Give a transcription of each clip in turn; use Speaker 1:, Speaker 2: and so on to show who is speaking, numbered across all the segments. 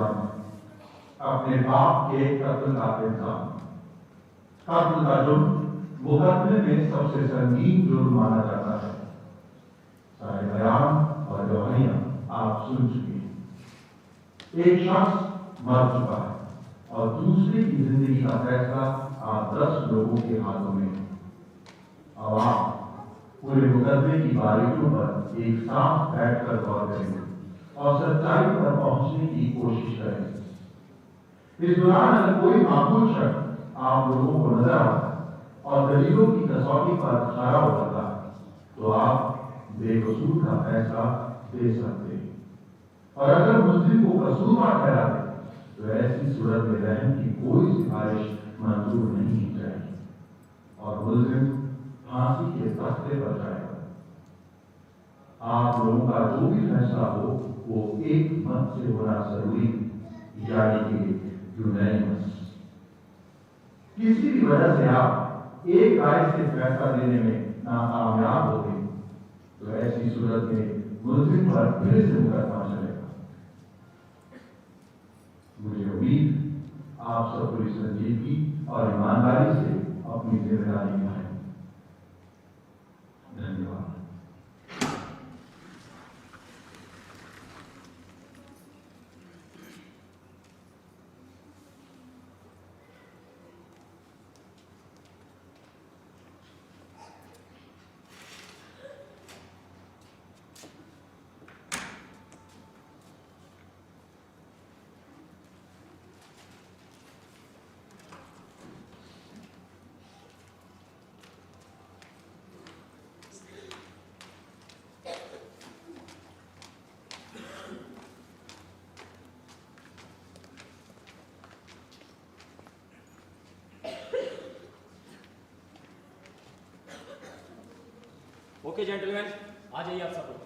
Speaker 1: जुर्म, अपने बाप के कत्ल का इल्जाम। कत्ल का जुर्म मुकदमे में सबसे संगीन जुर्म माना जाता है। सारे बयान और गवाहियां आप सुन चुके हैं। एक शख्स मर चुका है और दूसरे की जिंदगी का फैसला आप 10 लोगों के हाथों में है। अब आप पूरे मुकदमे की बारीकियों पर एक साथ बैठकर गौर करेंगे और सच्चाई पर पहुंचने की कोशिश करेंगे। इस दौरान अगर कोई मामूल शख्स आप लोगों को नजर आता है और दलीलों की कसौटी पर खरा उतरता है, तो आप बेकसूर का फैसला दे सकते हैं। और अगर मुल्जिम को कसूरवार ठहरा दे, तो ऐसी सूरत में रहम की कोई सिफारिश मंजूर नहीं की जाएगी और मुल्जिम फांसी के तख्ते पर जाएगा। आप लोगों का जो भी फैसला हो वो एक मत से होना जरूरी, यानी कि यूनैनिमस। किसी भी वजह से आप एक राय से फैसला देने में नाकामयाब हो गए, तो ऐसी सूरत में मुल्जिम पर फिर से मुकदमा चलेगा। मुझे उम्मीद आप सब पूरी संजीदगी और ईमानदारी से अपनी जिम्मेदारी निभाएंगे। धन्यवाद।
Speaker 2: ओके जेंटलमैन, आ जाइए आप सब लोग।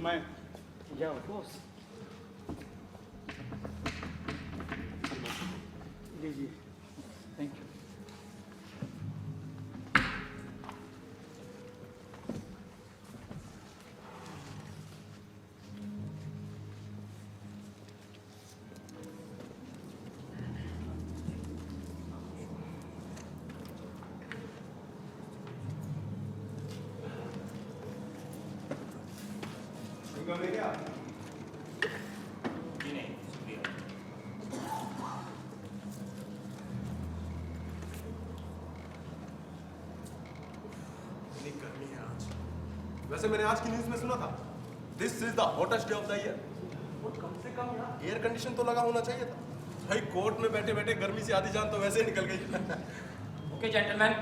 Speaker 3: मैं या बॉस जी थैंक यू।
Speaker 4: वैसे मैंने आज की न्यूज में सुना था, this is the hottest day of the year.
Speaker 3: और कम से कम यार
Speaker 4: एयर कंडीशन तो लगा होना चाहिए था। भाई कोर्ट में बैठे बैठे गर्मी से आधी जान तो वैसे ही निकल गई।
Speaker 2: ओके जेंटलमैन,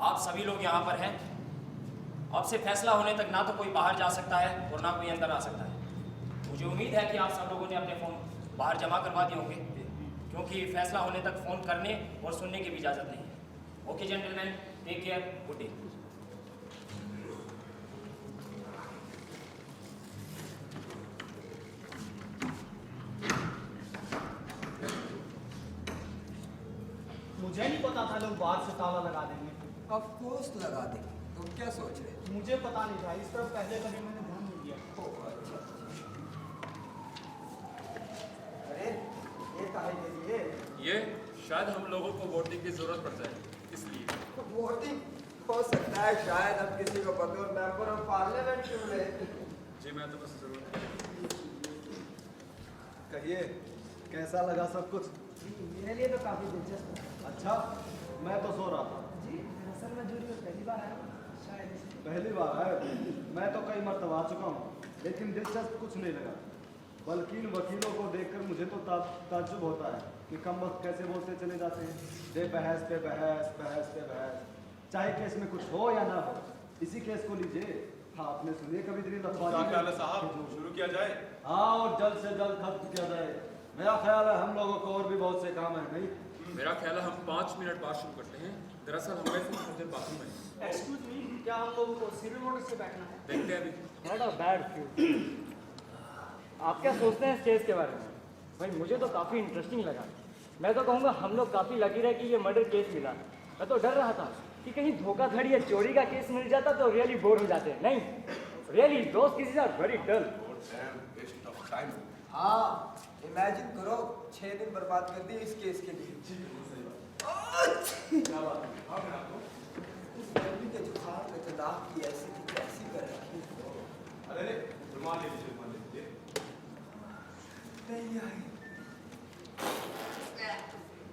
Speaker 2: आप सभी लोग यहाँ पर हैं। अब से फैसला होने तक ना तो कोई बाहर जा सकता है और ना कोई अंदर आ सकता है। मुझे उम्मीद है कि आप सब लोगों ने अपने फ़ोन बाहर जमा करवा दिए होंगे, क्योंकि फैसला होने तक फ़ोन करने और सुनने की भी इजाज़त नहीं है। Okay gentleman, take care, good day.
Speaker 3: मुझे नहीं पता था लोग बाहर से ताला लगा देंगे।
Speaker 5: ऑफ कोर्स लगा देंगे, तुम क्या सोच रहे थे?
Speaker 3: मुझे पता नहीं था, इस तरफ पहले कभी मैंने ध्यान नहीं दिया।
Speaker 5: ओह, अच्छा। अरे ये काहे के लिए?
Speaker 6: ये शायद हम लोगों को वोटिंग की जरूरत पड़ जाए, इसलिए।
Speaker 5: वोटिंग हो सकता है, शायद अब किसी को बतौर मेंबर ऑफ पार्लियामेंट चुन ले।
Speaker 6: जी मैं तो बस जरूर।
Speaker 7: कहिए कैसा लगा सब कुछ?
Speaker 8: मेरे लिए तो काफ़ी दिलचस्प है।
Speaker 7: अच्छा, मैं तो सो रहा था।
Speaker 8: जी असल में जूरी में पहली बार आया हूँ, शायद इसलिए।
Speaker 7: पहली बार आए? मैं तो कई मरतबा आ चुका हूँ। लेकिन दिलचस्प कुछ नहीं लगा। बल्कि इन वकीलों को देखकर मुझे तो ताज्जुब होता है कि कम वक्त कैसे बोलते चले जाते हैं। दे बहस पे बहस, बहस पे बहस, चाहे केस में कुछ हो या ना हो। इसी केस को लीजिए, हाँ आपने सुनिए कभी दिल्ली
Speaker 4: क्या ख्याल है साहब, शुरू किया जाए?
Speaker 7: हाँ, और जल्द से जल्द खत्म किया जाए। मेरा ख्याल है हम लोगों को और भी बहुत से काम है, नहीं?
Speaker 6: मेरा ख्याल है हम 5 मिनट बाद शुरू करते हैं। दरअसल हमें थोड़ी देर बाथरूम में।
Speaker 3: एक्सक्यूज मी, क्या हम लोगों को सीरियल नोटिस से बैठना है?
Speaker 6: देखते हैं अभी।
Speaker 8: Not a bad future. आप क्या सोचते हैं इस केस के बारे में? भाई मुझे तो काफ़ी इंटरेस्टिंग लगा। मैं तो कहूँगा हम लोग काफ़ी लकी रहे कि ये मर्डर केस मिला। मैं तो डर रहा था कि कहीं धोखाधड़ी या चोरी का केस मिल जाता तो रियली बोर हो जाते। नहीं, really those cases are very dull.
Speaker 5: हाँ, इमेजिन करो 6 दिन बर्बाद कर दिए इस केस के लिए।
Speaker 4: क्या बात है? हाँ, मैं आपको
Speaker 5: गर्मी के जुकाम में तो नाक की ऐसी की तैसी कर रखी।
Speaker 4: अरे रुमाल ले लीजिए, रुमाल ले लीजिए।
Speaker 5: नहीं आई।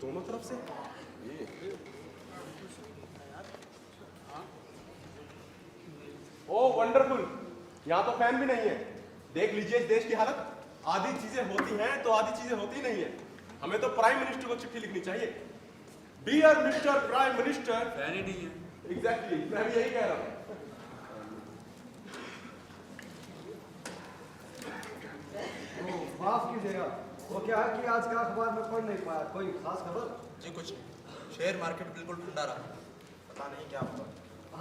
Speaker 4: दोनों तरफ से ओह वंडरफुल, यहाँ तो फैन भी नहीं है। देख लीजिए इस देश की हालत। आधी चीजें होती हैं तो आधी चीजें होती नहीं है। हमें तो प्राइम मिनिस्टर को चिट्ठी लिखनी चाहिए। Dear mister prime minister.
Speaker 6: Fan ही नहीं है।
Speaker 4: एग्जैक्टली, मैं भी यही कह रहा हूँ।
Speaker 7: माफ कीजिएगा, वो क्या है कि आज का अखबार में पढ़ नहीं पाया। कोई खास खबर?
Speaker 9: जी कुछ नहीं, शेयर मार्केट बिल्कुल ठंडा रहा, पता नहीं क्या हुआ।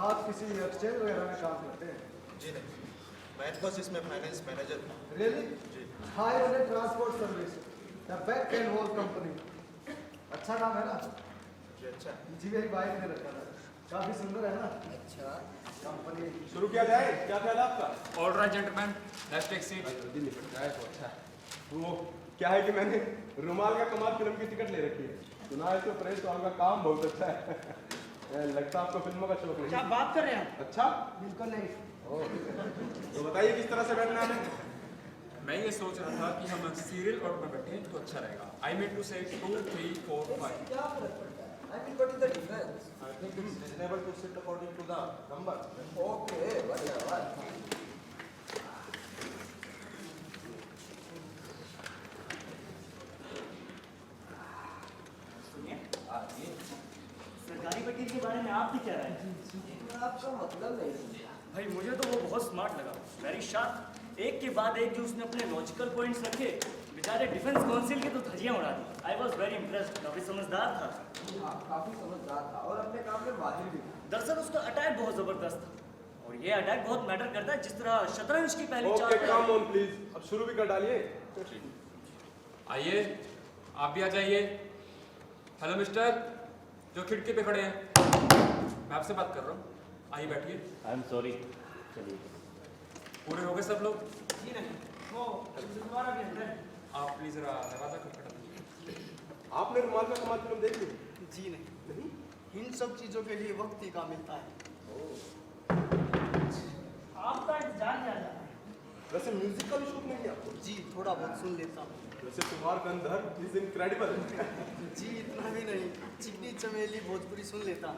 Speaker 7: आप किसी एक्सचेंज वगैरह में काम करते हैं?
Speaker 9: जी नहीं, मैं इन्फोसिस में फाइनेंस मैनेजर हूँ।
Speaker 7: रियली?
Speaker 9: जी।
Speaker 7: High on transport service, the back end whole company. अच्छा नाम है ना?
Speaker 9: जी अच्छा।
Speaker 7: जी मेरी वाइफ ने रखा था, काफी सुंदर है ना?
Speaker 5: अच्छा,
Speaker 7: कंपनी।
Speaker 4: शुरू किया जाए, क्या ख्याल है आपका?
Speaker 6: All right gentleman, let's take seat.
Speaker 4: जल्दी निपट जाए तो अच्छा है। वो क्या है कि मैंने रुमाल का कमाल फिल्म की टिकट ले रखी है। सुना है तो प्रेस तो आपका काम बहुत अच्छा है। लगता है आपको फिल्मों का शौक नहीं।
Speaker 3: क्या बात कर रहे हैं?
Speaker 4: अच्छा,
Speaker 8: बिल्कुल नहीं।
Speaker 4: तो बताइए किस तरह से बैठना है?
Speaker 6: मैं ये सोच रहा था कि हम सीरियल ऑर्डर में बैठे तो अच्छा रहेगा। आई मीन टू से 2, 3, 4, 5।
Speaker 5: क्या फर्क पड़ता है? I mean, what is the difference?
Speaker 9: I think it's reasonable to sit according to the number.
Speaker 5: Okay, whatever.
Speaker 8: सरकारी वकील के बारे में आपकी क्या राय है?
Speaker 5: आपका मतलब नहीं समझा।
Speaker 8: भाई मुझे तो वो बहुत स्मार्ट लगा, वेरी शार्प। एक के बाद एक जो उसने अपने लॉजिकल पॉइंट्स रखे, बेचारे डिफेंस काउंसिल की तो धज्जियां उड़ा दी। आई वॉज वेरी इम्प्रेस्ड, काफी समझदार था।
Speaker 5: हाँ, काफी समझदार था और अपने काम में माहिर भी था।
Speaker 8: दरअसल उसका अटैक बहुत जबरदस्त था और ये अटैक बहुत मैटर करता है, जिस तरह शतरंज की पहली
Speaker 4: ओके,
Speaker 8: चाल।
Speaker 4: कम ऑन प्लीज, अब शुरू भी कर डालिए।
Speaker 6: आइए, आप भी आ जाइए। हेलो मिस्टर, जो खिड़की पे खड़े हैं, मैं आपसे बात कर रहा हूँ। आइए बैठिए।
Speaker 8: आई एम सॉरी। चलिए।
Speaker 6: पूरे हो गए सब लोग?
Speaker 3: जी नहीं, वो दोबारा भी अंदर है।
Speaker 6: आप प्लीज जरा दरवाजा खटखटा दीजिए।
Speaker 4: आपने रुमाल का कमाल फिल्म देख ली?
Speaker 3: जी नहीं, इन सब चीजों के लिए वक्त ही का मिलता है। आपका इंतजार किया जा रहा है।
Speaker 4: वैसे म्यूजिक का भी शौक नहीं है आपको?
Speaker 3: जी, थोड़ा बहुत सुन लेता हूँ।
Speaker 4: वैसे तुम्हार गंधर्व इज इनक्रेडिबल।
Speaker 3: जी इतना भी नहीं, चिकनी चमेली भोजपुरी सुन लेता हूँ।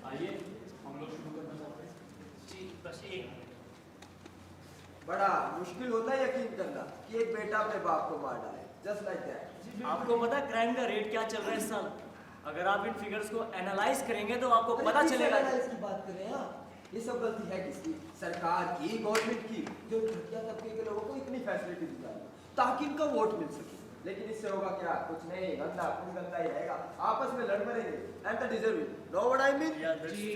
Speaker 6: आइए, हम लोग शुरू करना चाहते हैं।
Speaker 3: जी बस एक
Speaker 5: बड़ा मुश्किल होता है यकीन करना कि एक बेटा अपने बाप को मार डाले, जस्ट लाइक दैट।
Speaker 8: आपको पता है क्राइम का रेट क्या चल रहा है इस साल? अगर आप इन फिगर्स को एनालाइज करेंगे तो आपको पता चलेगा।
Speaker 5: इसकी बात कर रहे हैं आप? ये सब गलती है किसकी? सरकार की, गवर्नमेंट की, जो घटिया तबके के लोगों को इतनी फैसिलिटी दी जाए ताकि इनका वोट मिल सके। लेकिन इससे होगा क्या? कुछ नहीं, गंदा खून गंदा ही रहेगा, आपस में लड़ मरेंगे। And the deserving, no what I mean?
Speaker 3: जी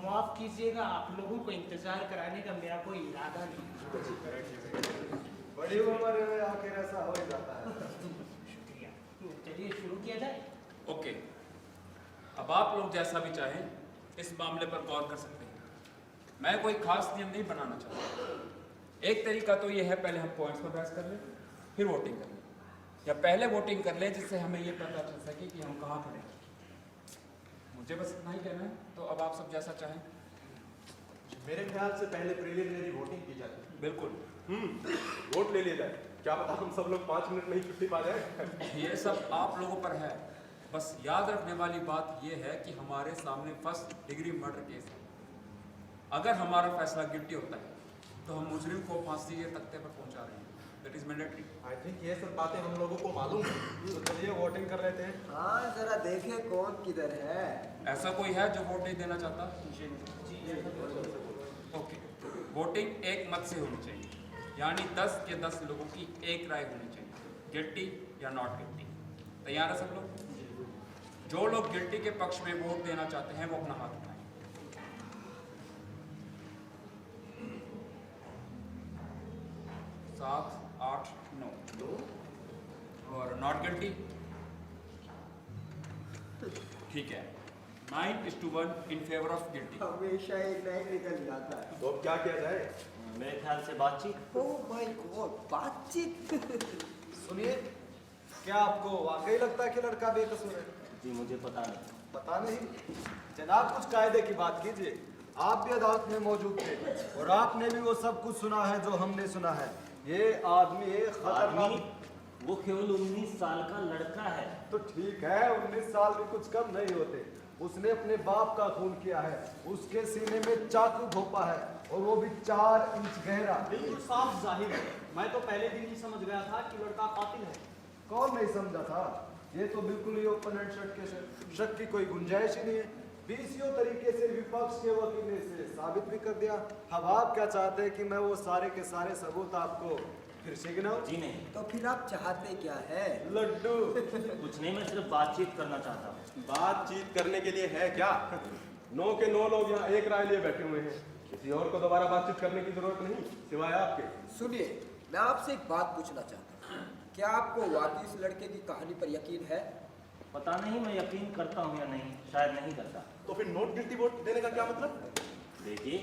Speaker 3: माफ कीजिएगा, आप लोगों को इंतजार कराने का मेरा कोई इरादा नहीं।
Speaker 7: बड़ी उम्र में आखिर ऐसा हो ही जाता है।
Speaker 3: शुक्रिया, चलिए शुरू किया जाए।
Speaker 6: ओके, अब आप लोग जैसा भी चाहें इस मामले पर गौर कर सकते हैं। मैं कोई खास नियम नहीं बनाना चाहता। एक तरीका तो ये है, पहले हम पॉइंट्स पर बहस कर लें, फिर वोटिंग कर लें, या पहले वोटिंग कर लें जिससे हमें ये पता चल सके कि हम कहाँ खड़े हैं। मुझे बस इतना ही कहना है, तो अब आप सब जैसा चाहें।
Speaker 9: मेरे ख्याल से पहले प्रिलिमिनरी वोटिंग की जाती है।
Speaker 6: बिल्कुल।
Speaker 4: वोट ले लिया जाए, क्या पता हम सब लोग 5 मिनट में ही छुट्टी पा जाए।
Speaker 6: ये सब आप लोगों पर है। बस याद रखने वाली बात यह है कि हमारे सामने फर्स्ट डिग्री मर्डर केस है। अगर हमारा फैसला गिल्टी होता है तो हम मुजरिम को फांसी के तख्ते पर पहुंचा रहे हैं। That is mandatory.
Speaker 9: I think ये सब बातें हम लोगों को मालूम है।
Speaker 7: तो चलिए वोटिंग कर लेते हैं।
Speaker 5: हाँ जरा देखे कौन किधर है।
Speaker 6: ऐसा कोई है जो वोट नहीं देना चाहता? ओके, वोटिंग एक मत से होनी चाहिए, यानी 10 के 10 लोगों की एक राय होनी चाहिए, गिल्टी या नॉट गिल्टी। तैयार है सब लोग? जो लोग गिल्टी के पक्ष में वोट देना चाहते हैं वो अपना हाथ उठाएं। 7, 8, 9 और नॉट गिल्टी? ठीक है, 9:1 इन फेवर ऑफ गिल्टी।
Speaker 5: हमेशा एक ना एक निकल जाता है।
Speaker 4: तो अब क्या किया जाए?
Speaker 8: मेरे ख्याल से बातचीत।
Speaker 5: ओह माय गॉड, बातचीत।
Speaker 7: सुनिए, क्या आपको वाकई लगता है कि लड़का बेकसूर है?
Speaker 8: जी मुझे पता नहीं।
Speaker 7: पता नहीं? जनाब कुछ कायदे की बात कीजिए। आप भी अदालत में मौजूद थे और आपने भी वो सब कुछ सुना है जो हमने सुना है। ये आदमी एक खतरनाक।
Speaker 8: वो केवल 19 साल का लड़का है।
Speaker 7: तो ठीक है, 19 साल भी कुछ कम नहीं होते। उसने अपने बाप का खून किया है, उसके सीने में चाकू घोंपा है और वो भी 4 इंच गहरा।
Speaker 10: बिल्कुल साफ जाहिर है। मैं तो पहले दिन ही समझ गया था कि लड़का कातिल है।
Speaker 7: कौन नहीं समझा था? ये तो बिल्कुल ही ओपन एंड शट केस है, शक की कोई गुंजाइश ही नहीं है। बीसियों तरीके से विपक्ष के वकील ने इसे साबित भी कर दिया। अब आप क्या चाहते हैं कि मैं वो सारे के सारे सबूत आपको फिर से गिनाऊं?
Speaker 8: जी नहीं।
Speaker 5: तो फिर आप चाहते क्या है?
Speaker 7: लड्डू।
Speaker 8: कुछ नहीं, मैं सिर्फ बातचीत करना चाहता हूँ।
Speaker 4: बातचीत करने के लिए है क्या? 9 के 9 लोग यहाँ एक राय लिए बैठे हुए हैं। किसी और को दोबारा बातचीत करने की जरूरत नहीं सिवाय आपके।
Speaker 5: सुनिए, मैं आपसे एक बात पूछना चाहता हूँ। क्या आपको वाकई इस लड़के की कहानी पर यकीन है?
Speaker 8: पता नहीं मैं यकीन करता हूँ या नहीं, शायद नहीं करता।
Speaker 4: तो फिर नॉट गिल्टी वोट देने का क्या मतलब?
Speaker 8: देखिए,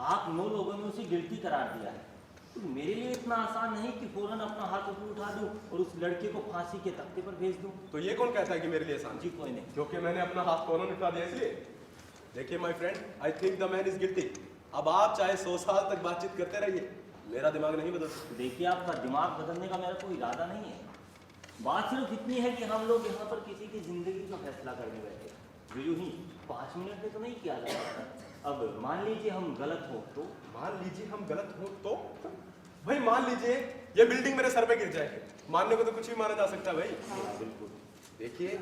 Speaker 8: आप 9 लोगों ने उसे गिल्टी करार दिया है, तो मेरे लिए इतना आसान नहीं कि फौरन अपना हाथ ऊपर उठा दूं और उस लड़के को फांसी के तख्ते पर भेज दूं।
Speaker 4: तो ये कौन कहता है कि मेरे लिए आसान?
Speaker 8: जी कोई नहीं।
Speaker 4: क्योंकि मैंने अपना हाथ फौरन उठा दिया इसलिए। देखिए my friend, I think the man is guilty. अब आप चाहे 100 साल तक बातचीत करते रहिए, मेरा दिमाग नहीं बदल सकता।
Speaker 8: देखिए, आपका दिमाग बदलने का मेरा कोई इरादा नहीं है। बात सिर्फ इतनी है कि हम लोग यहाँ पर किसी की जिंदगी का फैसला करने बैठे, जो यूं ही 5 मिनट में तो नहीं किया जा सकता। अब मान लीजिए हम गलत हो तो?
Speaker 4: मान लीजिए हम गलत हो तो? भाई मान लीजिए ये बिल्डिंग मेरे सर पे गिर जाए, मानने को तो कुछ भी माना जा सकता है भाई।
Speaker 8: बिल्कुल।
Speaker 4: देखिए,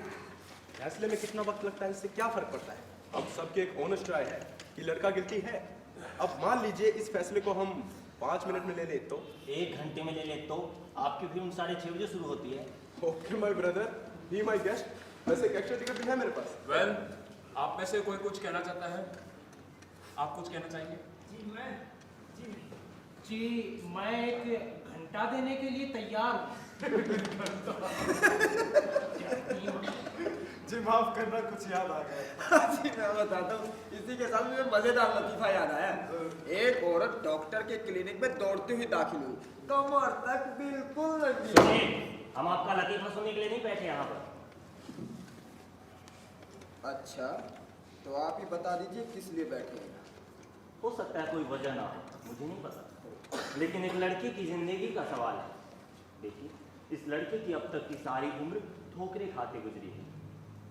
Speaker 4: फैसले में कितना वक्त लगता है इससे क्या फर्क पड़ता है? अब सबके एक ऑनेस्ट राय है कि लड़का गिल्टी है। अब मान लीजिए इस फैसले को हम 5 मिनट में ले ले तो?
Speaker 8: 1 घंटे में ले ले तो? आपकी फिल्म 6:30 बजे शुरू होती है।
Speaker 4: Okay my brother, he my guest. वैसे एक एक्स्ट्रा टिकट भी है मेरे पास।
Speaker 6: वेल, आप में से कोई कुछ कहना चाहता है? आप कुछ कहना चाहेंगे?
Speaker 3: जी मैं एक घंटा देने के लिए तैयार हूँ।
Speaker 7: जी माफ करना, कुछ याद आ गया।
Speaker 5: जी मैं बताता हूँ, इसी के साथ मुझे मजेदार लतीफा याद आया। एक औरत डॉक्टर के क्लिनिक में दौड़ती हुई दाखिल हुई, कमर तक बिल्कुल लगी।
Speaker 8: सुनिए, हम आपका लतीफा सुनने के लिए नहीं बैठे यहाँ पर।
Speaker 5: अच्छा, तो आप ही बता दीजिए किस लिए बैठे हैं?
Speaker 8: हो सकता है कोई वजह ना हो, मुझे नहीं पता, लेकिन एक लड़के की जिंदगी का सवाल है। देखिए, इस लड़के की अब तक की सारी उम्र ठोकरे खाते गुजरी है।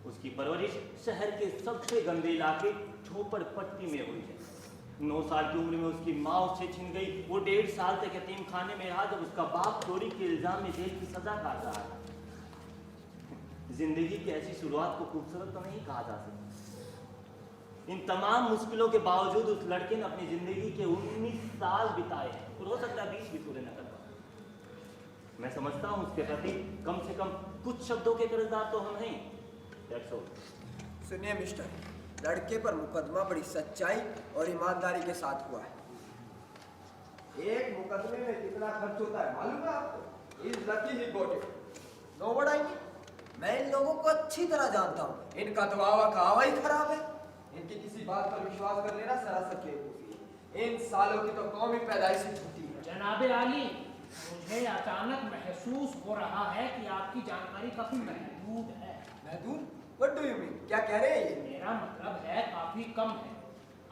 Speaker 8: उसकी परवरिश शहर के सबसे गंदे इलाके झोपड़ पट्टी में हुई है। 9 साल की उम्र में उसकी माँ उससे छिन गई। वो 1.5 साल तक यतीम खाने में रहा जब उसका बाप चोरी के इल्जाम में जेल की सजा काट रहा है। जिंदगी की ऐसी शुरुआत को खूबसूरत तो नहीं कहा जा सकता। इन तमाम मुश्किलों के बावजूद उस लड़के ने अपनी जिंदगी के 19 साल बिताए हैं और हो सकता है 20 भी पूरे न कर पाए। मैं समझता हूँ उसके प्रति कम से कम कुछ शब्दों के कर्जदार तो हम हैं। That's all.
Speaker 5: सुनिए मिस्टर, लड़के पर मुकदमा बड़ी सच्चाई और ईमानदारी के साथ हुआ है। एक मुकदमे में कितना खर्च होता है मालूम है आपको? Is lucky he got it. No but I मैं इन लोगों को अच्छी तरह जानता हूँ। इनका तो आवा ही खराब है। इनकी किसी बात पर विश्वास कर लेना सरासर बेवकूफी है। इन सालों की तो कौम ही पैदाइश ही छूटी है।
Speaker 3: जनाबे आली, मुझे अचानक महसूस हो रहा है कि आपकी जानकारी काफी महदूद है।
Speaker 5: महदूद? What do you mean? क्या कह रहे हैं ये?
Speaker 3: मेरा मतलब है काफी कम है।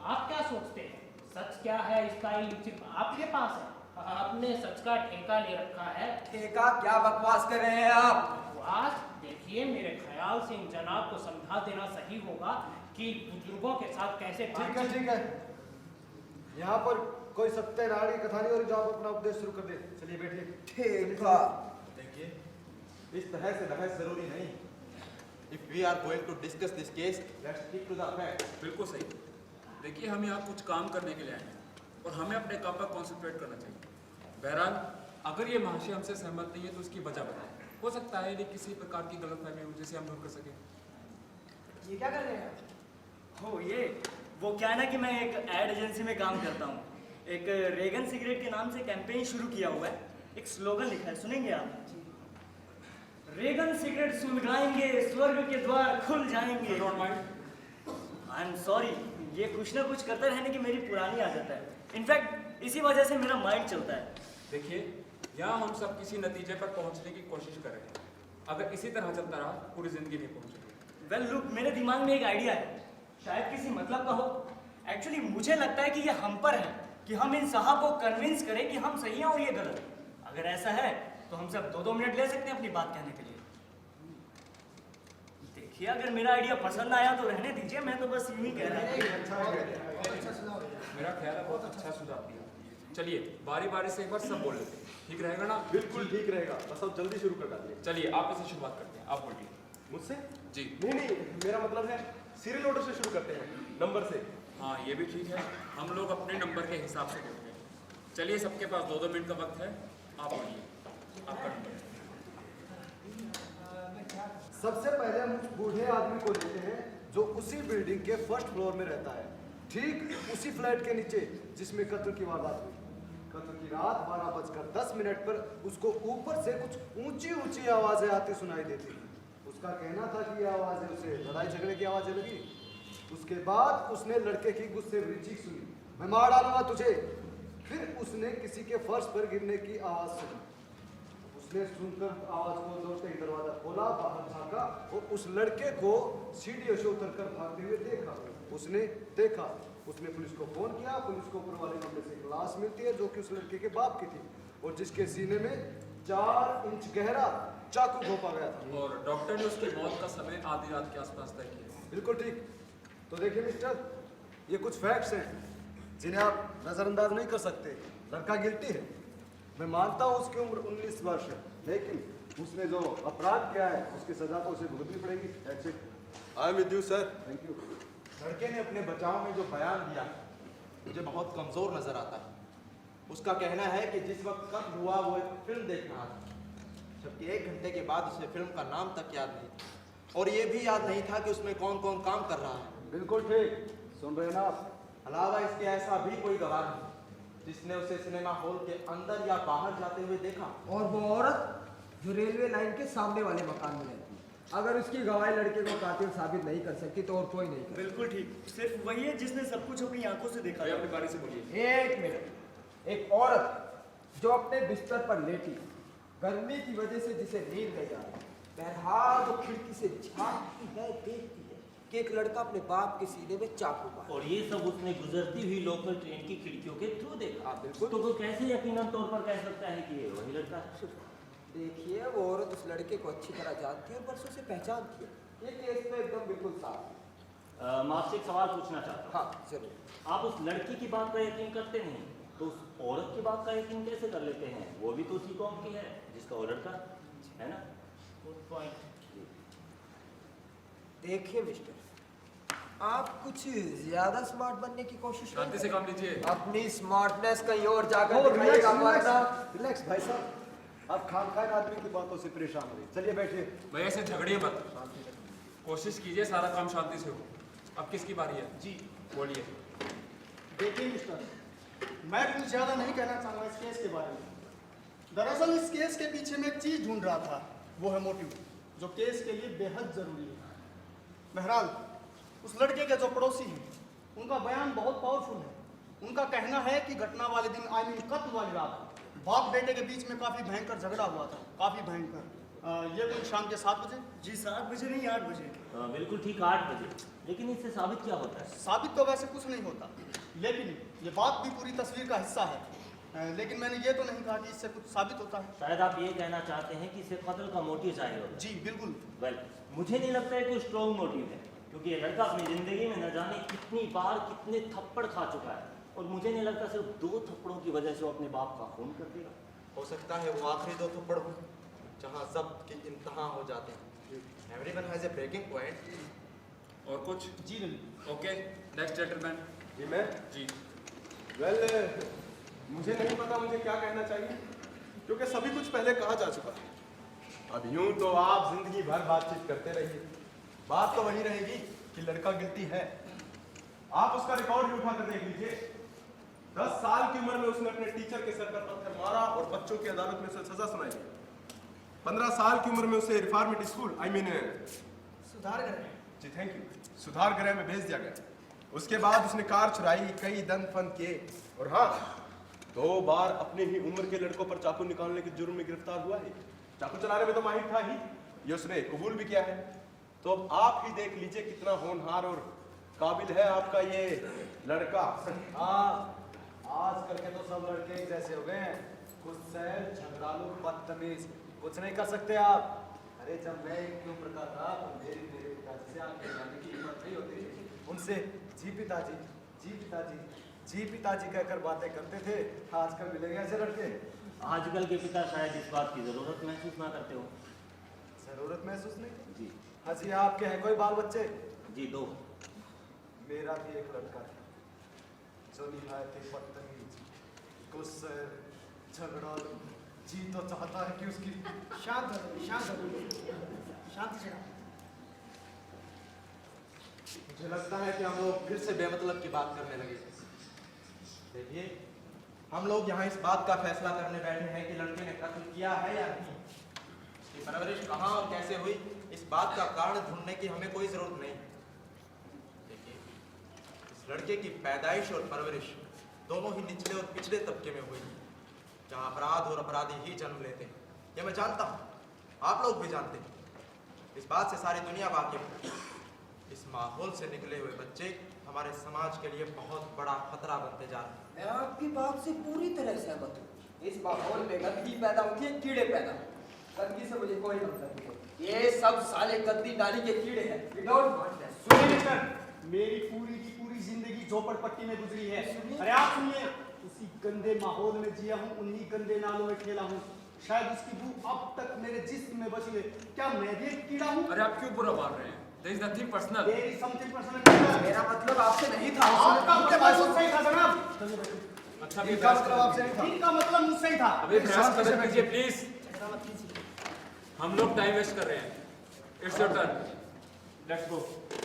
Speaker 3: आप क्या सोचते हैं? सच क्या है इसका इल्म सिर्फ आपके पास है? आपने सच का ठेका ले रखा है।
Speaker 5: ठेका? क्या बकवास कर रहे हैं आप?
Speaker 3: बकवास? देखिए, मेरे ख्याल से इन जनाब को समझा देना सही होगा कि बुजुर्गों के साथ कैसे
Speaker 7: ठीक है, यहाँ पर कोई सत्यनारायण की कथा नहीं हो रही जो आप अपना उपदेश शुरू कर दे। चलिए बैठिए।
Speaker 5: ठेका
Speaker 9: देखिए, इस तरह से बहस जरूरी नहीं। If we are going to discuss this case, let's stick to the facts.
Speaker 6: बिल्कुल सही। देखिए, हम यहाँ कुछ काम करने के लिए आए हैं और हमें अपने काम पर कॉन्सेंट्रेट करना चाहिए। बहरहाल, अगर ये महाशय हमसे सहमत नहीं है तो उसकी वजह बताएं। हो सकता है ये किसी प्रकार की गलतफहमी हो जिसे हम दूर कर सकें।
Speaker 8: ये क्या कर रहे हैं? हो ये वो क्या है ना कि मैं एक एड एजेंसी में काम करता हूँ। एक रेगन सिगरेट के नाम से कैंपेन शुरू किया हुआ है। एक स्लोगन लिखा है, सुनेंगे आप? रेगन सिगरेट सुलगाएंगे, स्वर्ग के द्वार खुल जाएंगे। आई एम सॉरी, ये कुछ ना कुछ करते रहने की मेरी पुरानी आदत है। इनफैक्ट इसी वजह से मेरा माइंड चलता है।
Speaker 6: देखिए, यहाँ हम सब किसी नतीजे पर पहुँचने की कोशिश कर रहे हैं। अगर इसी तरह चलता रहा पूरी जिंदगी नहीं पहुँचेगी।
Speaker 8: वेल लुक, मेरे दिमाग में एक आइडिया है, शायद किसी मतलब का हो। एक्चुअली मुझे लगता है कि ये हम पर है कि हम इन साहब को कन्विंस करें कि हम सही हैं और ये गलत। अगर ऐसा है तो हम सब 2-2 मिनट ले सकते हैं अपनी बात कहने के लिए। देखिए, अगर मेरा आइडिया पसंद आया तो रहने दीजिए, मैं तो बस यूं ही कह रहा हूं।
Speaker 6: मेरा ख्याल है बहुत अच्छा सुझाव दिया। चलिए, बारी बारी से एक बार सब बोल लेते हैं, ठीक रहेगा ना?
Speaker 4: बिल्कुल ठीक रहेगा, बस अब जल्दी शुरू कर डालिए।
Speaker 6: चलिए, आप इसे शुरुआत करते हैं, आप बोलिए।
Speaker 4: मुझसे?
Speaker 6: जी।
Speaker 4: नहीं, मेरा मतलब है सीरियल ऑर्डर से शुरू करते हैं, नंबर से।
Speaker 6: हाँ, ये भी ठीक है, हम लोग अपने नंबर के हिसाब से बोलते हैं। चलिए, सबके पास 2-2 मिनट का वक्त है, आप बोलिए, आपका नंबर।
Speaker 7: सबसे पहले हम उस बूढ़े आदमी को लेते हैं जो उसी बिल्डिंग के फर्स्ट फ्लोर में रहता है, ठीक उसी फ्लैट के नीचे जिसमें कत्ल की वारदात हुई। कत्ल की रात 12:10 पर उसको ऊपर से कुछ ऊंची ऊंची आवाजें आती सुनाई देती। उसका कहना था कि ये आवाजें उसे लड़ाई झगड़े की आवाजें लगी। उसके बाद उसने लड़के की गुस्से भरी चीख सुनी, मैं मार डालूंगा तुझे। फिर उसने किसी के फर्श पर गिरने की आवाज सुनी। उसने सुनकर आवाज को दौड़ते ही दरवाजा खोला, बाहर झांका और उस लड़के को सीढ़ियों से उतरकर भागते हुए देखा। उसने पुलिस को फोन किया। पुलिस को ऊपर वाले कमरे से एक लाश मिलती है जो कि उस लड़के के बाप की थी और जिसके सीने में 4 इंच गहरा चाकू घोंपा गया था।
Speaker 6: और डॉक्टर ने उसकी मौत का समय आधी रात के आसपास तय किया।
Speaker 7: बिल्कुल ठीक। तो देखिए मिस्टर, ये कुछ फैक्ट्स हैं जिन्हें आप नजरअंदाज नहीं कर सकते। लड़का गिल्टी है, मैं मानता हूँ उसकी उम्र 19 वर्ष है, लेकिन उसने जो अपराध किया है उसकी सजा तो उसे भुगतनी पड़ेगी। That's it.
Speaker 4: I am with you sir.
Speaker 7: Thank you.
Speaker 9: लड़के ने अपने बचाव में जो बयान दिया मुझे बहुत कमजोर नजर आता है। उसका कहना है कि जिस वक्त कत्ल हुआ वो एक फिल्म देख रहा था, जबकि 1 घंटे के बाद उसे फिल्म का नाम तक याद नहीं और ये भी याद नहीं था कि उसमें कौन कौन काम कर रहा है।
Speaker 7: बिल्कुल ठीक, सुन रहे हैं ना आप?
Speaker 9: अलावा इसके ऐसा भी कोई गवाह नहीं जिसने उसे सिनेमा हॉल के अंदर या बाहर जाते हुए देखा।
Speaker 5: और वो औरत जो रेलवे लाइन के सामने वाले मकान में रहती, अगर उसकी गवाही लड़के को कातिल साबित नहीं कर सकती तो और कोई नहीं कर।
Speaker 8: बिल्कुल ठीक, सिर्फ वही है जिसने सब कुछ अपनी आंखों से देखा।
Speaker 6: भाई, अपनी बारी से बोलिए।
Speaker 5: 1 मिनट। एक औरत जो अपने बिस्तर पर लेटी, गर्मी की वजह से जिसे नींद नहीं आ रही, बहरहाल वो खिड़की से झांकती है, देखती है कि एक लड़का अपने बाप के सीने में चाकू मारा।
Speaker 11: और ये सब उसने गुजरती हुई लोकल ट्रेन की खिड़कियों के थ्रू देखा।
Speaker 5: बिल्कुल।
Speaker 11: तो वो कैसे यकीनन तौर पर कह सकता है कि ये वही लड़का है?
Speaker 5: देखिए, वो औरत उस लड़के को अच्छी तरह जानती है और बरसों से पहचानती है। ये केस में एकदम बिल्कुल साफ है।
Speaker 11: मैं आपसे एक सवाल पूछना चाहता हूँ।
Speaker 5: हाँ जरूर।
Speaker 11: आप उस लड़की की बात पर यकीन करते नहीं तो उस औरत की बात का यकीन कैसे कर लेते हैं? वो भी तो उसी कौम की है जिसका वो लड़का है ना?
Speaker 8: Good point.
Speaker 5: देखिए मिस्टर, आप कुछ ज्यादा स्मार्ट बनने की कोशिश
Speaker 6: शांति से काम लीजिए।
Speaker 5: अपनी स्मार्टनेस कहीं और जाकर दिखाइएगा वरना।
Speaker 7: रिलैक्स भाई साहब, आप खामखान आदमी की बातों से परेशान हो रही। चलिए बैठिए।
Speaker 6: भाई, ऐसे झगड़िए मत, कोशिश कीजिए सारा काम शांति से हो। अब किसकी बारी है?
Speaker 10: जी
Speaker 6: बोलिए।
Speaker 10: देखिए मिस्टर, मैं कुछ ज़्यादा नहीं कहना चाहूँगा इस केस के बारे में। दरअसल इस केस के पीछे मैं एक चीज़ ढूंढ रहा था, वो है मोटिव, जो केस के लिए बेहद ज़रूरी है। बहरहाल उस लड़के के जो पड़ोसी हैं उनका बयान बहुत पावरफुल है। उनका कहना है कि घटना वाले दिन, आई मीन कत्ल वाली रात, बाप बेटे के बीच में काफ़ी भयंकर झगड़ा हुआ था, काफ़ी भयंकर। ये कुछ शाम के 7 बजे।
Speaker 8: जी 7 बजे नहीं 8 बजे।
Speaker 11: बिल्कुल ठीक, 8 बजे। लेकिन इससे साबित क्या होता है?
Speaker 10: साबित तो वैसे कुछ नहीं होता, लेकिन ये बात भी पूरी तस्वीर का हिस्सा है। लेकिन मैंने ये तो नहीं कहा कि इससे कुछ साबित होता है।
Speaker 11: शायद आप ये कहना चाहते हैं कि इसे कत्ल का मोटिव चाहिए होता है।
Speaker 10: जी बिल्कुल।
Speaker 11: वेल, मुझे नहीं लगता है कोई स्ट्रॉन्ग मोटिव है, क्योंकि ये लड़का अपनी जिंदगी में न जाने कितनी बार कितने थप्पड़ खा चुका है और मुझे नहीं लगता सिर्फ 2 थप्पड़ों की वजह से वो अपने बाप का खून कर देगा।
Speaker 9: हो सकता है वो आखिरी 2 थप्पड़ हो जहाँ जब्त की इंतहा हो जाते हैं। Everyone has a breaking point.
Speaker 6: और कुछ?
Speaker 10: जी नहीं।
Speaker 6: Okay, next gentleman.
Speaker 4: जी मैं
Speaker 6: जी।
Speaker 4: वेल मुझे नहीं पता मुझे क्या कहना चाहिए, क्योंकि सभी कुछ पहले कहा जा चुका है। अब यूं तो आप जिंदगी भर बातचीत करते रहिए, बात तो वही रहेगी कि लड़का गिल्टी है। आप उसका रिकॉर्ड भी उठा कर देख लीजिए। 10 साल की उम्र में उसने अपने टीचर के सर पर पत्थर मारा और बच्चों की अदालत में उसे सजा सुनाई गई। 15 साल की उम्र में उसे रिफॉर्मेट स्कूल
Speaker 10: सुधार गृह।
Speaker 4: जी थैंक यू, सुधार गृह में भेज दिया गया। उसके बाद उसने कार चुराई, कई दंड फन किए और हाँ 2 बार अपने ही उम्र के लड़कों पर चाकू निकालने के जुर्म में गिरफ्तार हुआ है। चाकू चलाने में तो माहिर था ही, ये उसने कबूल भी किया है। तो अब आप ही देख लीजिए कितना होनहार और काबिल है आपका ये लड़का।
Speaker 7: हाँ, आजकल के तो सब लड़के एक जैसे हो गए हैं, गुस्सैल, झगड़ालू, बदतमीज, कुछ नहीं कर सकते आप। अरे जब मैं एक उम्र का था तो मेरे पिताजी से आंखें मिलाने की हिम्मत नहीं होती थी। उनसे जी पिताजी, जी पिताजी, जी पिताजी कहकर बातें करते थे। आजकल मिलेंगे ऐसे लड़के?
Speaker 11: आजकल के पिता शायद इस बात की ज़रूरत महसूस ना करते हो।
Speaker 7: जरूरत महसूस नहीं?
Speaker 11: जी।
Speaker 7: हाँ जी, आपके हैं कोई बाल बच्चे?
Speaker 11: जी 2।
Speaker 7: मेरा भी एक लड़का था जो निहायत ही बदतमीज, गुस्सैल, झगड़ालू, जी तो चाहता है कि उसकी
Speaker 10: शांत हो, शांत हो, शांत से रहो।
Speaker 9: मुझे लगता है कि हम लोग फिर से बेमतलब की बात करने लगे। देखिए, हम लोग यहाँ इस बात का फैसला करने बैठे हैं कि लड़के ने कत्ल किया है या नहीं। इसकी परवरिश कहाँ और कैसे हुई, इस बात का कारण ढूंढने की हमें कोई जरूरत नहीं। देखिए, इस लड़के की पैदाइश और परवरिश दोनों ही निचले और पिछड़े तबके में हुई, जहाँ अपराध और अपराधी ही जन्म लेते हैं। ये मैं जानता हूँ, आप लोग भी जानते हैं। इस बात से सारी दुनिया वाकिफ है। इस माहौल से निकले हुए बच्चे हमारे समाज के लिए बहुत बड़ा खतरा बनते जा रहे हैं।
Speaker 5: मैं आपकी बात से पूरी तरह सहमत हूँ। इस माहौल में गंदगी पैदा होती है, कीड़े पैदा होते हैं। गंदगी से मुझे कोई मतलब नहीं। ये सब साले गंदी नाली के कीड़े हैं। We don't want them.
Speaker 10: सुनिए मिस्टर, मेरी पूरी की पूरी जिंदगी झोपड़पट्टी में गुजरी है। अरे आप सुनिए, उसी गंदे माहौल में जिया हूँ, उन्हीं गंदे नालों में खेला हूँ। शायद उसकी बू अब तक मेरे जिस्म में बची है। क्या मैं भी एक कीड़ा हूँ?
Speaker 6: अरे आप क्यों बुरा मान रहे हैं? There is nothing personal.
Speaker 10: There is something personal.
Speaker 5: मेरा मतलब आपसे नहीं था।
Speaker 10: आपका मतलब मुझसे ही था जनाब।
Speaker 6: अच्छा भी
Speaker 7: इनका मतलब आपसे नहीं था।
Speaker 10: इनका मतलब मुझसे ही था।
Speaker 6: अबे प्रयास मदद कीजिए प्लीज। हम लोग टाइम वेस्ट कर रहे हैं। It's your turn, let's go.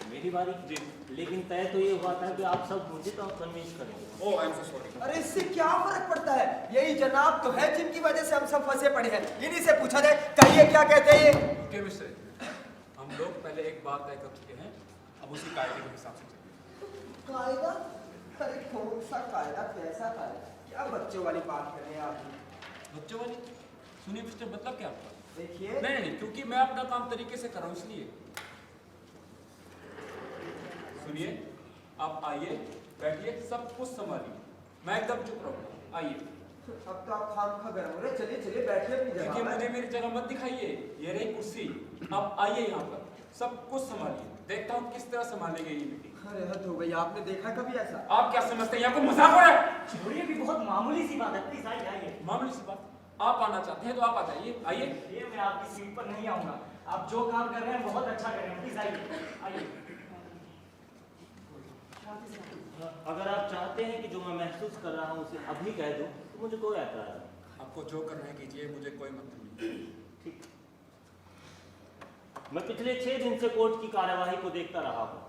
Speaker 11: मेरी बारी?
Speaker 6: जी।
Speaker 11: लेकिन तय तो ये हुआ था कि आप सब मुझे तो कन्विंस करेंगे।
Speaker 6: ओह आई एम सो सॉरी।
Speaker 5: अरे इससे क्या फर्क पड़ता है? यही जनाब तो है जिनकी वजह से हम सब फंसे पड़े हैं। इन्हीं से पूछा जाए, कहिए क्या कहते हैं ये?
Speaker 6: ओके मिस्टर, हम लोग पहले एक बात तय कर चुके हैं, अब उसी कायदे के हिसाब से चलिए।
Speaker 5: कायदा? अरे कौन सा कायदा, कैसा कायदा? क्या बच्चों वाली बात कर रहे हैं आप?
Speaker 6: बच्चों वाली? सुनिए मिस्टर, मतलब क्या आपका?
Speaker 5: देखिए,
Speaker 6: नहीं, क्योंकि मैं अपना काम तरीके से कर रहा हूँ इसलिए। सुनिए, आप आइए, बैठिए, सब कुछ संभालिए। मैं एकदम चुप रहूँगा। आइए।
Speaker 5: अब तो आप खाम गरम हो रहे। चलिए चलिए बैठिए अपनी
Speaker 6: देखिए,
Speaker 5: जगह
Speaker 6: मुझे
Speaker 5: पर।
Speaker 6: मेरी जगह मत दिखाइए। ये रही कुर्सी। अब आइए यहाँ पर, सब कुछ संभालिए। देखता हूँ किस तरह संभालेंगे ये मीटिंग।
Speaker 5: अरे हद हो गई, आपने देखा कभी ऐसा?
Speaker 6: आप क्या समझते हैं यहाँ को मजाक हो रहा है?
Speaker 11: छोड़िए, भी बहुत मामूली सी बात है। प्लीज आइए।
Speaker 6: मामूली सी बात। आप आना चाहते हैं तो आप आ जाइए। आइए।
Speaker 11: ये मैं आपकी सीट पर नहीं आऊंगा। आप जो काम कर रहे हैं बहुत अच्छा कर रहे हैं। प्लीज आइए। अगर आप चाहते हैं कि जो मैं महसूस कर रहा हूँ उसे अभी कह दूं तो मुझे कोई ऐतराज नहीं।
Speaker 6: आपको जो करना है कीजिए, मुझे कोई मतलब नहीं।
Speaker 11: ठीक। मैं पिछले 6 दिन से कोर्ट की कार्यवाही को देखता रहा हूँ,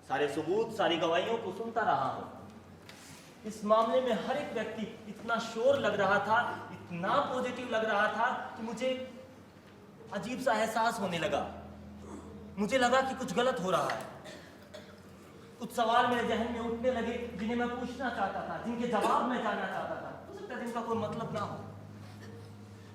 Speaker 11: सारे सबूत, सारी गवाहियों को सुनता रहा हूँ। इस मामले में हर एक व्यक्ति इतना श्योर लग रहा था, इतना पॉजिटिव लग रहा था कि मुझे अजीब सा एहसास होने लगा। मुझे लगा कि कुछ गलत हो रहा है। कुछ सवाल मेरे जहन में उठने लगे जिन्हें मैं पूछना चाहता था, जिनके जवाब मैं जानना चाहता था। हो सकता है जिनका कोई मतलब ना हो।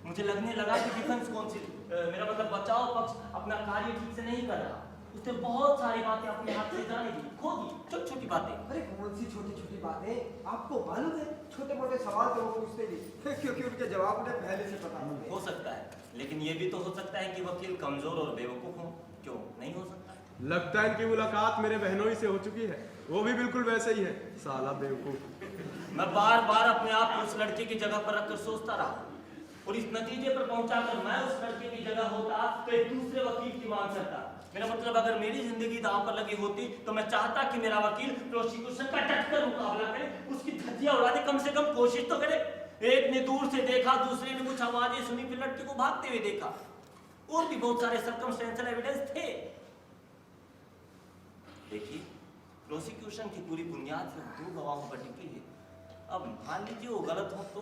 Speaker 11: मुझे लगने लगा कि डिफेंस काउंसिल, मेरा मतलब बचाव पक्ष, अपना कार्य ठीक से नहीं कर रहा। उसने बहुत सारी बातें अपने हाथ से जाने दी, खो दी, छोटी छोटी बातें।
Speaker 5: अरे कौन सी छोटी छोटी बातें? आपको मालूम है, छोटे मोटे सवाल तो वो पूछते नहीं क्योंकि उनके जवाब उन्हें पहले से पता होते हैं।
Speaker 11: हो सकता है, लेकिन ये भी तो हो सकता है कि वकील कमजोर और बेवकूफ हो। क्यों नहीं हो सकता?
Speaker 4: लगता है इनकी मुलाकात मेरे बहनों ही से हो चुकी है। वो भी बिल्कुल वैसे ही है, साला बेवकूफ।
Speaker 11: मैं बार बार अपने आप को उस लड़के की जगह पर रखकर सोचता रहा और इस नतीजे पर पहुंचाकर मैं उस लड़के की जगह होता तो एक दूसरे वकील की मांग करता। मेरा मतलब अगर मेरी जिंदगी दांव पर लगी होती तो मैं चाहता कि मेरा वकील प्रोसिक्यूशन का डटकर मुकाबला करे, उसकी धज्जियां उड़ा दे, कम से कम कोशिश तो करे। एक ने दूर से देखा, दूसरे ने कुछ आवाजें सुनी, फिर लड़के को भागते हुए देखा। और भी बहुत सारे सर्कमस्टेंशियल एविडेंस थे। देखिए, प्रोसिक्यूशन की पूरी बुनियाद सिर्फ 2 गवाहों पर टिकी है। अब मान लीजिए वो गलत हो तो,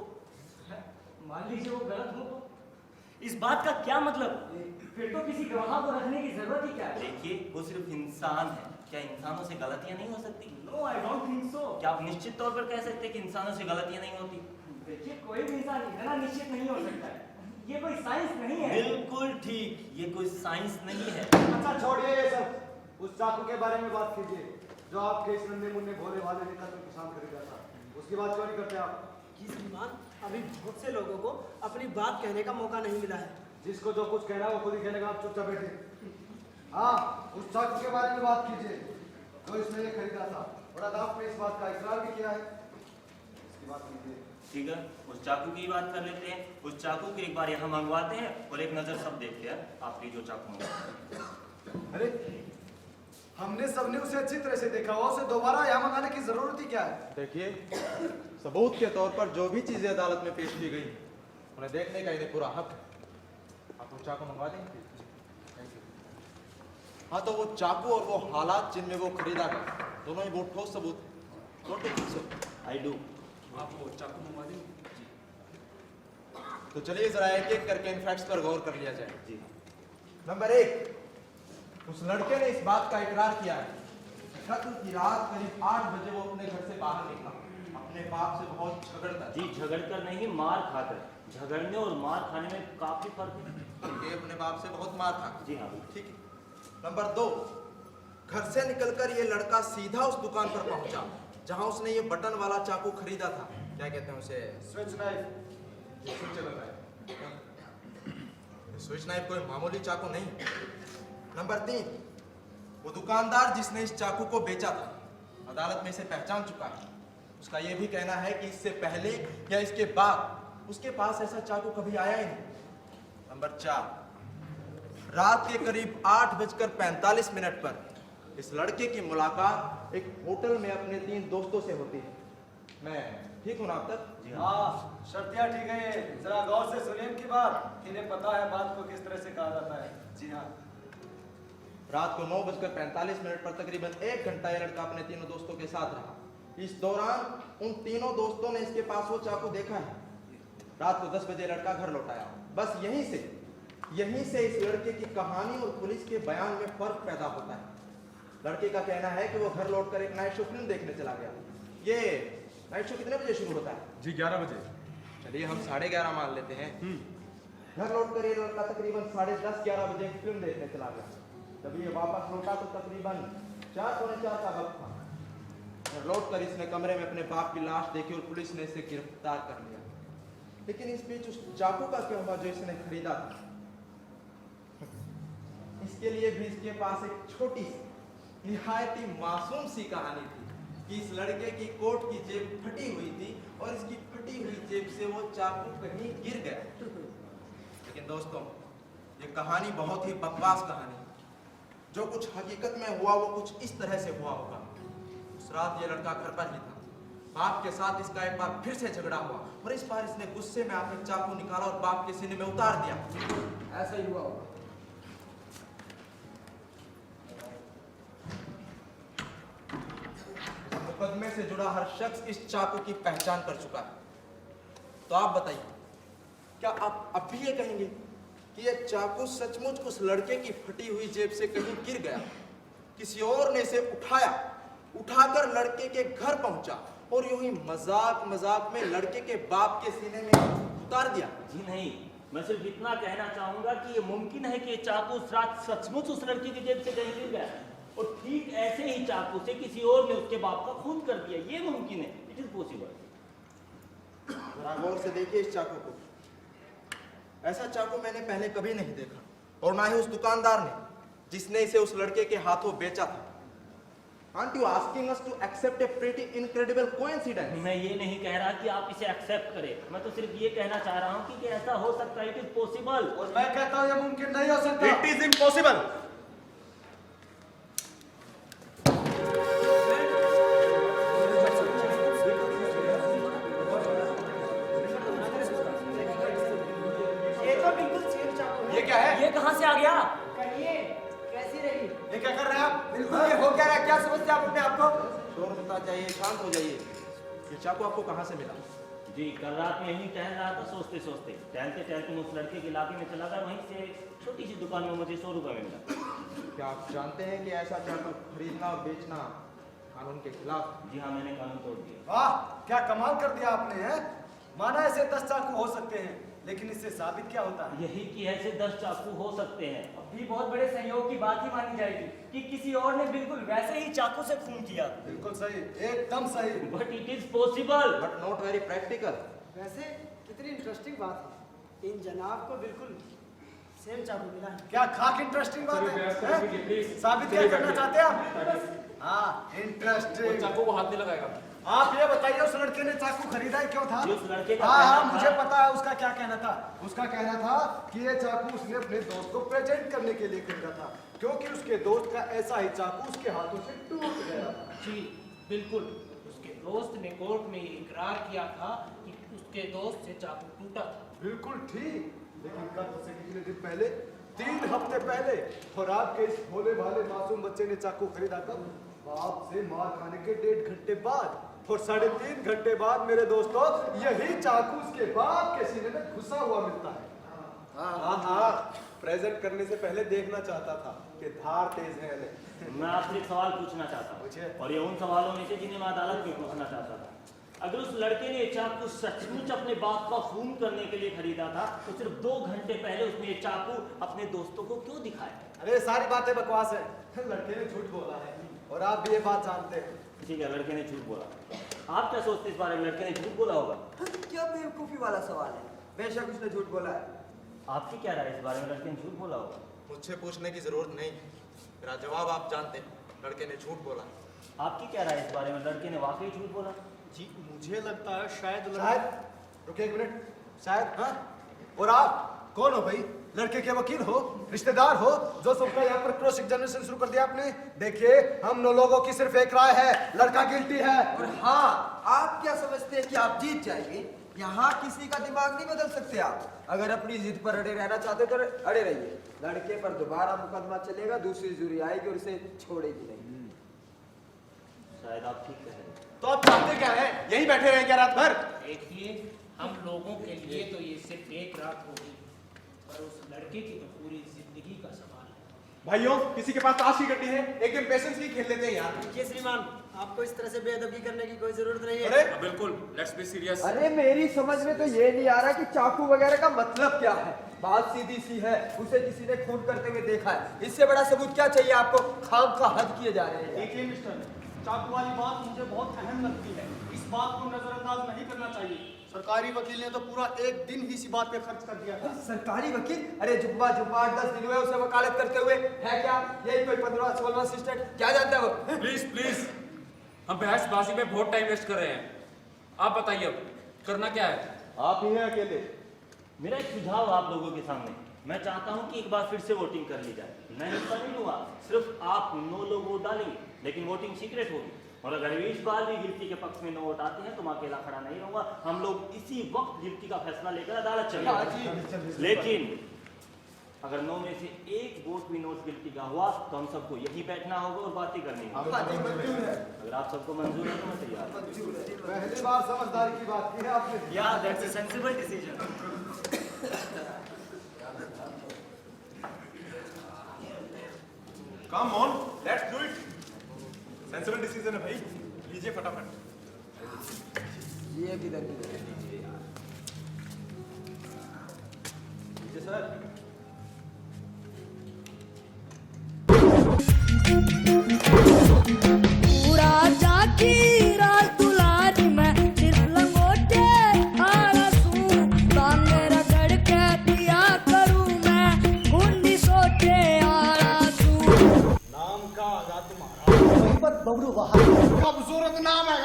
Speaker 8: मान लीजिए वो गलत हो तो इस बात का क्या मतलब? फिर तो किसी गवाह को रखने की जरूरत ही क्या है?
Speaker 11: देखिए वो सिर्फ इंसान है, क्या इंसानों से गलतियां नहीं हो सकती?
Speaker 8: No, I don't think so.
Speaker 11: क्या आप निश्चित तौर पर कह सकते हैं कि इंसानों से गलतियां नहीं होती?
Speaker 8: देखिए, कोई भी इंसान इतना निश्चित नहीं हो सकता है। ये कोई साइंस नहीं है।
Speaker 11: बिल्कुल ठीक, ये कोई साइंस नहीं है।
Speaker 7: अच्छा छोड़िए ये सब, उस चाकू के बारे में बात कीजिए जो आपके इस नन्हे मुन्ने भोले भाले नेता को किसान खरीदा था। उसकी बात क्यों नहीं करते आप?
Speaker 10: की श्रीमान, अभी बहुत से लोगों को अपनी बात कहने का मौका नहीं मिला है।
Speaker 7: जिसको जो कुछ कहना है वो खुद ही कहने का, आप चुपचाप बैठे। हाँ, उस चाकू के बारे में बात कीजिए जो इसने ये खरीदा था और अदालत में इस बात का इकरार भी किया है। इसकी बात कीजिए।
Speaker 11: ठीक है, उस चाकू की बात कर लेते हैं। उस चाकू को एक बार यहाँ मंगवाते हैं और एक नजर सब देखते हैं आपकी जो चाकू मंगवाते।
Speaker 7: अरे हमने सबने उसे अच्छी तरह से देखा हुआ, उसे दोबारा यहाँ मंगाने की जरूरत ही क्या है?
Speaker 9: देखिए, सबूत के तौर पर जो भी चीजें अदालत में पेश की गई उन्हें देखने का इन्हें पूरा हक है। आप वो चाकू मंगवा देंगे? हाँ, तो वो चाकू और वो हालात जिनमें वो खरीदा गया, दोनों ही बहुत ठोस सबूत हैं।
Speaker 11: I do.
Speaker 6: आप वो चाकू मंगवा देंगे?
Speaker 9: तो चलिए जरा एक एक करके इन फैक्ट्स पर गौर कर लिया जाए।
Speaker 11: जी।
Speaker 9: नंबर 1, उस लड़के ने इस बात का इकरार किया है कि कत्ल की रात करीब 8 बजे वो अपने घर से बाहर निकला, अपने बाप से बहुत झगड़ता।
Speaker 11: जी, झगड़कर नहीं, मार खाकर। झगड़ने और मार खाने में काफी फर्क है।
Speaker 9: ये अपने बाप से बहुत मार खा।
Speaker 11: जी हाँ,
Speaker 9: ठीक है। नंबर 2, घर से निकलकर ये लड़का सीधा उस दुकान पर पहुंचा जहां उसने ये बटन वाला चाकू खरीदा था। क्या कहते हैं उसे?
Speaker 7: Switch knife.
Speaker 9: स्विच नाइफ कोई मामूली चाकू नहीं। नंबर 3, वो दुकानदार जिसने इस चाकू को बेचा था अदालत में इसे पहचान चुका है। उसका यह भी कहना है कि इससे पहले या इसके बाद उसके पास ऐसा चाकू कभी आया ही नहीं। नंबर 4, रात के करीब 8:45 पर इस लड़के की मुलाकात एक होटल में अपने 3 दोस्तों से होती है। मैं ठीक हूं ना अब तक?
Speaker 11: जी हाँ।
Speaker 7: हाँ, शर्तियाँ ठीक है। जरा गौर से सुनिए इनकी बात। इन्हें पता है बात को किस तरह से कहा जाता है। जी हाँ।
Speaker 9: रात को 9:45 पर तकरीबन 1 घंटा यह लड़का अपने तीनों दोस्तों के साथ रहा। इस दौरान उन तीनों दोस्तों ने इसके पास वो चाकू देखा है। रात को 10 बजे लड़का घर लौट आया। बस यहीं से इस लड़के की कहानी और पुलिस के बयान में फर्क पैदा होता है। लड़के का कहना है कि वो घर लौटकर एक नाइट शो फिल्म देखने चला गया। ये नाइट शो कितने बजे शुरू होता है?
Speaker 4: जी 11 बजे।
Speaker 9: चलिए हम 11:30 मान लेते हैं। घर लौटकर ये लड़का तकरीबन 10:30-11 बजे फिल्म देखने चला गया। जब ये वापस लौटा तो तकरीबन 4-4:45 का वक्त था। घर लौटकर इसने कमरे में अपने बाप की लाश देखी और पुलिस ने इसे गिरफ्तार कर लिया। लेकिन इस बीच उस चाकू का क्या हुआ जो इसने खरीदा था? इसके लिए भी इसके पास एक छोटी सी निहायत ही मासूम सी कहानी थी कि इस लड़के की कोट की जेब फटी हुई थी और इसकी फटी हुई जेब से वो चाकू कहीं गिर गया। लेकिन दोस्तों, ये कहानी बहुत ही बकवास कहानी। जो कुछ हकीकत में हुआ वो कुछ इस तरह से हुआ होगा। उस रात ये लड़का घर पर ही था। बाप के साथ इसका एक बार फिर से झगड़ा हुआ और इस बार इसने गुस्से में आकर चाकू निकाला और बाप के सीने में उतार दिया।
Speaker 5: ऐसा ही हुआ होगा।
Speaker 9: मुकदमे से जुड़ा हर शख्स इस चाकू की पहचान कर चुका है। तो आप बताइए, क्या आप अब भी ये कहेंगे कि यह चाकू सचमुच उस लड़के की फटी हुई जेब से कहीं गिर गया, किसी और ने इसे उठाकर लड़के के घर पहुंचा और यूं ही मजाक में लड़के के बाप के सीने में उतार दिया?
Speaker 11: जी नहीं, मैं सिर्फ इतना कहना चाहूंगा कि ये मुमकिन है कि ये चाकू उस रात सचमुच उस लड़की की जेब से कहीं गिर गया और ठीक ऐसे ही चाकू से किसी और ने उसके बाप का खून कर दिया। ये मुमकिन है, इट इज पॉसिबल।
Speaker 9: जरा गौर से देखिए इस चाकू को। ऐसा चाकू मैंने पहले कभी नहीं देखा और ना ही उस दुकानदार ने। जिसने इसे उस लड़के के हाथों बेचा था। Aren't you asking us to accept a pretty incredible coincidence?
Speaker 11: मैं ये नहीं कह रहा कि आप इसे एक्सेप्ट करें, मैं तो सिर्फ ये कहना चाह रहा हूँ कि ऐसा हो सकता है, इट इज पॉसिबल।
Speaker 10: और मैं कहता हूँ ये मुमकिन नहीं हो सकता।
Speaker 4: It is impossible.
Speaker 3: ये तो बिल्कुल सेम चाकू है।
Speaker 4: ये क्या है?
Speaker 11: ये कहाँ से आ गया?
Speaker 3: कहिए, कैसी रही?
Speaker 10: ये क्या कर रहे हैं आप?
Speaker 5: बिल्कुल ये हो क्या रहा है? क्या समझते हैं आप अपने आप को?
Speaker 9: शोर होता चाहिए, शांत हो जाइए। ये चाकू आपको कहाँ से मिला?
Speaker 11: जी कल रात में यहीं टहल रहा था, सोचते सोचते टहलते टहलते मैं उस लड़के के इलाके में चला गया, वहीं से छोटी सी दुकान में मुझे 100 रुपये में मिला।
Speaker 9: क्या आप जानते हैं कि ऐसा चाकू खरीदना और बेचना कानून के खिलाफ?
Speaker 11: जी हाँ, मैंने कानून तोड़ दिया।
Speaker 10: वाह, क्या कमाल कर दिया आपने, हैं? माना ऐसे 10 चाकू हो सकते हैं, लेकिन इससे साबित क्या होता है?
Speaker 11: यही कि ऐसे 10 चाकू हो सकते हैं।
Speaker 8: अभी बहुत बड़े संयोग की बात ही मानी जाएगी कि किसी और ने बिल्कुल वैसे ही चाकू से खून किया।
Speaker 10: बिल्कुल सही, एकदम सही।
Speaker 11: But it is possible.
Speaker 9: But not very practical.
Speaker 12: वैसे कितनी इंटरेस्टिंग बात है, इन जनाब को बिल्कुल सेम चाकू मिला है।
Speaker 10: क्या खाक इंटरेस्टिंग बात है, हैं? साबित क्या करना चाहते हैं आप? हाँ, इंटरेस्टिंग।
Speaker 6: चाकू को हाथ नहीं लगाएगा।
Speaker 10: आप ये बताइए उस लड़के ने चाकू खरीदा है क्यों था?
Speaker 11: उस लड़के का
Speaker 10: हाँ
Speaker 11: कहना
Speaker 10: हाँ, मुझे
Speaker 11: था-
Speaker 10: पता है उसका क्या कहना था। उसका कहना था कि ये चाकू उसने अपने दोस्त को प्रेजेंट करने के लिए खरीदा था, क्योंकि उसके दोस्त का ऐसा ही चाकू उसके हाथों से टूट गया था।
Speaker 3: जी बिल्कुल, उसके दोस्त ने कोर्ट में इकरार किया था कि उसके दोस्त से चाकू टूटा था।
Speaker 10: बिल्कुल ठीक, लेकिन कल से कितने दिन पहले, 3 हफ्ते पहले, और आपके इस भोले भाले मासूम बच्चे ने चाकू खरीदा कब? बाप से मार खाने के 1.5 घंटे बाद, और 3.5 घंटे बाद मेरे दोस्तों यही चाकू उसके बाप के सीने में घुसा हुआ मिलता है।
Speaker 4: हाँ हाँ, प्रेजेंट करने से पहले देखना चाहता था कि धार तेज है या नहीं।
Speaker 11: मैं आपसे एक सवाल पूछना चाहता
Speaker 10: पूछिए।
Speaker 11: हूँ, और ये उन सवालों में से जिन्हें मैं अदालत में पूछना चाहता था। अगर उस लड़के ने ये चाकू सचमुच अपने बाप का खून करने के लिए खरीदा था, तो सिर्फ 2 घंटे पहले उसने ये चाकू अपने दोस्तों को क्यों दिखाया?
Speaker 10: अरे सारी बातें बकवास है, लड़के ने झूठ बोला है, और आप भी ये बात जानते हैं।
Speaker 11: ठीक है, लड़के ने झूठ बोला। आप क्या सोचते हैं इस बारे में, लड़के ने झूठ बोला होगा?
Speaker 5: क्या बेवकूफी वाला सवाल है? बेशक उसने झूठ बोला है।
Speaker 11: आपकी क्या राय है इस बारे में, लड़के ने झूठ बोला होगा?
Speaker 9: मुझसे पूछने की जरूरत नहीं, मेरा जवाब आप जानते हैं। लड़के ने झूठ बोला।
Speaker 11: आपकी क्या राय है इस बारे में, लड़के ने वाकई झूठ बोला?
Speaker 10: जी मुझे लगता है शायद, रुकिए 1 मिनट, शायद। हाँ, और आप कौन हो भाई? लड़के के वकील हो, रिश्तेदार हो, जो सबका यहाँ पर क्रॉस एग्जामिनेशन शुरू कर दिया आपने? देखिए, हम लोगों की सिर्फ एक राय है, लड़का गिल्टी है।
Speaker 5: और हाँ, आप क्या समझते हैं कि आप जीत जाएंगे? यहाँ किसी का दिमाग नहीं बदल सकते आप। अगर अपनी जिद पर अड़े रहना चाहते तो अड़े रहिए। लड़के पर दोबारा मुकदमा चलेगा, दूसरी जुरी आएगी और उसे छोड़ेगी नहीं।
Speaker 11: शायद आप ठीक कह रहे हैं।
Speaker 4: तो आप चाहते क्या है? यहीं बैठे रहें क्या रात भर?
Speaker 3: देखिए, हम लोगों के लिए तो ये सिर्फ एक रात होगी, पर उस लड़के की तो पूरी जिंदगी का सवाल है।
Speaker 4: भाइयों, किसी के पास ताश की गड्डी है? एक गेम पेशेंस की खेल लेते हैं यार।
Speaker 12: देखिए श्रीमान, आपको इस तरह से बेअदबी करने की कोई जरूरत नहीं है।
Speaker 4: अरे
Speaker 6: बिल्कुल, लेट्स बी सीरियस।
Speaker 5: अरे मेरी समझ में तो ये नहीं आ रहा कि चाकू वगैरह का मतलब क्या है। बात सीधी सी है, उसे किसी ने खून करते हुए देखा है। इससे बड़ा सबूत क्या चाहिए आपको? खाम खा हद किए जा रहे हैं।
Speaker 10: देखिए मिस्टर, चाकू वाली बात मुझे बहुत अहम लगती है। इस बात को नजरअंदाज नहीं करना चाहिए। सरकारी वकील ने तो पूरा 1 दिन ही इसी बात पे खर्च कर दिया था।
Speaker 5: सरकारी वकील? अरे जुम्मा 8-10 दिन हुए उसे वकालत करते हुए। है क्या यही कोई 15-16 असिस्टेंट? क्या जानता है वो?
Speaker 6: प्लीज प्लीज, हम बहसबाजी में बहुत टाइम वेस्ट कर रहे हैं। आप बताइए अब करना क्या है?
Speaker 4: आप ही हैं अकेले।
Speaker 11: मेरा एक सुझाव आप लोगों के सामने, मैं चाहता हूं कि एक बार फिर से वोटिंग कर ली जाए। मैं हिस्सा नहीं लूंगा, सिर्फ आप 9 लोग वोट डालेंगे, लेकिन वोटिंग सीक्रेट होगी। और अगर इस बार भी गिल्टी के पक्ष में 9 वोट आते हैं तो मैं अकेला खड़ा नहीं रहूंगा। हम लोग इसी वक्त गिल्टी का फैसला लेकर अदालत चलेंगे। लेकिन अगर 9 में से 1 वोट भी नोट गिल्टी का हुआ तो हम सबको यही बैठना होगा और बातें करनी होगी। अगर आप सबको मंजूर है तो मैं तैयार हूं।
Speaker 10: पहली बार समझदारी की बात की है आपने।
Speaker 8: या that's a sensible decision.
Speaker 4: Come on, let's do it. Sensible decision है भाई, लीजिए फटाफट।
Speaker 5: ये किधर लीजिए यार।
Speaker 4: लीजिए सर।
Speaker 13: पूरा जाकी रात दुलारी में सिर्फ लंगोटे आलसू ताने रगड़ के पिया करूं मैं गुंडी सोटे आलसू
Speaker 10: खूबसूरत नाम है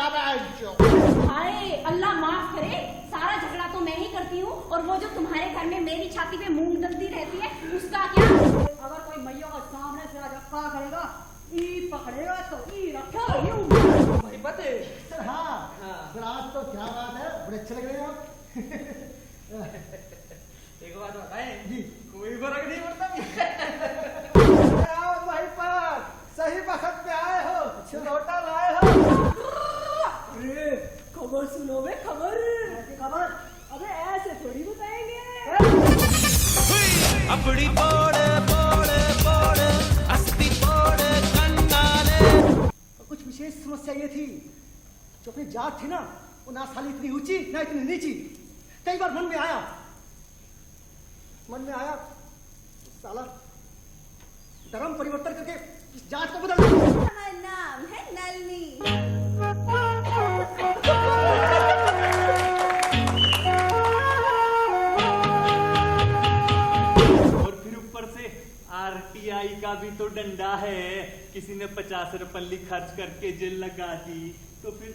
Speaker 14: हाय अल्लाह माफ करे, सारा झगड़ा तो मैं ही करती हूँ, और वो जो तुम्हारे घर में मेरी छाती पे मूंग दलती रहती है उसका क्या? अगर कोई मैया का सामने से आज क्या करेगा, ई पकड़ेगा तो ई रखा
Speaker 5: भाई पते
Speaker 10: सर। हाँ सर, आज तो क्या बात है, बड़े अच्छे लग रहे हैं आप।
Speaker 5: एक बात बताएं
Speaker 10: जी,
Speaker 5: कोई फर्क नहीं पड़ता।
Speaker 10: आओ भाई पर सही वक्त पे आए हो, लौटा लाए हो।
Speaker 14: अरे खबर सुनो बे, खबर खबर, अबे ऐसे थोड़ी बताएंगे।
Speaker 15: अपनी बोड़े बोड़े बोड़े अस्ति बोड़े कंडाले।
Speaker 10: कुछ विशेष समस्या ये थी, जो अपनी जात थी ना, वो ना साली इतनी ऊंची ना इतनी नीची। कई बार मन में आया साला धर्म परिवर्तन करके इस जात को बदल।
Speaker 14: हमारा नाम है नलनी।
Speaker 11: और फिर ऊपर से आरटीआई का भी तो डंडा है, किसी ने 50 रुपये खर्च करके जेल लगा दी तो फिर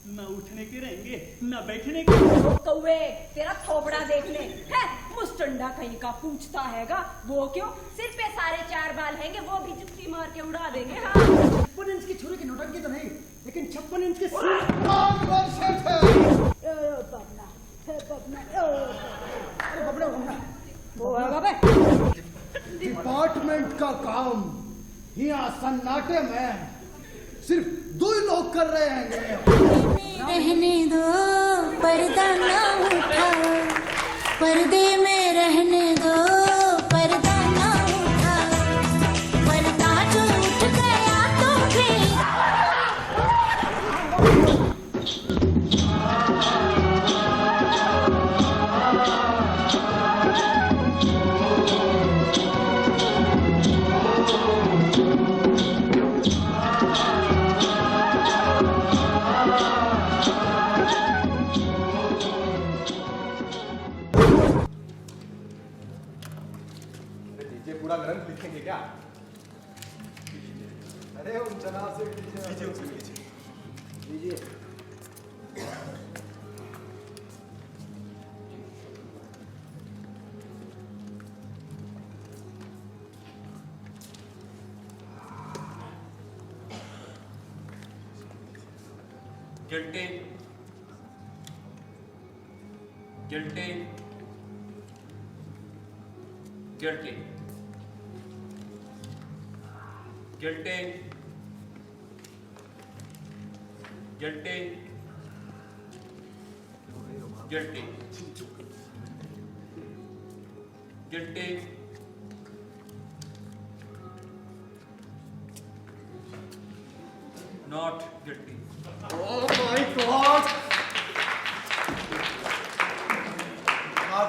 Speaker 11: न उठने के रहेंगे न बैठने के।
Speaker 14: कौवे तेरा थोपड़ा देख ले, है मुस्टंडा कहीं का पूछता हैगा, वो क्यों? सिर पे सारे 4 बाल हैंगे, वो भी जुत्ती मार के उड़ा देंगे। हाँ
Speaker 10: 56 इंच की छुरी की नोटंकी तो नहीं, लेकिन 56 इंच की डिपार्टमेंट का काम यहाँ सन्नाटे में सिर्फ 2 ही लोग कर रहे हैं।
Speaker 13: रहने दो पर्दा ना उठाओ, पर्दे में रहने दो पर्दा ना उठाओ, पर्दा जो उठ गया तो फिर
Speaker 4: पूरा ग्रंथ लिखेंगे क्या?
Speaker 7: अरे उन जनाब से लीजिए लीजिए।
Speaker 6: Guilty. Guilty. Guilty. Guilty. Guilty. Guilty. Guilty. Not guilty.
Speaker 4: Oh my God!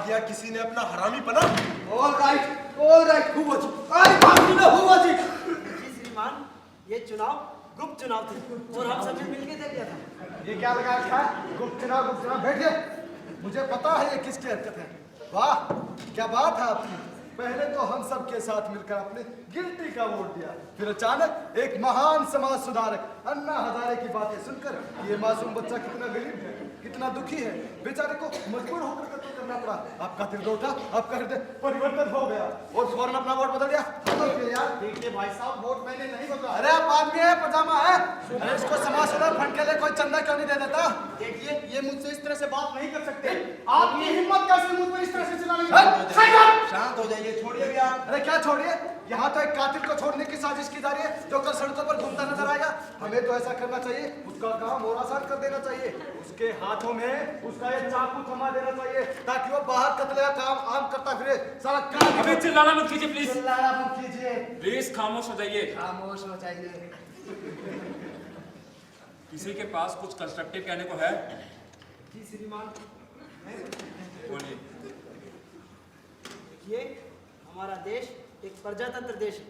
Speaker 4: दिया किसी ने अपना हरामी पना।
Speaker 10: All right, हुआ जी,
Speaker 12: श्रीमान, ये चुनाव गुप्त चुनाव थे और हम सब ने मिलकर दे दिया था।
Speaker 7: ये क्या लगा रखा है? गुप्त चुनाव बैठिए। मुझे पता है ये किसकी हरकत है। वाह क्या बात है आपकी। पहले तो हम सब के साथ मिलकर आपने गिल्टी का वोट दिया, फिर अचानक एक महान समाज सुधारक अन्ना हजारे की बातें सुनकर ये मासूम बच्चा कितना गरीब है, कितना दुखी है, बेचारे को मजबूर होकर कत्ल करना पड़ा। आपका दिल उठा, आपका हृदय परिवर्तन हो गया और फौरन अपना वोट बदल दिया। यार देखिए भाई साहब, वोट मैंने नहीं बदला। अरे आप आदमी है, पजामा है, अरे इसको समाज सुधार फंड के लिए कोई चंदा क्यों नहीं दे देता?
Speaker 10: देखिए ये मुझसे इस तरह से बात नहीं कर सकते। आपकी हिम्मत कैसे मुझ पर इस तरह से चलाने की?
Speaker 9: शांत हो जाइए, छोड़िए भी आप।
Speaker 7: अरे क्या छोड़िए, यहाँ तो एक कातिल को छोड़ने की साजिश की जा रही है जो कल सड़कों पर घूमता नजर आएगा। हमें तो ऐसा करना चाहिए, उसका काम और आसान कर देना चाहिए, उसके हाथों में उसका ये चाकू थमा देना चाहिए ताकि वो बाहर कत्ले का काम आम करता फिरे। सारा काम
Speaker 6: अबे चिल्लाना मत कीजिए प्लीज।
Speaker 7: चिल्लाना मत कीजिए
Speaker 6: प्लीज, खामोश हो जाइए।
Speaker 7: खामोश हो जाइए।
Speaker 6: किसी के पास कुछ कंस्ट्रक्टिव कहने को है?
Speaker 12: जी श्रीमान,
Speaker 6: बोलिए।
Speaker 12: ये हमारा देश एक प्रजातंत्र देश है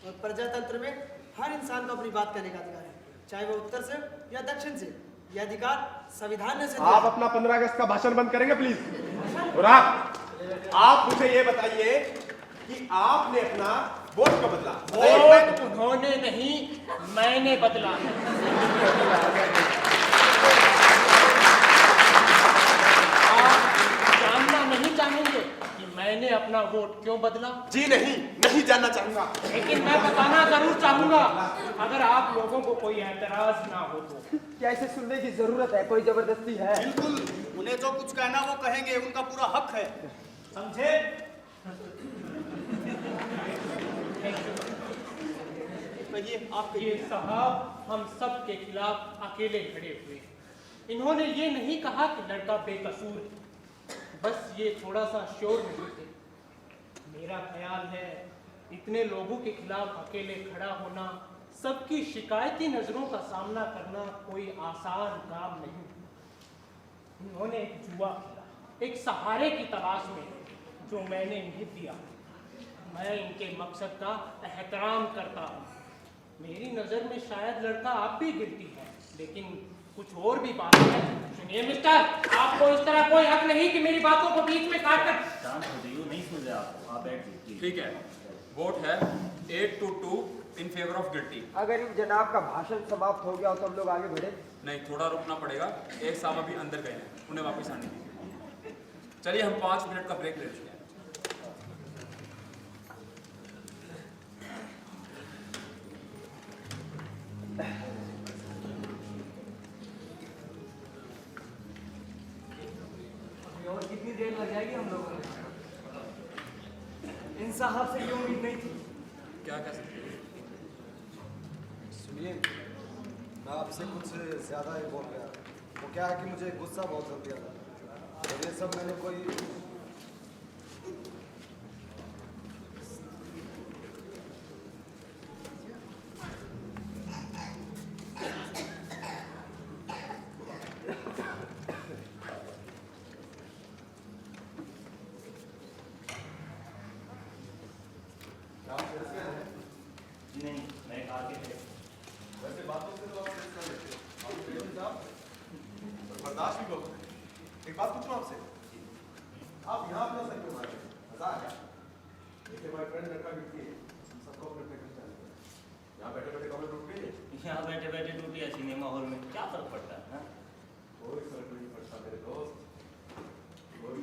Speaker 12: और प्रजातंत्र में हर इंसान को अपनी बात कहने का अधिकार है, चाहे वो उत्तर से या दक्षिण से। यह अधिकार संविधान ने से
Speaker 4: आप अपना 15 अगस्त का भाषण बंद करेंगे प्लीज। और आप मुझे ये बताइए कि आपने अपना वोट क्यों बदला?
Speaker 3: वोट उन्होंने नहीं, मैंने बदला है। आप जानना नहीं चाहेंगे कि मैंने अपना वोट क्यों बदला?
Speaker 4: जी नहीं जानना चाहूंगा।
Speaker 3: लेकिन मैं बताना जरूर चाहूंगा, अगर आप लोगों को कोई एतराज ना हो तो।
Speaker 5: क्या इसे सुनने की जरूरत है? कोई जबरदस्ती है?
Speaker 10: बिल्कुल, उन्हें जो कुछ कहना वो कहेंगे, उनका पूरा हक है, समझे?
Speaker 3: ये साहब हम सब के खिलाफ अकेले खड़े हुए। इन्होंने ये नहीं कहा कि लड़का बेकसूर है, बस ये थोड़ा सा शोर नहीं थे। मेरा ख्याल है इतने लोगों के खिलाफ अकेले खड़ा होना, सबकी शिकायती नजरों का सामना करना कोई आसान काम नहीं। इन्होंने एक जुआ खेला, एक सहारे की तलाश में, जो मैंने इन्हें दिया। मैं इनके मकसद का एहतराम करता हूँ। मेरी नजर में शायद लड़का आप भी गिरती है, लेकिन कुछ और भी बात है। सुनिए मिस्टर, आपको इस तरह कोई हक नहीं कि मेरी बातों को बीच में काट कर।
Speaker 11: शांत हो जाइए, नहीं सुन रहे आप बैठ।
Speaker 6: ठीक है, वोट है 8-2 इन फेवर ऑफ गिल्टी।
Speaker 5: अगर इन जनाब का भाषण समाप्त हो गया हो तो हम लोग आगे बढ़े?
Speaker 6: नहीं, थोड़ा रुकना पड़ेगा। एक साहब अभी अंदर गए हैं, उन्हें वापस आने दीजिए। चलिए हम 5 मिनट का ब्रेक ले लेते हैं।
Speaker 8: और कितनी देर लग जाएगी हम लोगों को? इन साहब से ये उम्मीद नहीं थी।
Speaker 6: क्या कह सकते हैं?
Speaker 7: सुनिए, मैं आपसे कुछ ज़्यादा ही बोल गया। वो क्या है कि मुझे गुस्सा बहुत जल्दी आता है, और ये सब मैंने कोई
Speaker 11: नहीं, मैं खा के थे।
Speaker 4: वैसे बातों से तो आप कर लेते हैं। आप प्रेम साहब और बर्दाश्त भी बहुत। एक बात पूछूं आपसे, आप यहाँ अपना सर क्यों मार रहे हैं? मजा आ गया? देखिए भाई, फ्रेंड लड़का गिरती है, हम सबको अपने अपने घर जाना है। यहाँ बैठे बैठे कमेंट टूट गई है।
Speaker 11: यहाँ बैठे बैठे टूटी है सिनेमा हॉल में, क्या फर्क पड़ता है?
Speaker 4: कोई फर्क नहीं पड़ता मेरे दोस्त, कोई।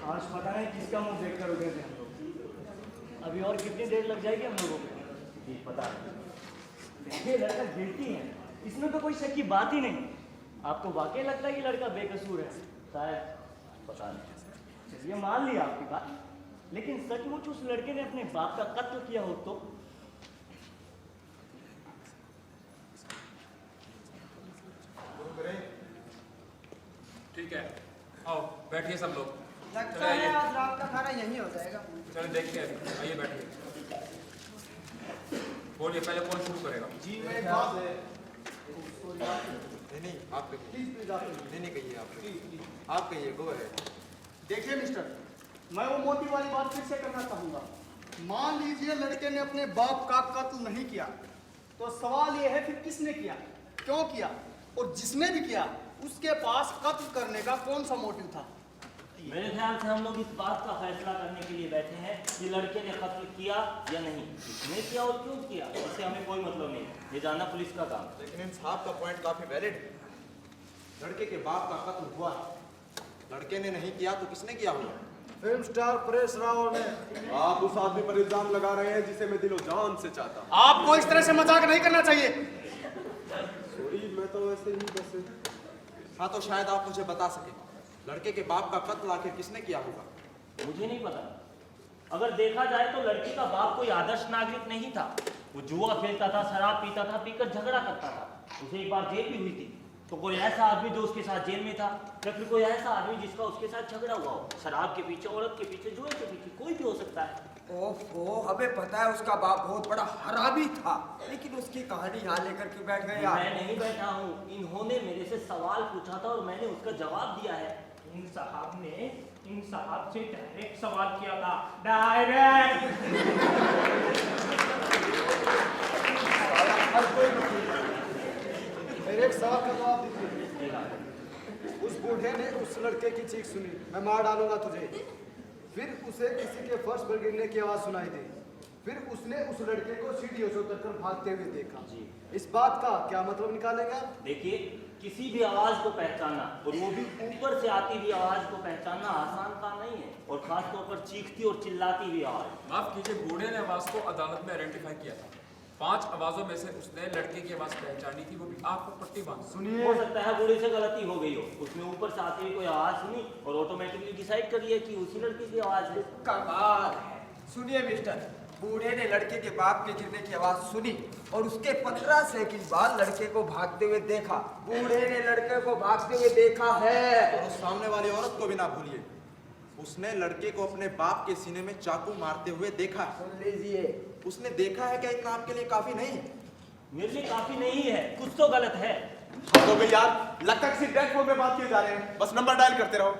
Speaker 8: आज पता नहीं किसका मुंह देख कर उठे थे हम लोग। अभी और कितनी देर लग जाएगी हम लोगों को?
Speaker 11: ये पता नहीं।
Speaker 8: देखिए, लड़का गिरती है, इसमें तो कोई शक की बात ही नहीं। आपको वाकई लगता है कि लड़का बेकसूर है?
Speaker 11: शायद, पता नहीं।
Speaker 8: चलिए मान लिया आपकी बात, लेकिन सचमुच उस लड़के ने अपने बाप का कत्ल किया हो तो?
Speaker 6: ठीक है, आओ बैठिए सब लोग।
Speaker 12: लगता है आज रात का खाना यहीं हो जाएगा।
Speaker 6: चलो देखते हैं, आइए बैठिए। बोलिए, पहले कौन शुरू करेगा?
Speaker 7: जी मैं एक बात है।
Speaker 9: नहीं आप कहिए।
Speaker 7: प्लीज आप
Speaker 9: नहीं कहिए, आप कहिए, गो अहेड।
Speaker 10: देखिए मिस्टर, मैं वो मोटी वाली बात फिर से करना चाहूंगा। मान लीजिए लड़के ने अपने बाप का कत्ल नहीं किया, तो सवाल ये है फिर किसने किया, क्यों किया, और जिसने भी किया उसके पास कत्ल करने का कौन सा मोटिव था?
Speaker 11: मेरे ख्याल से हम लोग इस बात का फैसला करने के लिए बैठे हैं कि लड़के ने कत्ल किया या नहीं। किसने किया और क्यों किया, इससे हमें कोई मतलब नहीं, ये जानना पुलिस का काम।
Speaker 9: लेकिन इन साहब का पॉइंट काफी वैलिड है। लड़के के बाप का कत्ल हुआ, लड़के ने नहीं किया तो किसने किया होगा?
Speaker 7: फिल्म स्टार परेश रावल ने।
Speaker 4: आप उस आदमी पर इल्जाम लगा रहे हैं जिसे मैं दिलो जान से चाहता हूं।
Speaker 10: आपको इस तरह से मजाक नहीं करना चाहिए।
Speaker 4: सॉरी, मैं तो ऐसे ही बस।
Speaker 9: हाँ, तो शायद आप मुझे बता सके, लड़के के बाप का कत्ल आखिर किसने किया होगा?
Speaker 11: मुझे नहीं पता। अगर देखा जाए तो लड़की का बाप कोई आदर्श नागरिक नहीं था। वो जुआ खेलता था, शराब पीता था, पीकर झगड़ा करता था। उसे एक बार जेल भी हुई थी, तो कोई ऐसा आदमी जो उसके साथ जेल में था, या फिर कोई ऐसा आदमी जिसका उसके साथ झगड़ा हुआ हो, शराब के पीछे, औरत के पीछे, जुए के पीछे, कोई भी हो सकता है।
Speaker 5: ओहो, हमें पता है उसका बाप बहुत बड़ा हरामी था, लेकिन उसकी कहानी यहाँ लेकर क्यों बैठ गए आप?
Speaker 11: मैं नहीं बैठा हूँ, इन्होंने मेरे से सवाल पूछा था और मैंने उसका जवाब दिया है।
Speaker 3: इन साहब ने इन साहब से डायरेक्ट सवाल किया था, डायरेक्ट।
Speaker 7: मेरे एक सवाल का जवाब दीजिए। उस बूढ़े ने उस लड़के की चीख सुनी, मैं मार डालूंगा तुझे। फिर उसे किसी के फर्श पर गिरने की आवाज सुनाई दी। फिर उसने उस लड़के को सीढ़ियों से उतरकर भागते हुए देखा। इस बात का क्या मतलब निकालेगा?
Speaker 11: देखिए, किसी भी आवाज को पहचानना और वो भी ऊपर से आती हुई आवाज को पहचानना आसान काम नहीं है, और खास तौर पर चीखती और चिल्लाती हुई आवाज।
Speaker 6: माफ कीजिए, बूढ़े ने आवाज को अदालत में आइडेंटिफाई किया था। 5 आवाजों में से उसने लड़के की आवाज पहचानी थी, वो भी आंख पर पट्टी बांध।
Speaker 7: सुनिए,
Speaker 11: हो सकता है बूढ़े से गलती हो गई हो, उसने ऊपर से आती हुई कोई आवाज सुनी और ऑटोमेटिकली डिसाइड कर लिया कि उसी लड़के की आवाज है।
Speaker 5: कमाल है। सुनिए मिस्टर, बूढ़े ने लड़के के बाप के गिरने की आवाज सुनी और उसके 15 सेकंड बाद लड़के को भागते हुए देखा। बूढ़े ने लड़के को भागते हुए देखा है।
Speaker 9: और उस सामने वाली औरत को भी ना भूलिए, उसने लड़के को अपने बाप के सीने में चाकू मारते हुए देखा।
Speaker 5: सुन लीजिए,
Speaker 9: उसने देखा है क्या? इतना आपके लिए काफी नहीं?
Speaker 11: मेरे लिए काफी नहीं है, कुछ तो गलत है।
Speaker 4: तो भाई यार, लगता है किसी डेड फोन में बात किए जा रहे हैं, बस नंबर डायल करते रहो।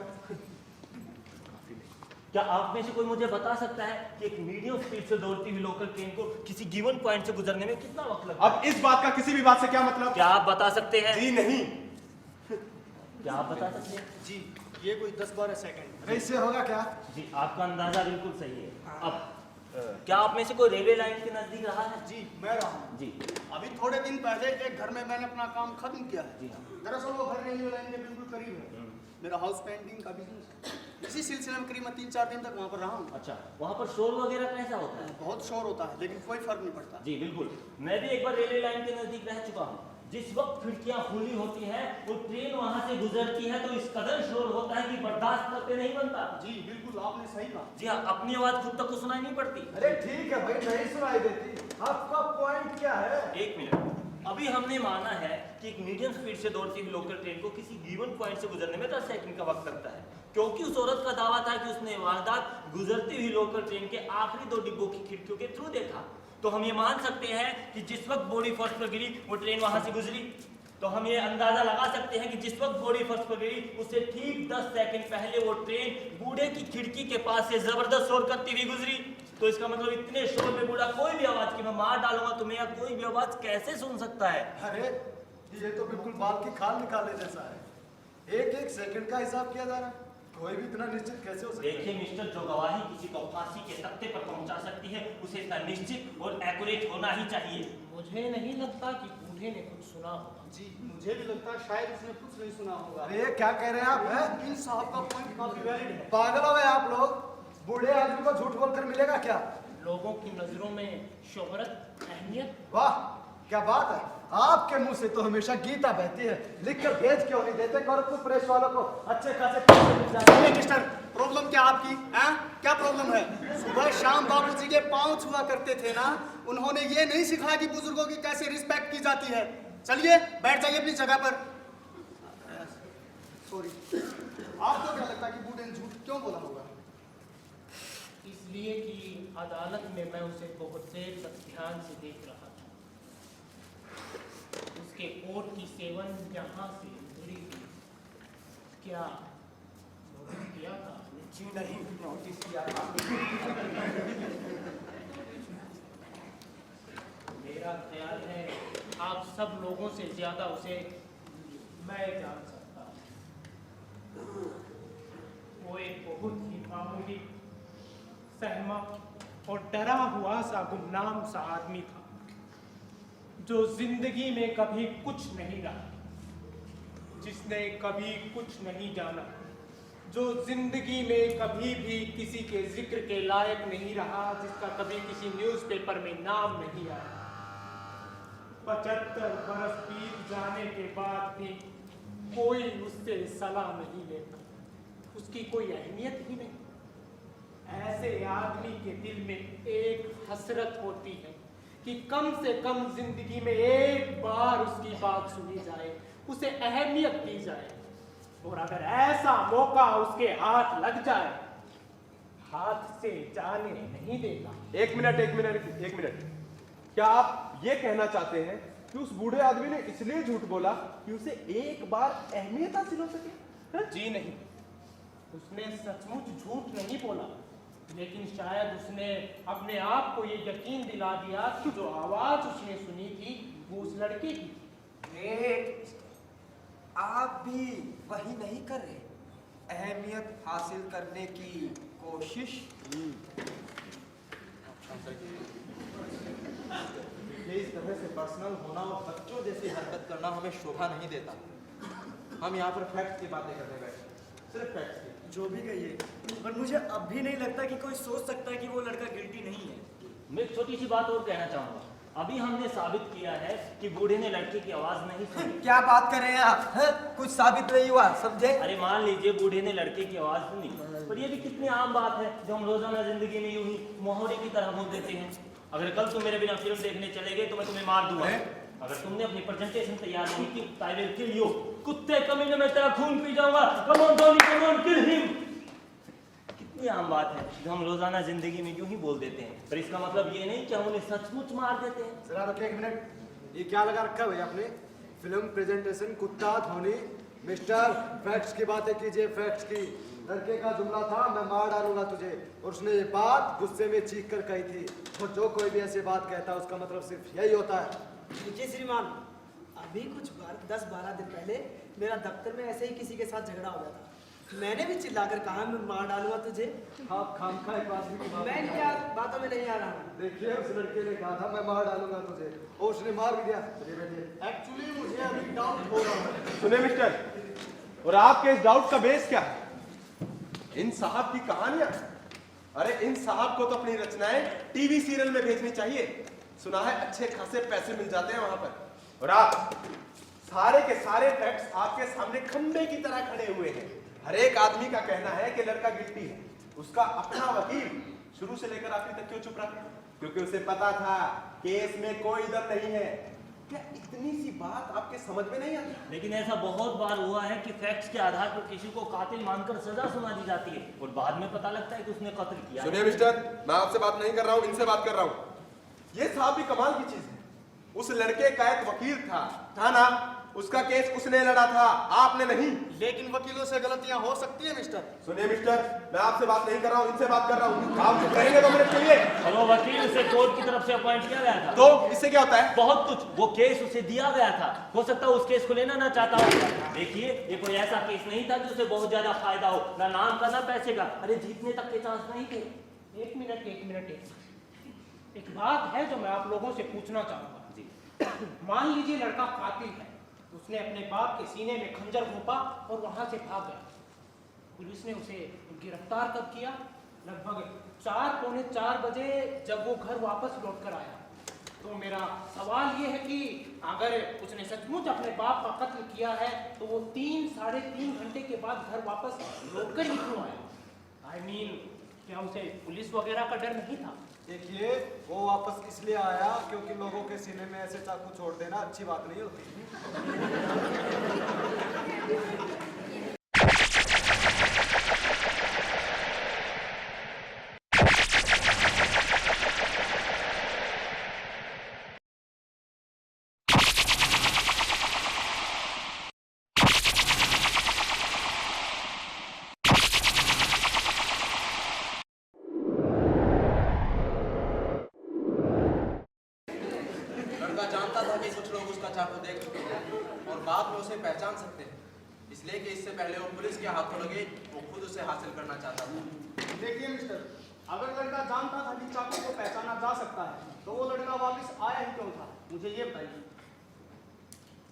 Speaker 11: क्या आप में से कोई मुझे बता सकता है कि एक मीडियम स्पीड से दौड़ती हुई लोकल ट्रेन को किसी गिवन पॉइंट से गुजरने में कितना वक्त लगता है?
Speaker 4: अब इस बात का किसी भी बात से क्या मतलब?
Speaker 11: क्या आप बता सकते हैं?
Speaker 4: जी नहीं।
Speaker 11: क्या आप बता सकते हैं?
Speaker 10: जी, ये कोई 10-12 सेकंड।
Speaker 7: अरे इससे होगा क्या?
Speaker 11: जी, आपका अंदाजा बिल्कुल सही है। अब क्या आप में से कोई रेलवे लाइन के नजदीक रहा है?
Speaker 10: जी, मैं रहा हूँ।
Speaker 11: जी,
Speaker 10: अभी थोड़े दिन पहले एक घर में मैंने अपना काम खत्म किया है।
Speaker 11: जी हाँ।
Speaker 10: दरअसल वो घर रेलवे लाइन के बिल्कुल करीब है। मेरा हाउस पेंटिंग का बिजनेस, इसी सिलसिले में करीब 3-4 दिन तक वहाँ पर रहा हूँ।
Speaker 11: अच्छा, वहाँ पर शोर वगैरह कैसा होता है?
Speaker 10: बहुत शोर होता है, लेकिन कोई फर्क नहीं पड़ता।
Speaker 11: जी बिल्कुल, मैं भी एक बार रेलवे लाइन के नजदीक रह चुका हूँ। जिस वक्त खिड़कियां खुली होती हैं और ट्रेन वहां से गुजरती है तो इस कदर शोर होता है कि बर्दाश्त करके नहीं बनता।
Speaker 10: जी बिल्कुल, आपने सही कहा।
Speaker 11: जी हाँ, अपनी आवाज खुद तक को सुनाई नहीं पड़ती।
Speaker 7: अरे ठीक है भाई, नहीं सुनाई देती। आपका पॉइंट क्या है?
Speaker 11: एक मिनट, अभी हमने माना है कि एक मीडियम स्पीड से दौड़ती हुई लोकल ट्रेन को किसी गिवन पॉइंट से गुजरने में 10 सेकंड का वक्त लगता है, क्योंकि उस औरत का दावा था कि उसने वारदात गुजरती हुई लोकल ट्रेन के आखिरी 2 डिब्बों की खिड़कियों के थ्रू देखा। तो हम ये मान सकते हैं कि जिस वक्त बॉडी फर्श पर गिरी वो ट्रेन वहां से गुजरी। तो हम ये अंदाजा लगा सकते हैं कि जिस वक्त बॉडी फर्श पर गिरी उससे ठीक 10 सेकंड पहले वो ट्रेन बूढ़े की खिड़की के पास से जबरदस्त शोर करती हुई गुजरी। तो इसका मतलब इतने शोर में बूढ़ा कोई भी आवाज की मैं मार डालूंगा तुम्हें या कोई भी आवाज कैसे सुन सकता है?
Speaker 7: अरे ये तो बिल्कुल बाल की खाल निकालने जैसा है। 1-1 सेकंड का हिसाब किया जा रहा है, कोई भी इतना निश्चित कैसे हो सकता है?
Speaker 11: देखिए मिस्टर, जो गवाही किसी को फांसी के तख्ते पर पहुंचा सकती है उसे इतना निश्चित और एक्यूरेट होना ही चाहिए।
Speaker 3: मुझे नहीं लगता कि बूढ़े ने कुछ सुना होगा।
Speaker 10: जी, मुझे भी लगता है शायद उसने कुछ नहीं सुना होगा।
Speaker 7: अरे क्या कह रहे हैं आप? हैं?
Speaker 10: वकील साहब का पॉइंट काफी वैलिड है।
Speaker 7: पागल हो गए आप लोग? बूढ़े आदमी को झूठ बोलकर मिलेगा क्या?
Speaker 3: लोगों की नजरों में शोहरत, अहमियत।
Speaker 7: वाह क्या बात है, आपके मुंह से तो हमेशा गीता बहती है। लिख कर भेज क्यों नहीं देते गोरखपुर प्रेस वालों को? अच्छे खासे पैसे मिल जाएंगे।
Speaker 10: मिस्टर, प्रॉब्लम क्या आपकी? हैं? क्या प्रॉब्लम है? सुबह शाम बाबूजी के पांव छुआ करते थे ना, उन्होंने ये नहीं सिखाया कि बुजुर्गों की कैसे रिस्पेक्ट की जाती है। चलिए बैठ जाइए अपनी जगह पर। सॉरी, आपको क्या लगता है कि बूढ़े ने झूठ क्यों बोला होगा?
Speaker 3: इसलिए कि अदालत में मैं उसे बहुत देर तक ध्यान से देख रहा था। उसके कोट की सेवन यहाँ से जुड़ी थी। क्या नोटिस किया था?
Speaker 5: जी नहीं, नोटिस किया था।
Speaker 3: मेरा ख्याल है आप सब लोगों से ज्यादा उसे मैं जान सकता हूँ। वो एक बहुत ही मामूली, सहमा और डरा हुआ सा गुमनाम सा आदमी था जो जिंदगी में कभी कुछ नहीं रहा, जिसने कभी कुछ नहीं जाना, जो जिंदगी में कभी भी किसी के जिक्र के लायक नहीं रहा, जिसका कभी किसी न्यूज़पेपर में नाम नहीं आया। 75 बरस बीत जाने के बाद भी कोई उससे सलाह नहीं लेता, उसकी कोई अहमियत ही नहीं। ऐसे आदमी के दिल में एक हसरत होती है कि कम से कम जिंदगी में एक बार उसकी बात सुनी जाए, उसे अहमियत दी जाए, और अगर ऐसा मौका उसके हाथ लग जाए, हाथ से जाने नहीं देगा।
Speaker 4: एक मिनट, क्या आप ये कहना चाहते हैं कि उस बूढ़े आदमी ने इसलिए झूठ बोला कि उसे एक बार अहमियत हासिल हो सके?
Speaker 3: जी नहीं, उसने सचमुच झूठ नहीं बोला, लेकिन शायद उसने अपने आप को ये यकीन दिला दिया कि जो आवाज उसने सुनी थी वो उस लड़के की थी।
Speaker 5: आप भी वही नहीं कर रहे? अहमियत हासिल करने की कोशिश।
Speaker 9: ये इस तरह से पर्सनल होना और बच्चों जैसी हरकत करना हमें शोभा नहीं देता। हम यहाँ पर फैक्ट्स की बातें करने बैठे, सिर्फ फैक्ट्स की।
Speaker 12: जो भी कहिए, पर मुझे अब भी नहीं लगता कि कोई सोच सकता है कि वो लड़का गिल्टी नहीं है।
Speaker 11: मैं एक छोटी सी बात और कहना चाहूंगा। अभी हमने साबित किया है कि बूढ़े ने लड़के की आवाज नहीं सुनी।
Speaker 5: क्या बात कर रहे हैं आप? कुछ साबित नहीं हुआ, समझे?
Speaker 11: अरे मान लीजिए बूढ़े ने लड़के की आवाज सुनी, पर ये भी कितनी आम बात है जो हम रोजाना जिंदगी में यूं ही मोहरे की तरह बोल देते हैं। अगर कल तुम मेरे बिना फिल्म देखने चले गए तो मैं तुम्हें मार दूंगा। अगर तुमने अपनी प्रेजेंटेशन तैयार नहीं की, I will kill you। कुत्ते कमीने में तेरा खून पी जाऊंगा। Come on Tony, come on, kill him। कितनी आम बात है जो हम रोजाना जिंदगी में यूं ही बोल देते हैं, पर इसका मतलब ये नहीं कि हम उन्हें सचमुच मार देते हैं।
Speaker 7: जरा रुकिए एक मिनट, ये क्या लगा रखा है भैया आपने? फिल्म प्रेजेंटेशन, कुत्ता, धोनी, मिस्टर, फैक्ट्स की बातें कीजिए, फैक्ट्स की। लड़के का जुमला था, मैं मार डालूंगा तुझे, और उसने ये बात गुस्से में चीख कर कही थी। और जो कोई भी ऐसी बात कहता है उसका मतलब सिर्फ यही होता है।
Speaker 12: देखिए श्रीमान, अभी कुछ 10-12 दिन पहले मेरा दफ्तर में ऐसे ही किसी के साथ झगड़ा हो गया था। मैंने भी चिल्लाकर कहा मैं मार डालूंगा तुझे।
Speaker 7: आप खामखा एक आदमी की बात
Speaker 12: मैं क्या बातों में नहीं आ रहा हूँ।
Speaker 7: देखिए उस लड़के ने कहा था मैं मार डालूंगा तुझे, और उसने मार भी दिया। चलिए बैठिए।
Speaker 10: एक्चुअली मुझे अभी डाउट हो रहा है।
Speaker 4: सुनिए मिस्टर, और आपके इस डाउट का बेस क्या है? इन साहब की कहानियां। अरे इन साहब को तो अपनी रचनाएं टीवी सीरियल में भेजनी चाहिए। सुना है अच्छे खासे पैसे मिल जाते हैं वहां पर। और आप सारे के सारे फैक्ट्स आपके सामने खंबे की तरह खड़े हुए हैं। हर एक आदमी का कहना है कि लड़का गिल्टी है। उसका अपना वकील शुरू से लेकर आखिर तक क्यों चुप रहा? क्योंकि उसे पता था केस में कोई दम नहीं है। क्या इतनी सी बात आपके समझ में नहीं आती?
Speaker 11: लेकिन ऐसा बहुत बार हुआ है कि फैक्ट्स के आधार पर किसी को कातिल मानकर सजा सुना दी जाती है और बाद में पता लगता है कि उसने कत्ल किया।
Speaker 4: सुनिए मिस्टर, मैं आपसे बात नहीं कर रहा हूँ, इनसे बात कर रहा हूँ। ये साहब भी कमाल की चीज है। उस लड़के का एक वकील था ना, उसका केस उसने लड़ा था, आपने नहीं।
Speaker 10: लेकिन वकीलों से गलतियां हो सकती है मिस्टर।
Speaker 4: सुनिए मिस्टर, मैं आपसे बात नहीं कर रहा हूँ, इनसे बात कर रहा हूँ। आप चुप रहेंगे तो मेरे लिए।
Speaker 11: और वो वकील उसे कोर्ट की तरफ से अपॉइंट किया गया था।
Speaker 4: तो इससे क्या होता है?
Speaker 11: बहुत कुछ। वो केस उसे दिया गया था। हो सकता है उस केस को लेना ना चाहता हो। देखिए ये कोई ऐसा केस नहीं था जिससे बहुत ज्यादा फायदा हो, ना नाम का ना पैसे का। अरे जीतने तक के चांस नहीं थे।
Speaker 3: एक मिनट। एक बात है जो मैं आप लोगों से पूछना चाहूंगा। मान लीजिए लड़का कातिल है, उसने अपने बाप के सीने में खंजर घोंपा और वहां से भाग गया। पुलिस ने उसे गिरफ्तार कब किया? लगभग 4-4:45 बजे जब वो घर वापस लौट कर आया। तो मेरा सवाल ये है कि अगर उसने सचमुच अपने बाप का कत्ल किया है तो वो 3-3.5 घंटे के बाद घर वापस लौट कर ही क्यों आया? I mean, क्या उसे पुलिस वगैरह का डर नहीं था?
Speaker 7: देखिए वो वापस इसलिए आया क्योंकि लोगों के सीने में ऐसे चाकू छोड़ देना अच्छी बात नहीं होती।
Speaker 9: जानता था कि कुछ लोग उसका चाकू देख चुके हैं और बाद में उसे पहचान सकते हैं, इसलिए कि इससे पहले वो पुलिस के हाथों लगे वो खुद उसे हासिल करना चाहता था।
Speaker 10: देखिए मिस्टर, अगर लड़का जानता था कि चाकू को पहचाना जा सकता है तो वो लड़का वापस आया ही क्यों था? मुझे ये बताइए।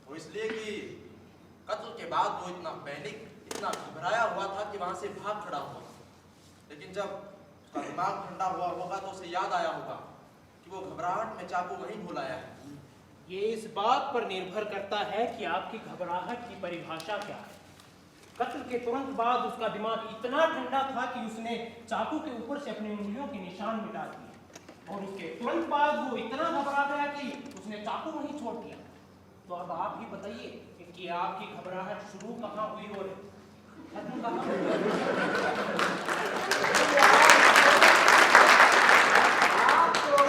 Speaker 9: वो इसलिए कि कत्ल के बाद वो इतना पैनिक, इतना घबराया हुआ था कि वहां से भाग खड़ा हुआ। लेकिन जब उसका दिमाग ठंडा हुआ होगा तो उसे याद आया होगा कि वो घबराहट में चाकू वहीं भूल आया है।
Speaker 3: ये इस बात पर निर्भर करता है कि आपकी घबराहट की परिभाषा क्या है। कत्ल के तुरंत बाद उसका दिमाग इतना ठंडा था कि उसने चाकू के ऊपर से अपनी उंगलियों के निशान मिटा दिए और उसके तुरंत बाद वो इतना घबरा गया कि उसने चाकू वहीं छोड़ दिया। तो अब आप ही बताइए कि आपकी घबराहट शुरू कहाँ हुई और खत्म कहाँ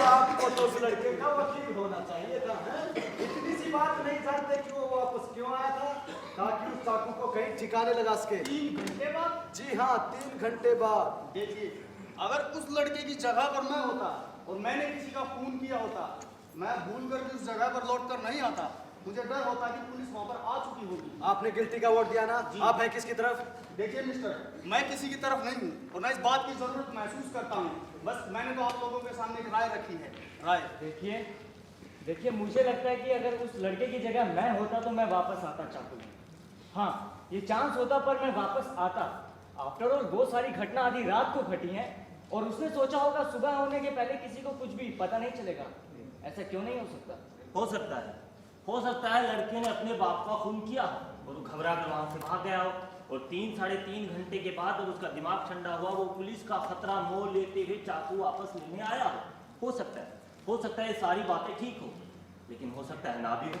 Speaker 7: आपको तो उस लड़के का वकील होना चाहिए था। इतनी सी बात नहीं जानते कि वो वापस क्यों आया था? ताकि उस चाकू को कहीं ठिकाने लगा सके।
Speaker 10: 3 घंटे बाद?
Speaker 7: जी हाँ, 3 घंटे बाद।
Speaker 10: देखिए, अगर उस लड़के की जगह पर मैं होता और मैंने किसी का खून किया होता, मैं भूल कर भी उस जगह पर लौट कर नहीं आता। मुझे डर होता कि पुलिस वहां पर आ चुकी होगी।
Speaker 7: आपने गिल्टी का वोट दिया ना? आप हैं किसकी तरफ?
Speaker 10: देखिए मिस्टर, मैं किसी की तरफ नहीं हूँ और मैं इस बात की जरूरत महसूस करता हूँ। बस मैंने तो आप लोगों के सामने एक राय रखी है। राय
Speaker 8: देखिए मुझे लगता है कि अगर उस लड़के की जगह मैं होता तो मैं वापस आता चाकू में। हाँ, ये चांस होता पर मैं वापस आता। आफ्टर ऑल वो सारी घटना आधी रात को घटी है और उसने सोचा होगा सुबह होने के पहले किसी को कुछ भी पता नहीं चलेगा। ऐसा क्यों नहीं हो सकता?
Speaker 11: हो सकता है लड़के ने अपने बाप का खून किया और वो घबरा कर वहां से भाग गया हो और 3-3.5 घंटे के बाद जब उसका दिमाग ठंडा हुआ वो पुलिस का खतरा मोल लेते हुए चाकू वापस लेने आया हो सकता है ये सारी बातें ठीक हो, लेकिन हो सकता है ना भी हो।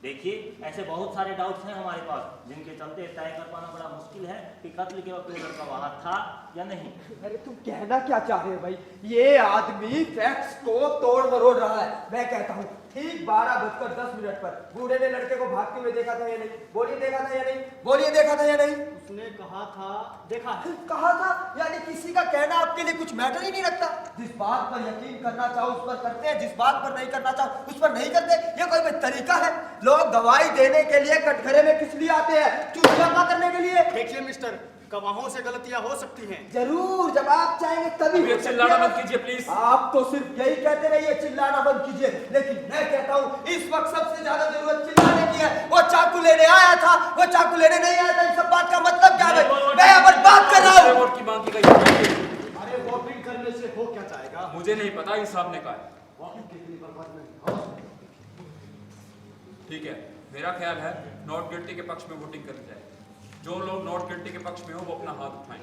Speaker 11: देखिए, ऐसे बहुत सारे डाउट्स हैं हमारे पास जिनके चलते तय कर पाना बड़ा मुश्किल है कि कत्ल के वक्त वो लड़का वहां था या नहीं।
Speaker 5: अरे तुम कहना क्या चाह रहे हो भाई? ये आदमी फैक्ट्स को तोड़ मरोड़ रहा है। मैं कहता हूँ ठीक 12:10 पर बूढ़े ने लड़के को भागते हुए देखा था या नहीं? बोलिए देखा था या नहीं? बोलिए देखा था या नहीं?
Speaker 10: उसने कहा था देखा है।
Speaker 5: कहा था यानी किसी का कहना आपके लिए कुछ मैटर ही नहीं रखता। जिस बात पर यकीन करना चाहो उस पर करते हैं, जिस बात पर नहीं करना चाहो उस पर नहीं करते। ये कोई तरीका है? लोग गवाही देने के लिए कटघरे में किस लिए आते हैं? चूतियापा करने के लिए।
Speaker 10: देखिए मिस्टर, गवाहों से गलतियां हो सकती हैं।
Speaker 5: जरूर, जब आप चाहेंगे तभी।
Speaker 6: चिल्लाना बंद कीजिए प्लीज।
Speaker 5: आप तो सिर्फ यही कहते रहिए चिल्लाना बंद कीजिए, लेकिन मैं कहता हूँ इस वक्त सबसे ज्यादा जरूरत चिल्लाने की है। वो चाकू लेने आया था, वो चाकू लेने नहीं आया था। इन सब बात का मतलब क्या है? मैं यहाँ पर बात कर रहा हूँ।
Speaker 6: वोट की मांग की गई।
Speaker 7: अरे वोटिंग करने से हो क्या जाएगा?
Speaker 6: मुझे नहीं पता, इन साहब ने कहा है। ठीक है, मेरा ख्याल है नॉट गिल्टी के पक्ष में वोटिंग करी जाए। जो लोग नॉट गिल्टी के पक्ष में हो वो अपना हाथ उठाएं।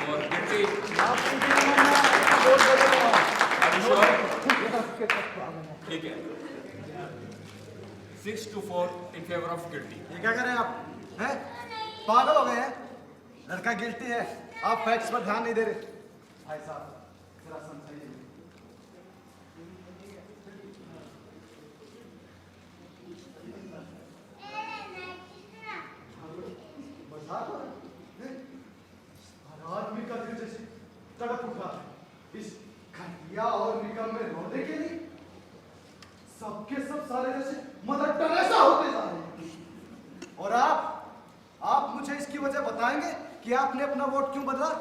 Speaker 6: और गिल्टी ठीक है, 6-4 इन फेवर ऑफ गिल्टी।
Speaker 7: ये क्या कर रहे हैं आप? हैं? पागल हो गए हैं? लड़का गिल्टी है, आप फैक्ट्स पर ध्यान नहीं दे रहे। भाई साहब जरा समझाइए। आदमी का दिल जैसे तड़प उठा है इस घटिया और निकम्मे रोने के लिए। सबके सब सारे जैसे मदर टेरेसा होते जा रहे हैं। और आप मुझे इसकी वजह बताएंगे कि आपने अपना वोट क्यों बदला?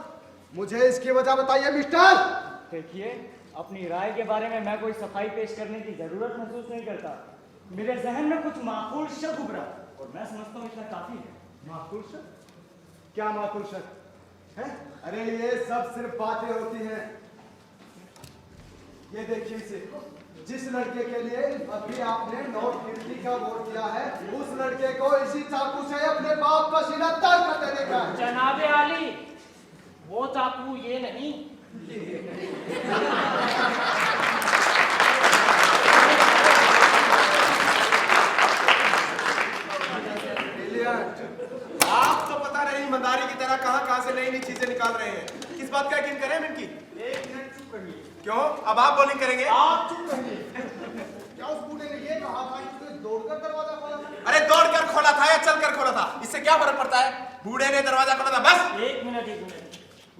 Speaker 7: मुझे इसकी वजह बताइए मिस्टर।
Speaker 8: देखिए, अपनी राय के बारे में मैं कोई सफाई पेश करने की जरूरत महसूस नहीं करता। मेरे जहन में कुछ माकूल शक उभरा और मैं समझता हूँ इतना काफी है।
Speaker 7: माकूल शक? क्या माकूल शक है? अरे ये सब सिर्फ बातें होती हैं। ये देखिए इसे, जिस लड़के के लिए अभी आपने नॉट गिल्टी का वोट दिया है उस लड़के को इसी चाकू से अपने बाप का सीना तोड़ करते देखा है।
Speaker 3: जनाबे आली, वो चाकू ये नहीं।
Speaker 4: आप तो पता नहीं ईमानदारी की तरह कहां से नई नई चीजें निकाल रहे हैं। किस बात का यकीन करें इनकी?
Speaker 10: 1 मिनट चुप रहिए।
Speaker 4: क्यों? अब आप बॉलिंग करेंगे?
Speaker 10: आप चुप रहिए। क्या उस बूढ़े ने ये कहा था कि उसने दौड़कर दरवाजा खोला था?
Speaker 4: अरे दौड़कर खोला था या चलकर खोला था, इससे क्या फर्क पड़ता है? बूढ़े ने दरवाजा खोला था बस।
Speaker 11: एक मिनट,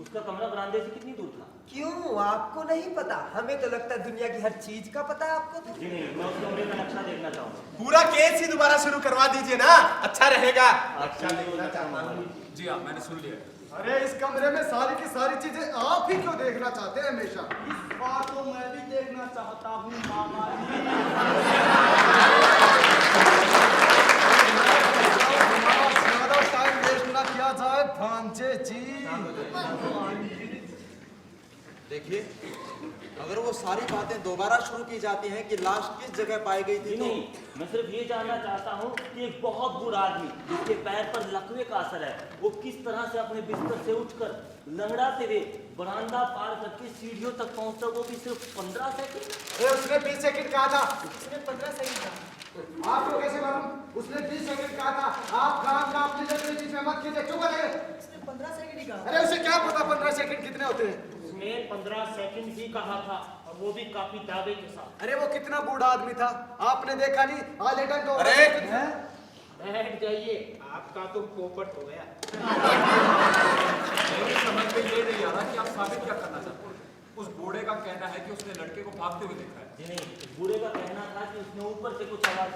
Speaker 11: उसका कमरा बरामदे से कितनी दूर था?
Speaker 5: क्यों, आपको नहीं पता? हमें तो लगता है दुनिया की हर चीज का पता है आपको तो।
Speaker 11: जी नहीं, मैं उस कमरे का नक्शा देखना चाहूंगा।
Speaker 4: पूरा केस ही दोबारा शुरू करवा दीजिए ना, अच्छा रहेगा।
Speaker 11: अच्छा देखना चाहता हूँ।
Speaker 6: जी हाँ, मैंने सुन लिया।
Speaker 7: अरे इस कमरे में सारी की सारी चीजें आप ही क्यों देखना चाहते हैं हमेशा?
Speaker 10: इस बार तो मैं भी देखना चाहता हूँ मामा जी।
Speaker 7: ज्यादा टाइम वेस्ट ना किया जाए भांजे जी।
Speaker 9: देखिए, अगर वो सारी बातें दोबारा शुरू की जाती हैं कि लाश किस जगह पाई गई थी,
Speaker 11: नहीं, मैं सिर्फ ये जानना चाहता हूँ कि एक बहुत बूढ़ा आदमी जिसके पैर पर लकवे का असर है, वो किस तरह से अपने बिस्तर से उठकर लंगड़ाते हुए बरामदा पार करके सीढ़ियों तक पहुंचा, वो भी सिर्फ 15 सेकंड।
Speaker 7: अरे उसने 20 सेकंड कहा था।
Speaker 12: उसने 15 सेकंड कहा।
Speaker 7: आपको कैसे मालूम? उसने 20 सेकंड कहा था। आप काम का अपनी जगह बीच में मत कीजिए, चुप हो जाइए।
Speaker 12: उसने 15 सेकंड ही कहा।
Speaker 7: अरे उसे क्या पता 15 सेकंड कितने होते हैं?
Speaker 3: उसने 15 सेकंड ही कहा था और
Speaker 11: वो भी काफी दावे के साथ।
Speaker 7: अरे वो कितना बूढ़ा आदमी था, आपने देखा नहीं? आज अटैक तो
Speaker 9: अरे!
Speaker 3: बैठ जाइए, आपका तो पोपट हो गया।
Speaker 6: मेरी समझ में ये नहीं आ रहा कि आप साबित क्या करना चाहते हैं। उस बूढ़े का कहना है कि उसने लड़के को भागते हुए देखा है।
Speaker 11: जी नहीं, उस बूढ़े का कहना था कि उसने ऊपर से कुछ आवाज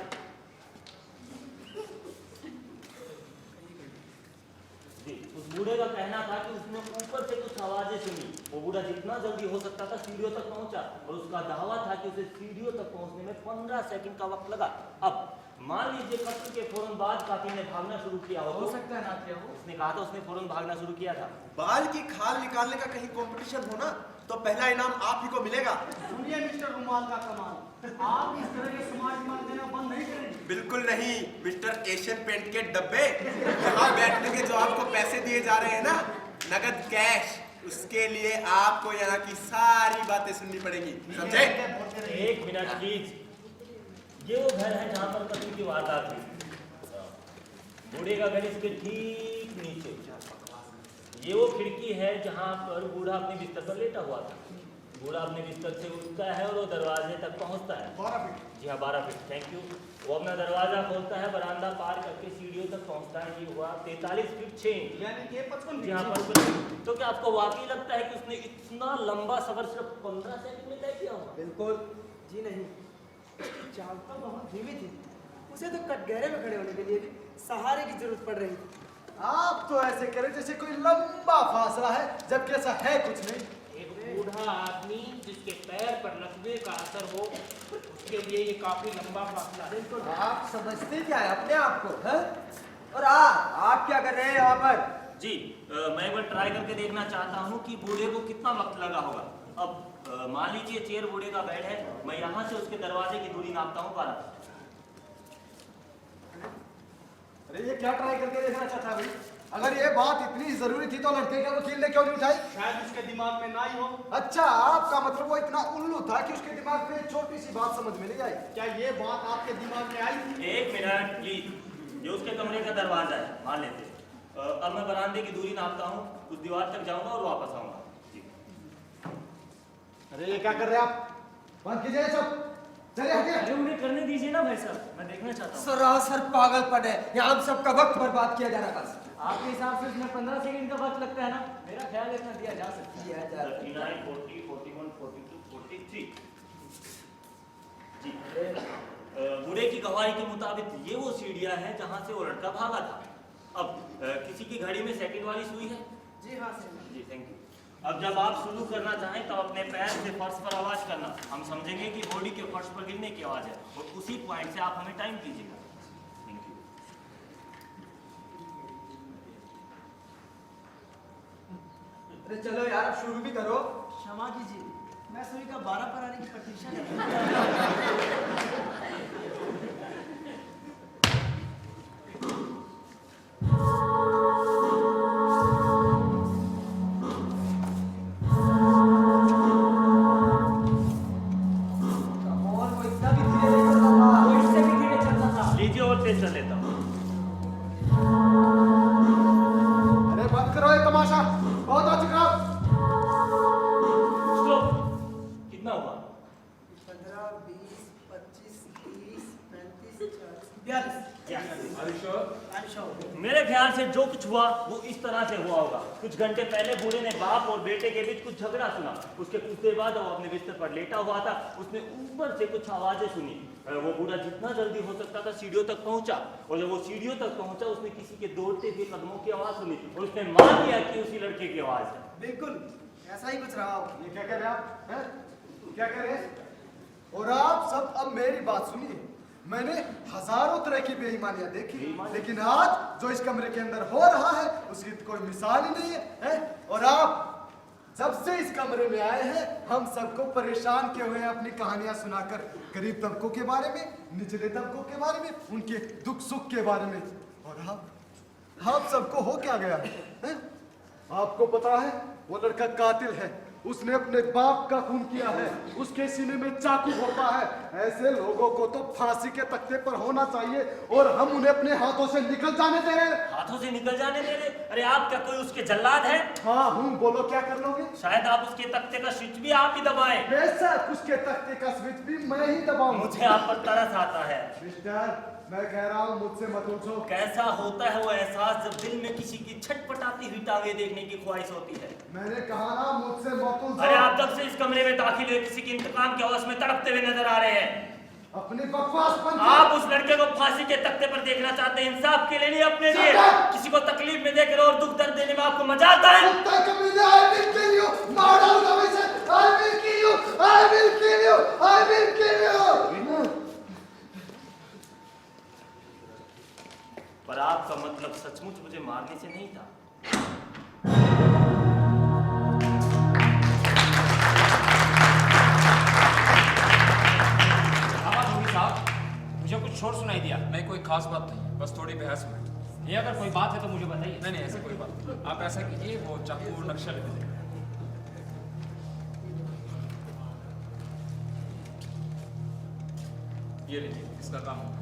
Speaker 11: जी, उस बूढ़े का कहना था कि उसने ऊपर से कुछ आवाजें सुनी। वो बूढ़ा जितना जल्दी हो सकता था सीढ़ियों तक पहुंचा और उसका दावा था कि उसे सीढ़ियों तक पहुंचने में 15 सेकंड का वक्त लगा। अब मान लीजिए कत्ल के फौरन बाद कातिल ने भागना शुरू किया हो
Speaker 8: सकता है ना किया हो।
Speaker 11: उसने कहा था उसने फौरन भागना शुरू किया था।
Speaker 9: बाल की खाल निकालने का कहीं कंपटीशन हो ना तो पहला इनाम आप ही को मिलेगा।
Speaker 10: सुनिए मिस्टर रुमाल का कमाल, आप इस तरह के समाज मान देना बंद नहीं करेंगे।
Speaker 9: बिल्कुल नहीं मिस्टर एशियन पेंट के डब्बे, यहाँ बैठने के जो आपको पैसे दिए जा रहे हैं ना, नगद कैश, उसके लिए आपको यहाँ की सारी बातें सुननी पड़ेगी, समझे?
Speaker 11: एक मिनट प्लीज। ये वो घर है जहाँ पर कत्ल की वारदात हुई। बूढ़े का घर इसके ठीक नीचे। ये वो खिड़की है जहाँ पर बूढ़ा अपने बिस्तर पर लेटा हुआ था। बूढ़ा अपने बिस्तर से उठता है और वो दरवाजे तक पहुँचता है।
Speaker 10: 12 फीट।
Speaker 11: जी हाँ, 12 फीट, थैंक यू। वो अपना दरवाजा खोलता है, बरामदा पार करके सीढ़ियों तक पहुँचता है। ये हुआ 43 फीट 6 इंच,
Speaker 10: यानी कि 55
Speaker 11: जी हाँ 55। तो क्या आपको वाकई लगता है कि उसने इतना लंबा सफर सिर्फ 15 सेकंड में तय किया होगा?
Speaker 12: बिल्कुल जी नहीं, चाल तो बहुत धीमी थी। उसे तो कटघरे में खड़े होने के लिए भी सहारे की जरूरत पड़ रही थी।
Speaker 7: आप तो ऐसे करें जैसे कोई लंबा फासला है, जबकि ऐसा है कुछ नहीं।
Speaker 3: एक बूढ़ा आदमी जिसके पैर पर लकवे का असर हो, उसके लिए ये काफी लंबा फासला है।
Speaker 5: बिल्कुल। आप समझते क्या है अपने आप को, हैं? और आप क्या कर रहे हैं यहाँ पर?
Speaker 11: जी मैं एक बार ट्राई करके देखना चाहता हूँ कि बूढ़े को कितना वक्त लगा होगा। अब मान लीजिए चेयर बूढ़े का बेड है, मैं यहाँ से उसके दरवाजे की दूरी नापता हूँ 12 फीट।
Speaker 7: अरे ये क्या ट्राई करके देखना चाहता है भाई? अगर ये बात इतनी जरूरी थी तो लड़के का वकील ने क्यों नहीं उठाई?
Speaker 10: शायद उसके दिमाग में ना ही हो।
Speaker 7: अच्छा, आपका मतलब वो इतना उल्लू था कि उसके दिमाग में छोटी सी बात समझ में नहीं आई।
Speaker 10: क्या ये बात आपके दिमाग में आई थी?
Speaker 11: एक मिनट प्लीज। ये उसके कमरे का दरवाजा है, मान लेते। अब मैं बरामदे की दूरी नापता हूँ, उस दीवार तक जाऊंगा और वापस आऊंगा।
Speaker 7: अरे ये क्या कर रहे हैं आप? बंद कीजिए सब, चलिए हटिए।
Speaker 8: अरे उन्हें करने दीजिए ना भाई साहब, मैं देखना चाहता हूँ।
Speaker 5: सरासर पागलपन है, यहाँ हम सबका वक्त बर्बाद किया जा रहा है। बस
Speaker 8: आपके हिसाब से इसमें 15 सेकंड का वक्त लगता है ना? मेरा ख्याल इतना दिया जा सकता है।
Speaker 11: 39, 40, 41, 42, 43। जी बूढ़े की गवाही के मुताबिक ये वो सीढ़ियाँ हैं जहाँ से वो लड़का भागा था। अब किसी की घड़ी में सेकंड वाली सुई है?
Speaker 12: जी हाँ सर।
Speaker 11: Ji thank you. अब जब आप शुरू करना चाहें तब अपने पैर से फर्श पर आवाज करना। हम समझेंगे कि बॉडी के फर्श पर गिरने की आवाज है और उसी पॉइंट से आप हमें टाइम कीजिएगा। Thank you.
Speaker 5: अरे चलो यार, अब शुरू भी करो।
Speaker 12: क्षमा कीजिए, मैं सुई का 12 पर आने की प्रतीक्षा कर रहा
Speaker 11: लीजिए और तेज चल लेता हूँ।
Speaker 7: अरे बंद करो ये तमाशा, बहुत हो चुका।
Speaker 11: कितना हुआ?
Speaker 12: 15, 20, 25, 30, 35, 40, 42।
Speaker 11: मेरे ख्याल से जो कुछ हुआ वो इस तरह से हुआ होगा। कुछ घंटे पहले बूढ़े ने बाप और बेटे के बीच कुछ झगड़ा सुना। उसके कुछ देर बाद वो अपने बिस्तर पर लेटा हुआ था। उसने ऊपर से कुछ आवाजें सुनी। वो बूढ़ा जितना जल्दी हो सकता था सीढ़ियों तक पहुंचा और जब वो सीढ़ियों तक पहुंचा उसने किसी के दौड़ते हुए कदमों की आवाज सुनी और उसने मान लिया कि उसी लड़के की आवाज है।
Speaker 12: बिल्कुल ऐसा ही कुछ रहा हो।
Speaker 7: ये क्या कर रहे हैं आप, हैं? क्या कर रहे हैं? और आप सब अब मेरी बात सुनिए। मैंने हजारों तरह की बेईमानियां देखी, लेकिन आज जो इस कमरे के अंदर हो रहा है उसकी तो कोई मिसाल ही नहीं है? और आप जब से इस कमरे में आए हैं हम सबको परेशान किए हुए हैं अपनी कहानियां सुनाकर, गरीब तबकों के बारे में, निचले तबकों के बारे में, उनके दुख सुख के बारे में। और आप सबको हो क्या गया है? आपको पता है वो लड़का कातिल है उसने अपने बाप का खून किया है, उसके सीने में चाकू घोंपा है। ऐसे लोगों को तो फांसी के तख्ते पर होना चाहिए और हम उन्हें अपने हाथों से निकल जाने दे रहे हैं।
Speaker 11: हाथों से निकल जाने दे रहे? अरे आप क्या कोई उसके जल्लाद है?
Speaker 7: हाँ हूँ, बोलो क्या कर लोगे?
Speaker 11: शायद आप उसके तख्ते का स्विच भी आप ही दबाए।
Speaker 7: बेशक उसके तख्ते का स्विच भी मैं ही दबाऊं।
Speaker 11: मुझे आप पर तरस आता है।
Speaker 7: मिस्टर, मैं कह रहा हूँ मुझसे मत पूछो।
Speaker 11: कैसा होता है वो एहसास जब दिल में किसी की छटपटाती हुई टांगे देखने की ख्वाहिश होती है?
Speaker 7: मैंने कहा ना मुझसे मत पूछो।
Speaker 11: अरे आप जब से इस कमरे में दाखिल हुए किसी के इंतकाम के हौस में तड़पते हुए नजर आ रहे हैं।
Speaker 7: अपनी बकवास
Speaker 11: आप उस लड़के को फांसी के तख्ते पर देखना चाहते हैं, इंसाफ के लिए नहीं अपने लिए। किसी को तकलीफ में देखकर और दुख दर्द देने में आपको मजा आता है। पर आपका मतलब सचमुच मुझे मारने से नहीं था।
Speaker 2: मुझे कुछ शोर सुनाई दिया।
Speaker 6: नहीं, कोई खास बात नहीं, बस थोड़ी बहस हुई।
Speaker 2: ये अगर कोई बात है तो मुझे बताइए।
Speaker 6: नहीं नहीं, ऐसा कोई बात नहीं। आप ऐसा कीजिए, वो चाकू नक्शा लिख दीजिए। ये लीजिए, इसका काम होगा।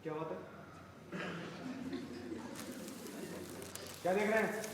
Speaker 7: क्या बात है? क्या देख रहे हैं?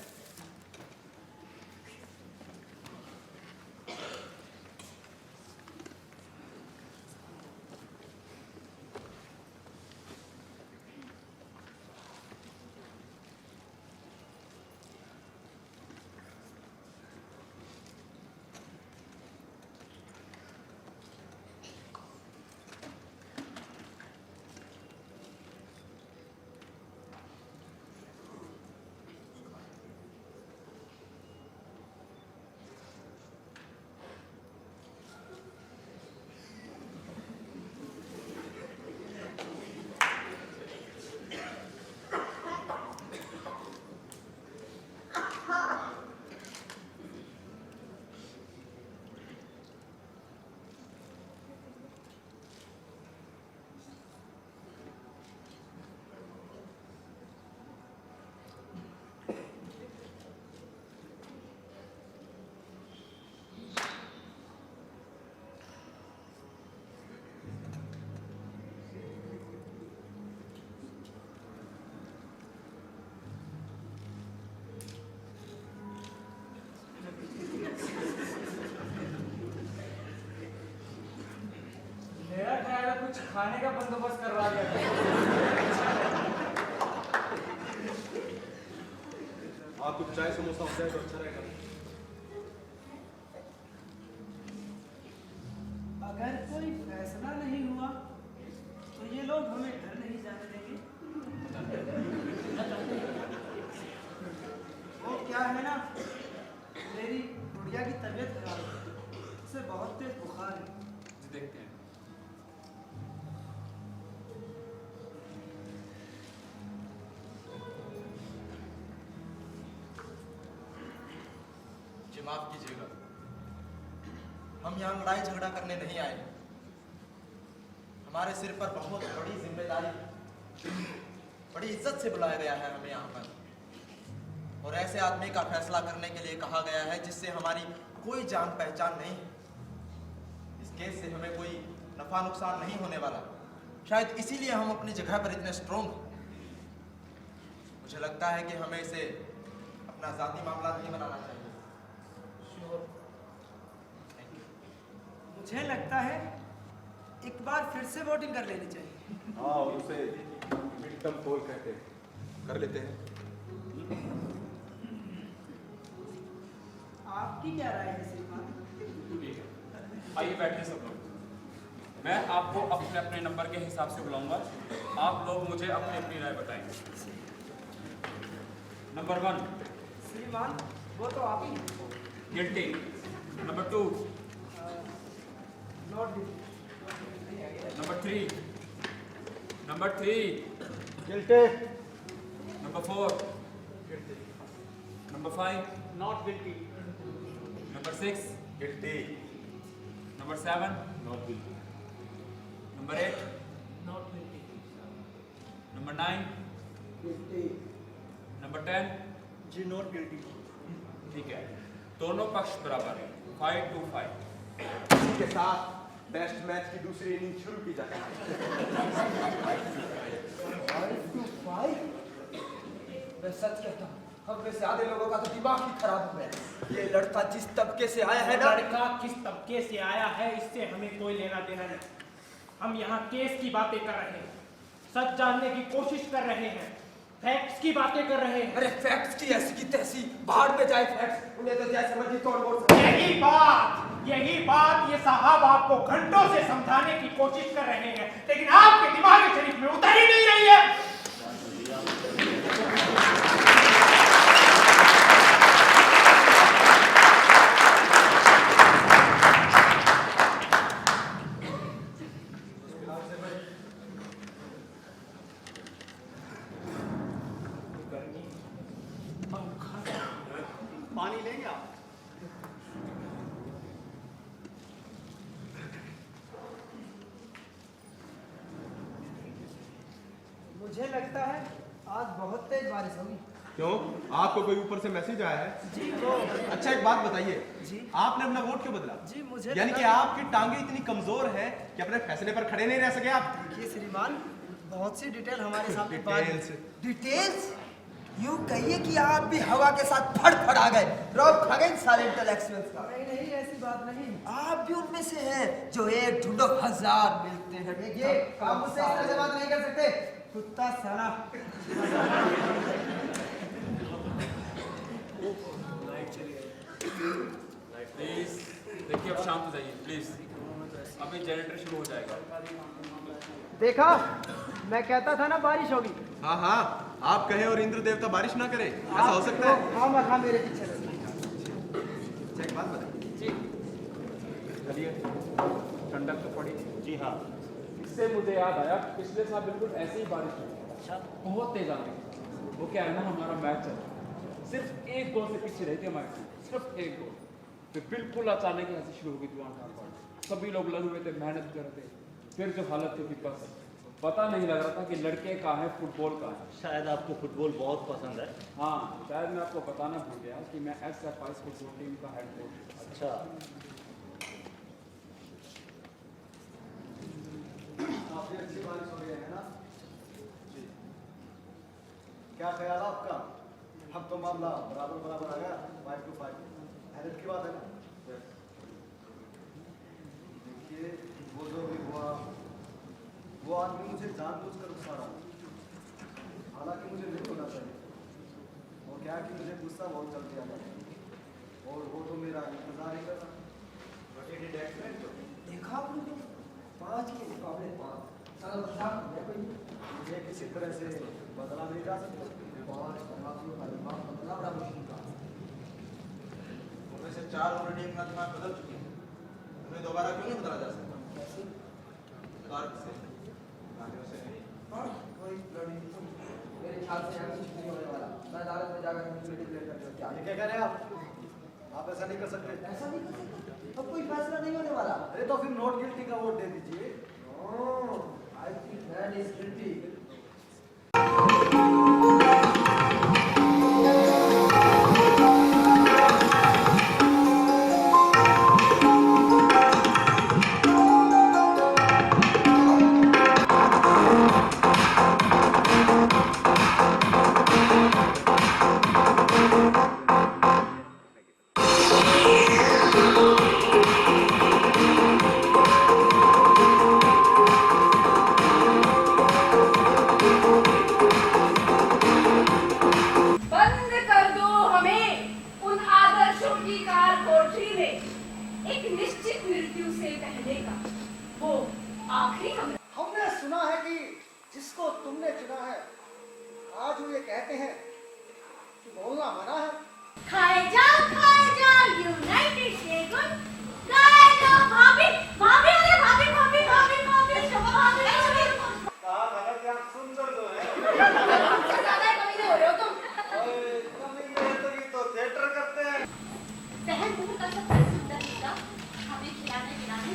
Speaker 8: कुछ खाने का बंदोबस्त करवा दिया था।
Speaker 4: आप कुछ चाय समोसा हो जाए तो अच्छा रहेगा।
Speaker 12: अगर कोई फैसला नहीं हुआ तो ये लोग हमें घर नहीं जाने देंगे। वो क्या है ना, मेरी गुड़िया की तबीयत खराब है, उसे बहुत तेज बुखार है।
Speaker 6: देखते हैं।
Speaker 9: माफ कीजिएगा, हम यहाँ लड़ाई झगड़ा करने नहीं आए। हमारे सिर पर बहुत बड़ी जिम्मेदारी, बड़ी इज्जत से बुलाया गया है हमें यहाँ पर, और ऐसे आदमी का फैसला करने के लिए कहा गया है जिससे हमारी कोई जान पहचान नहीं है। इस केस से हमें कोई नफा नुकसान नहीं होने वाला, शायद इसीलिए हम अपनी जगह पर इतने स्ट्रोंग हैं। मुझे लगता है कि हमें इसे अपना जाती मामला नहीं बनाना चाहिए।
Speaker 12: मुझे लगता है एक बार फिर से वोटिंग कर लेनी चाहिए।
Speaker 4: हाँ, और उसे मिड-टर्म पोल कहते हैं, कर लेते हैं।
Speaker 12: आपकी क्या राय है श्रीमान?
Speaker 6: ठीक है, आइए बैठिए सब लोग। मैं आपको अपने अपने नंबर के हिसाब से बुलाऊंगा, आप लोग मुझे अपनी अपनी राय बताएंगे। नंबर 1।
Speaker 12: श्रीमान, वो तो आप ही हैं।
Speaker 6: Guilty. Number 2.
Speaker 12: Not guilty.
Speaker 6: Number 3. Number 3.
Speaker 7: Guilty.
Speaker 6: Number 4. Number 5.
Speaker 3: Not guilty.
Speaker 6: Number 6.
Speaker 9: Guilty.
Speaker 6: Number 7.
Speaker 9: Not guilty.
Speaker 6: Number 8.
Speaker 3: Not guilty.
Speaker 6: Number 9.
Speaker 5: Guilty.
Speaker 6: Number 10.
Speaker 12: जी नॉट गिल्टी।
Speaker 6: ठीक है, दोनों पक्ष बराबर है, 5 to 5।
Speaker 4: इसी के साथ टेस्ट मैच की दूसरी इनिंग शुरू की जाती है।
Speaker 5: 5 to 5? मैं सच कहता हूँ, हम में से आधे लोगों का तो दिमाग ही खराब हो गया। ये लड़का जिस तबके से आया है ना,
Speaker 3: लड़का किस तबके से आया है इससे हमें कोई लेना देना नहीं। हम यहाँ केस की बातें कर रहे हैं, सच जानने की कोशिश कर रहे हैं, फैक्ट्स की बातें कर रहे हैं।
Speaker 5: अरे फैक्ट्स की ऐसी की तैसी, बाहर पे जाए फैक्ट्स, उन्हें तो जैसे मर्जी तोड़ मोड़ सकते हैं।
Speaker 3: यही बात ये साहब आपको घंटों से समझाने की कोशिश कर रहे हैं, लेकिन आपके दिमाग शरीफ में उतर ही नहीं रही है।
Speaker 10: पानी लेंगे आप?
Speaker 12: मुझे लगता है आज बहुत तेज बारिश होगी।
Speaker 4: क्यों? आपको कोई ऊपर से मैसेज आया है?
Speaker 12: जी तो
Speaker 4: अच्छा एक बात बताइए,
Speaker 12: जी
Speaker 4: आपने अपना वोट क्यों बदला?
Speaker 12: जी मुझे
Speaker 4: यानी कि आपकी टांगे इतनी कमजोर है कि अपने फैसले पर खड़े नहीं रह सके आप?
Speaker 12: देखिए श्रीमान, बहुत सी डिटेल हमारे सामने
Speaker 4: डिटेल्स?
Speaker 5: डिटेल्स? यूं कहिए कि आप भी हवा के साथ फड़ आ गए, रॉब खा गए सारे इंटेलेक्चुअल्स का।
Speaker 12: नहीं नहीं ऐसी बात नहीं।
Speaker 5: आप भी उनमें से हैं जो एक ढूंढो 1000 मिलते हैं।
Speaker 12: ये आप मुझसे इस तरह से बात नहीं कर सकते, कुत्ता साला।
Speaker 6: प्लीज देखिए, अब शांत हो जाइए प्लीज, अभी जनरेटर शुरू हो जाएगा।
Speaker 12: देखा, मैं कहता था ना बारिश होगी।
Speaker 4: हाँ हाँ, आप कहें और इंद्र देवता बारिश ना करे, ऐसा हो सकता है?
Speaker 12: हाँ मखा मेरे पीछे लगे।
Speaker 4: अच्छा एक बात बताइए
Speaker 6: जी, चलिए, ठंडक तो पड़ी।
Speaker 11: जी हाँ।
Speaker 6: इससे मुझे याद आया, पिछले साल बिल्कुल ऐसी ही बारिश हुई। अच्छा, बहुत तेज आंधी। वो क्या है ना, हमारा मैच चल रहा है, सिर्फ एक गोल से पीछे रहती हमारी टीम, सिर्फ एक गोल। फिर बिल्कुल अचानक ही ऐसी शुरू हो गई थी, सभी लोग लगे हुए थे, मेहनत कर रहे थे। फिर जो हालत थी कि बस पता नहीं लग रहा था कि लड़के कहाँ हैं, फुटबॉल कहाँ है।
Speaker 11: शायद आपको फुटबॉल बहुत पसंद है।
Speaker 6: हाँ, शायद मैं आपको बताना भूल गया कि मैं SFI फुटबॉल टीम का हेड कोच।
Speaker 11: अच्छा,
Speaker 7: काफी अच्छी बारिश हो रही है ना? जी। क्या ख्याल है आपका? अब तो मामला बराबर आ गया, 5 to 5। हैरत की बात है ना? देखिए, वो जो भी हुआ, वो आदमी मुझे जानबूझकर उकसा रहा, हालांकि मुझे नहीं होना चाहिए। वो क्या कि मुझे गुस्सा बहुत चल गया था और वो तो मेरा इंतजार ही कर रहा।
Speaker 5: देखा आपने तो 5 के मुकाबले 5 सारा मजाक हो गया कोई।
Speaker 7: मुझे किसी तरह से बदला नहीं जा सकता।
Speaker 5: 5 खिलाड़ियों का दिमाग बदलना बड़ा मुश्किल था।
Speaker 9: उनमें से 4 ऑलरेडी अपना दिमाग बदल चुके हैं, उन्हें दोबारा क्यों नहीं बदला जा सकता?
Speaker 5: कैसे?
Speaker 9: तर्क से, बाकियों से नहीं।
Speaker 5: कोई लड़ी मेरे ख्याल से यहाँ कुछ नहीं होने वाला। मैं अदालत में जाकर कंप्लेंट डिक्लेयर कर दूँ।
Speaker 7: ये क्या कह रहे हैं आप ऐसा नहीं कर सकते।
Speaker 5: ऐसा नहीं कर सकते, अब कोई फैसला नहीं होने वाला।
Speaker 7: अरे तो फिर नॉट गिल्टी का वोट दे दीजिए।
Speaker 5: I think that is guilty.
Speaker 10: हमने सुना है कि जिसको तुमने चुना है, आज वो ये कहते हैं कि बोलना मना है।
Speaker 14: खाए जाओ यूनाइटेड से गुड ज्यादा कमीने हो रहे हो तुम।
Speaker 7: तो थिएटर करते हैं।
Speaker 14: बहन तुम का सबसे सुंदर हिस्सा हमें खिलाने पिलाने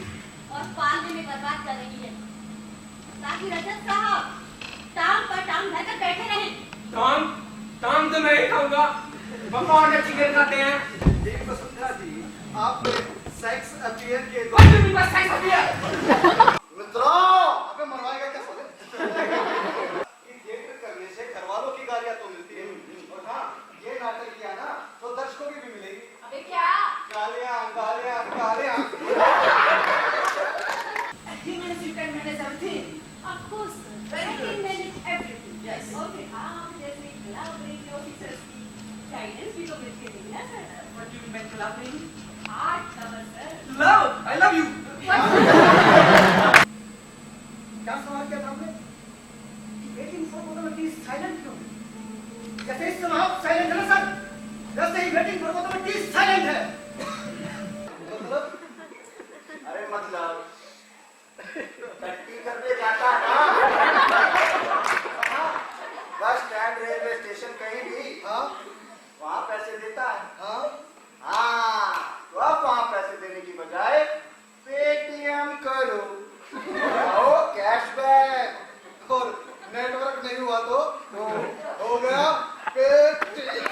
Speaker 14: और पालने में बर्बाद कर रही है, ताकि रजत साहब टांग पर टांग धरकर बैठे रहें।
Speaker 6: टांग तो मैं ही खाऊंगा, पापा और चिकन खाते हैं।
Speaker 7: एक तो सुंदरा जी, आपने सेक्स अपियर के मित्रों, अबे मरवाएगा क्या साले? कि थिएटर करने से घर वालों की गालियां तो मिलती है, और हाँ, ये नाटक किया ना तो दर्शकों की भी मिलेगी।
Speaker 14: अबे क्या?
Speaker 7: गालियां गालियां गालियां।
Speaker 14: Humanity can manage everything. Of course, sir. I can manage everything. Yes. Okay. हाँ, जैसे collaborating officers की guidance भी तो मिलती है ना sir? What do you mean by collaborating? Art cover sir.
Speaker 7: Love, I love you.
Speaker 10: क्या सवाल किया था आपने? वेटिंग फॉर ऑटोमेटिक साइलेंट क्यों? जैसे इस समय आप साइलेंट है ना सर, वैसे ही वेटिंग फॉर ऑटोमेटिक साइलेंट है।
Speaker 7: मतलब? अरे मतलब टट्टी करने जाता है बस स्टैंड, रेलवे स्टेशन, कहीं भी, हाँ, वहाँ पैसे देता है, हाँ, तो अब वहाँ पैसे देने की बजाय पेटीएम करो, आओ कैशबैक, और नेटवर्क नहीं हुआ तो हो गया पेटीएम।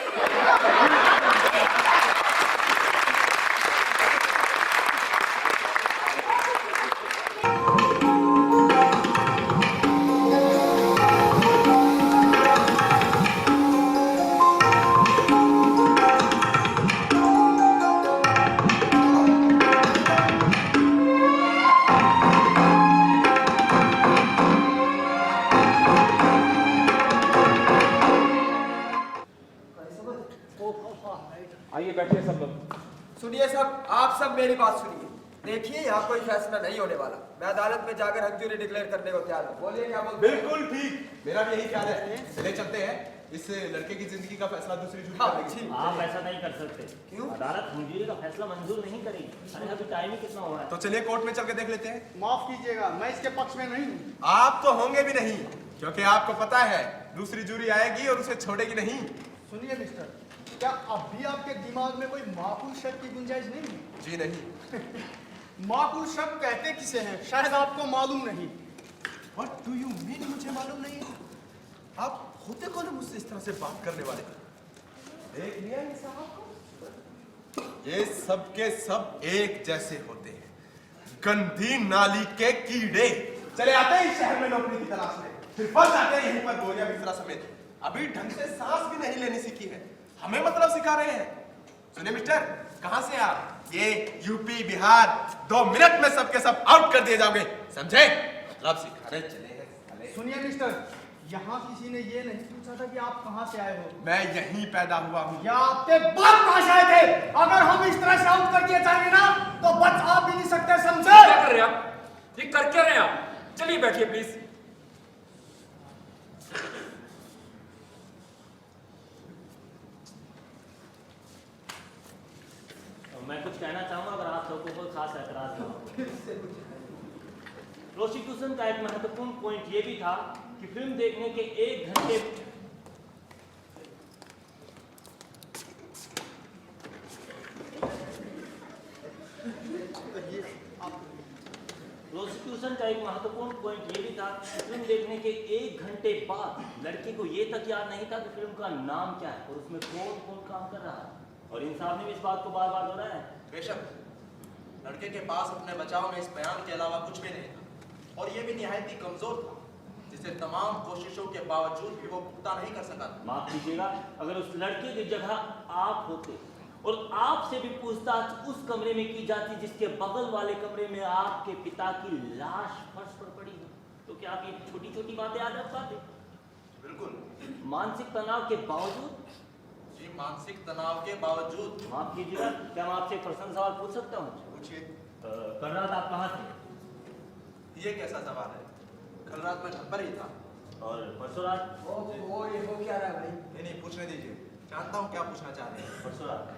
Speaker 6: आइए बैठिए सब लोग।
Speaker 5: सुनिए सब, आप सब मेरी बात सुनिए। देखिए यहाँ कोई फैसला नहीं होने वाला, मैं अदालत में जाकर हक जुरी डिक्लेयर करने को तैयार हूँ। बोलिए क्या बोलते हैं?
Speaker 4: बिल्कुल ठीक, मेरा भी यही ख्याल है। चले चलते हैं, इस लड़के की जिंदगी का फैसला दूसरी जूरी करेगी।
Speaker 11: आप ऐसा नहीं कर सकते। क्यों? अदालत हुजूरी का फैसला मंजूर नहीं करेगी। अरे अभी टाइम ही कितना हुआ है।
Speaker 4: तो चलिए कोर्ट में चल के देख लेते हैं।
Speaker 10: माफ कीजिएगा, मैं इसके पक्ष में नहीं हूँ।
Speaker 4: आप तो होंगे भी नहीं, क्योंकि आपको पता है दूसरी जूरी आएगी और उसे छोड़ेगी नहीं।
Speaker 10: सुनिए मिस्टर, क्या अब भी आपके दिमाग में कोई माकूल शक की गुंजाइश नहीं है?
Speaker 4: जी नहीं।
Speaker 10: माकूल शक कहते किसे हैं, शायद आपको मालूम नहीं।
Speaker 4: What do you mean मुझे मालूम नहीं? आप होते कौन है मुझसे इस तरह से बात करने वाले? देख लिया ये साहब को? ये सब के सब एक जैसे होते हैं, गंदी नाली के कीड़े। चले आते हैं इस शहर में नौकरी की तलाश में, फिर फंस जाते हैं यहीं पर बोरिया बिस्तरा समेत। अभी ढंग से सांस भी नहीं लेनी सीखी है, हमें मतलब सिखा रहे हैं। सुनिए मिस्टर, कहां से आप? ये यूपी बिहार, 2 मिनट में सबके सब आउट कर दिए जाओगे, समझे? मतलब सिखाने चले हैं।
Speaker 10: सुनिए मिस्टर, यहाँ किसी ने ये नहीं पूछा था कि आप कहाँ से आए हो।
Speaker 4: मैं यहीं पैदा हुआ हूँ।
Speaker 10: या आपके बाप कहाँ से आए थे? अगर हम इस तरह से आउट कर दिए जाएंगे ना, तो बच आप भी नहीं सकते, समझे?
Speaker 6: क्या कर रहे हैं आप? ये कर क्या रहे हैं आप? चलिए बैठिए प्लीज।
Speaker 11: मैं कुछ कहना चाहूंगा अगर आप लोगों को खास ऐतराज ना हो। प्रोसिक्यूशन का एक महत्वपूर्ण पॉइंट ये भी था कि फिल्म देखने के 1 घंटे प्रोसिक्यूशन का एक महत्वपूर्ण पॉइंट ये भी था कि फिल्म देखने के 1 घंटे बाद लड़के को ये तक याद नहीं था कि फिल्म का नाम क्या है और उसमें कौन कौन काम कर रहा है। और इंसाफ ने भी इस बात को बार बार दोहराया है।
Speaker 9: बेशक लड़के के पास अपने बचाव में इस बयान के अलावा कुछ भी नहीं था और ये भी निहायत ही कमजोर था, जिसे तमाम कोशिशों के बावजूद भी वो पुख्ता नहीं कर सका।
Speaker 11: माफ कीजिएगा, अगर उस लड़के की जगह आप होते और आपसे भी पूछताछ उस कमरे में की जाती जिसके बगल वाले कमरे में आपके पिता की लाश फर्श पर पड़ी हो, तो क्या आप ये छोटी छोटी बातें याद रख पाते?
Speaker 9: बिल्कुल।
Speaker 11: मानसिक तनाव के बावजूद?
Speaker 9: जी, मानसिक तनाव के बावजूद।
Speaker 11: माफ कीजिएगा, क्या मैं आपसे एक पर्सनल सवाल पूछ सकता हूँ?
Speaker 9: पूछिए।
Speaker 11: कल रात आप कहाँ थे?
Speaker 9: ये कैसा सवाल है? कल रात में घर पर ही था।
Speaker 11: और परसों रात?
Speaker 5: वो ये हो क्या रहा है भाई?
Speaker 9: नहीं, पूछने दीजिए, जानता हूँ क्या पूछना चाह रहे हैं।
Speaker 11: परसों रात?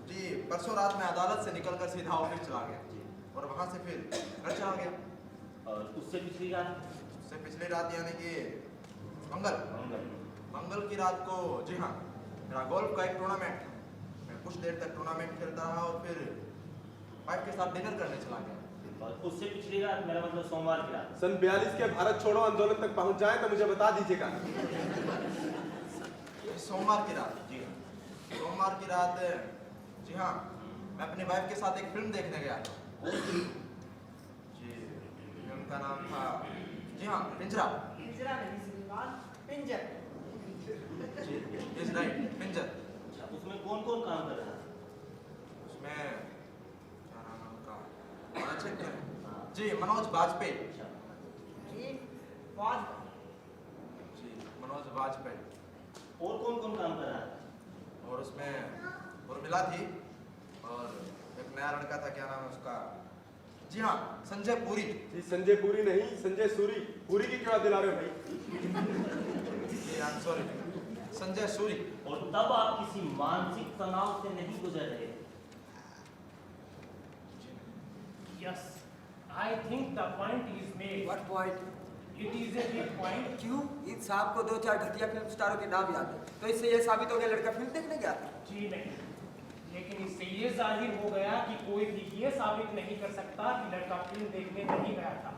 Speaker 9: जी, परसों रात में अदालत से निकलकर सीधा ऑफिस चला गया जी, और वहाँ से फिर घर चला गया।
Speaker 11: और उससे पिछली रात?
Speaker 9: उससे पिछली रात यानी कि मंगल। मंगल की रात को, जी हाँ, मेरा गोल्फ का एक टूर्नामेंट था। मैं कुछ देर तक टूर्नामेंट खेलता रहा और फिर वाइफ के साथ डिनर करने चला गया।
Speaker 11: और उससे पिछली रात, मेरा मतलब सोमवार की रात।
Speaker 4: सन 42 के भारत छोड़ो आंदोलन तक पहुंच जाए तो मुझे बता दीजिएगा।
Speaker 9: सोमवार की रात, जी हाँ, सोमवार की रात, जी हाँ, मैं अपनी वाइफ के साथ एक फिल्म देखने गया था। जी, फिल्म का नाम था, जी हाँ, पिंजरा।
Speaker 12: पिंजरा नहीं श्रीमान, पिंजर।
Speaker 9: जी, इज राइट, पिंजर।
Speaker 11: उसमें कौन कौन काम कर रहा है?
Speaker 9: उसमें क्या नाम है उनका? बड़ा चेक करें। जी, मनोज बाजपेयी।
Speaker 12: जी, वाज।
Speaker 9: जी, मनोज बाजपेयी।
Speaker 11: और कौन कौन काम कर रहा है?
Speaker 9: और उसमें उर्मिला थी और एक नया लड़का था, क्या नाम है उसका? जी हाँ, संजय पुरी।
Speaker 4: जी, संजय पुरी नहीं, संजय सूरी। पुरी की क्यों दिला रहे हो भाई?
Speaker 9: जी, I am sorry, Sanjay Suri.
Speaker 11: और तब आप किसी मानसिक तनाव से नहीं गुजर रहे?
Speaker 3: Yes, I think the point is made.
Speaker 5: What point?
Speaker 3: It is a big point.
Speaker 5: क्यों? इस साहब को 2-4 घटिया फिल्म स्टारों के नाम याद है, तो इससे ये साबित हो गया लड़का फिल्म देखने गया था।
Speaker 3: जी नहीं, लेकिन इससे ये जाहिर हो गया कि कोई भी ये साबित नहीं कर सकता कि लड़का फिल्म देखने नहीं गया था।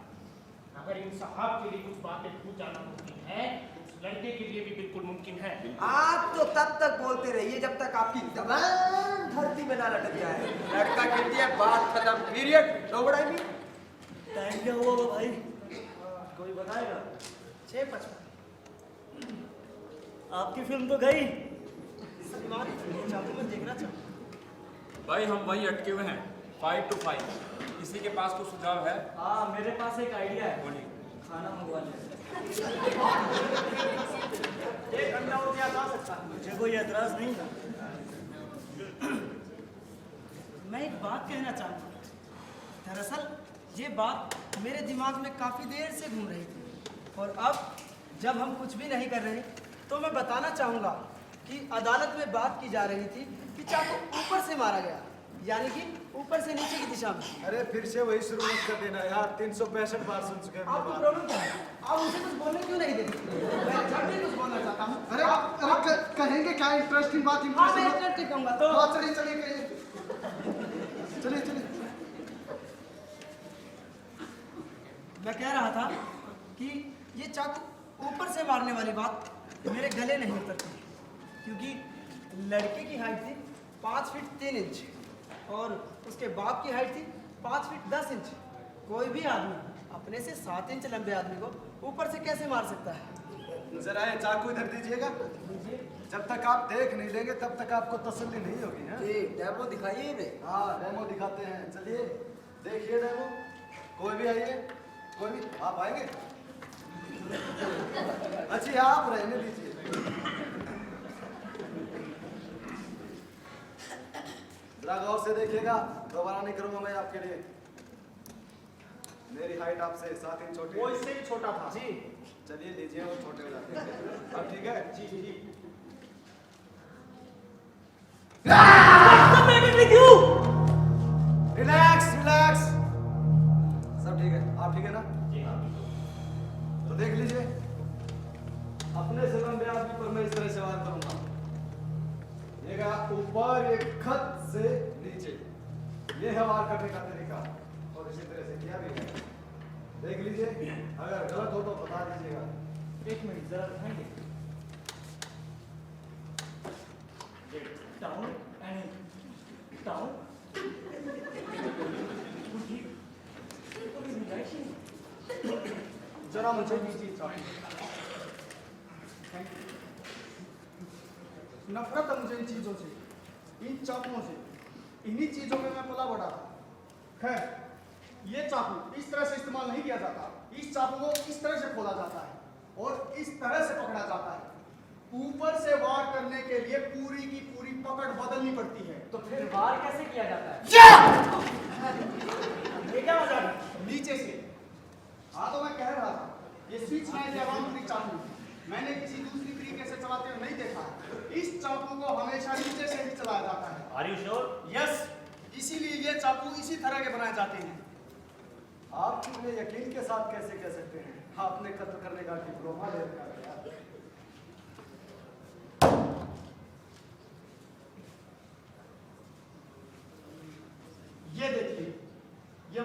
Speaker 3: अगर इन साहब के लिए कुछ बातें भूल जाना मुमकिन है, उस लड़के के लिए भी बिल्कुल मुमकिन है।
Speaker 5: आप तो तब तक बोलते रहिए जब तक आपकी जबान धरती में ना लटक जाए। लड़का कहती है बात खत्म, पीरियड। नो बड़ा भी
Speaker 12: टाइम क्या हुआ भाई?
Speaker 8: कोई बताएगा?
Speaker 12: 6:55। आपकी फिल्म तो गई। श्रीमान, चाकू में देखना चाहूँ।
Speaker 6: भाई हम वही अटके हुए हैं, 5 to 5। किसी के पास कुछ सुझाव है?
Speaker 8: हाँ, मेरे पास एक आइडिया है।
Speaker 6: बोलिए।
Speaker 8: खाना मंगवाने।
Speaker 12: एक घंटा हो गया, जा सकता है। मुझे कोई एतराज नहीं। मैं एक बात कहना चाहूँगा। दरअसल ये बात मेरे दिमाग में काफ़ी देर से घूम रही थी और अब जब हम कुछ भी नहीं कर रहे तो मैं बताना चाहूँगा कि अदालत में बात की जा रही थी कि चाकू ऊपर से मारा गया, यानी कि ऊपर से नीचे की दिशा में।
Speaker 7: अरे फिर से वही शुरू मत कर देना यार, 365 बार सुन चुके हैं।
Speaker 12: आपको प्रॉब्लम क्या है? आप मुझे कुछ बोलने क्यों नहीं देते? मैं जब भी कुछ बोलना चाहता हूँ।
Speaker 10: अरे कहेंगे क्या इंटरेस्टिंग बात?
Speaker 12: हाँ, मैं इंटरेस्टिंग कहूँगा तो।
Speaker 10: हाँ, चलिए चलिए कहिए। चलिए चलिए।
Speaker 12: मैं कह रहा था कि ये चाकू ऊपर से मारने वाली बात मेरे गले नहीं उतरती, क्योंकि लड़के की हाइट थी 5 फीट 3 इंच और उसके बाप की हाइट थी 5 फीट 10 इंच। कोई भी आदमी अपने से 7 इंच लंबे आदमी को ऊपर से कैसे मार सकता है?
Speaker 7: जरा ये चाकू इधर दीजिएगा। जब तक आप देख नहीं लेंगे तब तक आपको तसल्ली नहीं होगी। हाँ,
Speaker 5: डेमो दिखाइए रे।
Speaker 7: हाँ, डेमो दिखाते हैं। चलिए देखिए डेमो। कोई भी आइए, कोई भी। आप आएंगे? अच्छा, आप रहने दीजिए। जरा गौर से देखिएगा, दोबारा नहीं करूंगा मैं आपके लिए। मेरी हाइट आपसे 7 इंच छोटी।
Speaker 10: वो इससे भी छोटा था।
Speaker 7: जी, चलिए लीजिए, वो छोटे हो जाते हैं। अब ठीक है?
Speaker 10: जी जी जी।
Speaker 7: रिलैक्स रिलैक्स, सब ठीक है। आप ठीक है ना?
Speaker 11: जी हाँ।
Speaker 7: तो देख लीजिए, अपने से लंबे आदमी पर मैं इस तरह से वार करूंगा। ये गया ऊपर, एक खत से नीचे। ये है वार करने का तरीका और इसी तरह से किया भी है। देख लीजिए, अगर गलत हो तो बता दीजिएगा।
Speaker 3: एक मिनट जरा दिखाएंगे। Down and down.
Speaker 10: जरा मुझे भी चीज चाहिए। नफरत है मुझे इन चीजों से, इन चाकुओं से। इन्हीं चीजों में मैं पला बड़ा था। खैर, ये चाकू इस तरह से इस्तेमाल नहीं किया जाता। इस चाकू को इस तरह से खोला जाता है और इस तरह से पकड़ा जाता है। ऊपर से वार करने के लिए पूरी की पूरी पकड़ बदलनी पड़ती है।
Speaker 8: तो फिर वार कैसे किया जाता है?
Speaker 10: ये क्या मजाक है? नीचे से। हाँ, तो मैं कह रहा था, ये स्विच नाइफ या राउंड चाकू मैंने किसी दूसरी तरीके से चलाते हुए नहीं देखा। इस चाकू को हमेशा नीचे से ही चलाया जाता है।
Speaker 11: Are you sure?
Speaker 10: यस, इसीलिए ये चाकू इसी तरह के बनाए जाते हैं।
Speaker 7: आप इतने यकीन के साथ कैसे कह सकते हैं? आपने कत्ल करने का डिप्लोमा ले रखा है।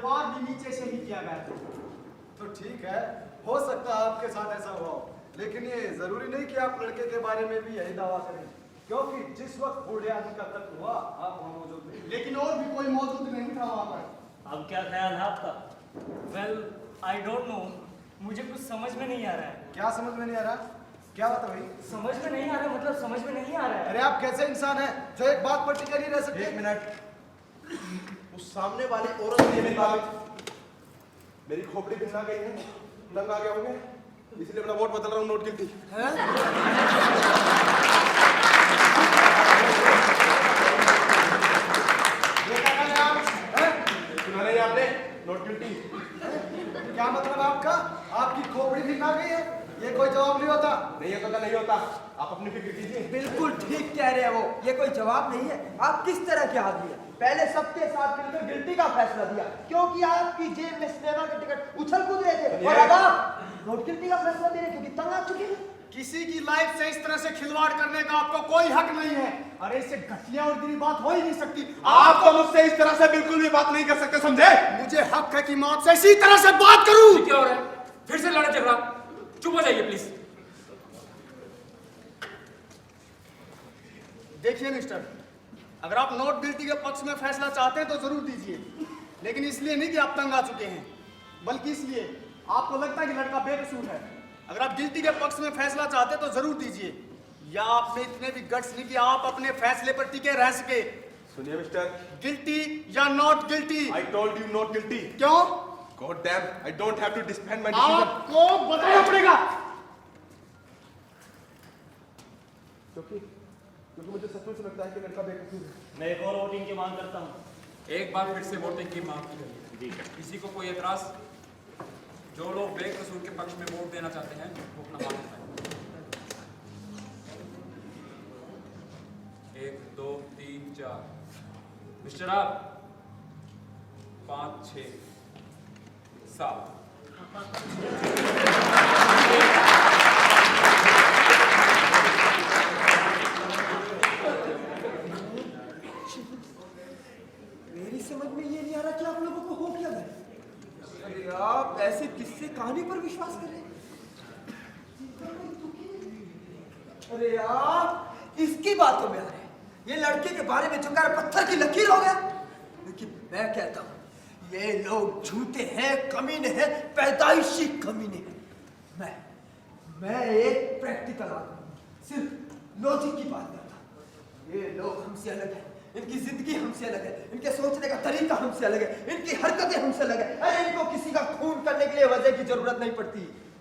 Speaker 10: वार भी नीचे से ही किया गया था।
Speaker 7: तो ठीक है, हो सकता है आपके साथ ऐसा हुआ हो, लेकिन ये जरूरी नहीं कि आप लड़के के बारे में भी यही दावा करें, क्योंकि जिस वक्त बूढ़े आदमी का कत्ल हुआ आप वहाँ मौजूद थे।
Speaker 10: लेकिन और भी कोई मौजूद नहीं था वहाँ पर।
Speaker 11: अब क्या ख्याल है आपका?
Speaker 8: वेल आई डोंट नो, मुझे कुछ समझ में नहीं आ रहा है।
Speaker 7: क्या समझ में नहीं आ रहा? क्या बात है भाई?
Speaker 8: समझ में नहीं आ रहा, मतलब समझ में नहीं आ रहा है।
Speaker 7: अरे आप कैसे इंसान हैं जो एक बात पर टिके नहीं रह सकते?
Speaker 9: एक मिनट, उस सामने वाली औरत ने मेरी बात, मेरी खोपड़ी भिन्ना गई है, दंग आ गया होंगे, इसलिए अपना वोट बदल रहा हूँ, नोट गिल्टी। सुना नहीं आपने? Note guilty.
Speaker 7: क्या मतलब आपका? आपकी खोपड़ी भिन्ना गई है? ये कोई जवाब नहीं होता।
Speaker 9: नहीं होता, नहीं होता, आप अपनी फिक्र कीजिए।
Speaker 5: बिल्कुल ठीक कह रहे हैं वो, ये कोई जवाब नहीं है। आप किस तरह के आदमी हैं? पहले सबके साथ मिलकर गिल्टी का फैसला दिया, क्योंकि आपकी जेब में सिनेमा के टिकट उछल कूद रहे थे, और अब आप नोट गिल्टी का फैसला दे रहे क्योंकि तंग आ चुके हैं।
Speaker 10: किसी की लाइफ से इस तरह से खिलवाड़ करने का आपको कोई हक नहीं है। अरे इससे घटिया और गिरी बात हो ही नहीं सकती।
Speaker 9: आप तो मुझसे इस तरह से बिल्कुल भी बात नहीं कर सकते, समझे?
Speaker 10: मुझे हक है कि मैं आपसे इसी तरह से बात करूं।
Speaker 6: क्या हो रहा है? फिर से लड़ा झगड़ा? चुप हो जाइए प्लीज।
Speaker 10: देखिए मिस्टर, अगर आप नोट गिल्टी के पक्ष में फैसला चाहते हैं तो जरूर दीजिए, लेकिन इसलिए नहीं कि आप तंग आ चुके हैं, बल्कि इसलिए आपको लगता है कि लड़का बेकसूर है। अगर आप गिल्टी के पक्ष में फैसला चाहते हैं तो जरूर दीजिए, या आप में इतने भी गट्स नहीं कि आप अपने फैसले पर टिके रह सके।
Speaker 9: सुनिए मिस्टर,
Speaker 10: गिल्टी या not guilty?
Speaker 9: I told you not guilty.
Speaker 10: क्यों?
Speaker 9: God damn, I don't have to defend my decision.
Speaker 10: आपको बताना पड़ेगा।
Speaker 9: क्योंकि मुझे सचमुच लगता है कि लड़का बेकसूर है।
Speaker 11: मैं एक और वोटिंग की मांग करता हूँ।
Speaker 6: एक बार फिर से वोटिंग की मांग की गई है। किसी को कोई एतराज? जो लोग बेकसूर के पक्ष में वोट देना चाहते हैं वो अपना हाथ उठाएं। 1 2 3 4। मिस्टर आप 5 6 7।
Speaker 5: मेरी समझ में ये नहीं आ रहा कि आप लोगों को हो क्या गया। अरे आप ऐसे किस्से कहानी पर विश्वास कर रहे हैं? अरे आप इसकी बातों में आ रहे हैं, ये लड़के के बारे में जो कह रहा पत्थर की लकीर हो गया। लेकिन मैं कहता हूं ये लोग झूठे हैं, कमीने हैं, पैदाइशी कमीने हैं। मैं एक प्रैक्टिकल आदमी, सिर्फ लॉजिक की बात करता हूं। ये लोग हमसे अलग हैं, इनकी जिंदगी हमसे अलग है, इनके सोचने का तरीका हमसे अलग है, इनकी हरकतें हमसे अलग है। अरे इनको किसी का खून करने के लिए वजह की जरूरत नहीं पड़ती।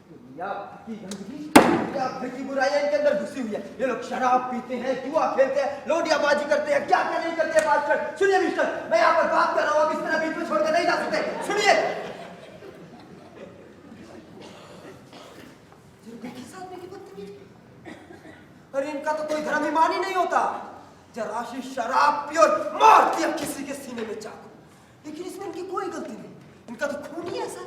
Speaker 5: दुनिया की गंदगी, दुनिया भर की बुराइयां इनके अंदर घुसी हुई है। ये लोग शराब पीते हैं, जुआ खेलते हैं, लोटियाबाजी करते हैं, क्या क्या नहीं करते हैं। बात कर सुनिए मिस्टर, मैं यहाँ पर बात कर रहा हूँ, इस तरह बीच में छोड़कर नहीं जा सकते। सुनिए, अरे इनका तो कोई धर्म ईमान ही नहीं होता। जरा सी शराब पी और मार दिया किसी के सीने में चाकू, लेकिन इसमें इनकी कोई गलती नहीं। इनका तो खून ही ऐसा,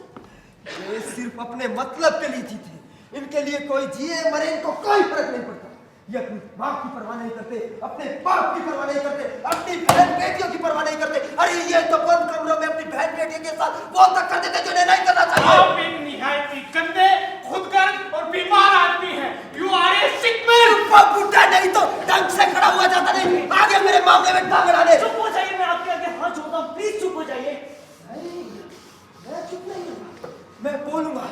Speaker 5: ये सिर्फ अपने मतलब के लिए जीते। इनके लिए कोई जिए मरे इनको कोई फर्क नहीं पड़ता। ये अपनी माँ की परवाह नहीं करते, अपने बाप की परवाह नहीं करते, अपनी बहन बेटियों की परवाह नहीं करते। अरे ये तो बंद कमरों में अपनी बहन बेटियों के साथ वो तक कर देते जो नहीं करना चाहिए।
Speaker 3: आप एक निहायत ही गंदे, खुदगर्ज और बीमार आदमी हैं। You are a sick man।
Speaker 5: बुढ़ा नहीं तो ढंग से खड़ा हुआ जाता नहीं, आगे मेरे मामले में टांग अड़ा दे।
Speaker 11: चुप हो जाइए, मैं आपके आगे हाथ जोड़ता हूँ, प्लीज चुप हो जाइए।
Speaker 5: मैं चुप नहीं हूँ, मैं बोलूंगा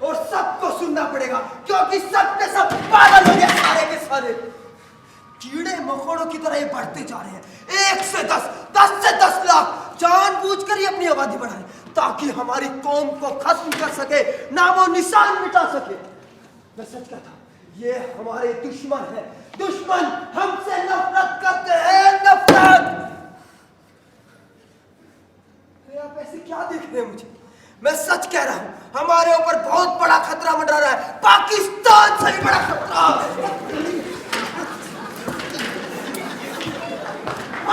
Speaker 5: और सबको सुनना पड़ेगा, क्योंकि सब के सब पागल हो गए, सारे के सारे कीड़े मकोड़ों की तरह ये बढ़ते जा रहे हैं। 1 से 10, 10 से 10 लाख जानबूझकर ही अपनी आबादी बढ़ाए, ताकि हमारी कौम को खत्म कर सके, नामो निशान मिटा सके। मैं सच कहता हूं, ये हमारे दुश्मन है। दुश्मन हमसे नफरत करते हैं, नफरत। आप ऐसे क्या देख रहे हैं मुझे? मैं सच कह रहा हूं, हमारे ऊपर बहुत बड़ा खतरा मंडरा रहा है, पाकिस्तान से भी बड़ा खतरा।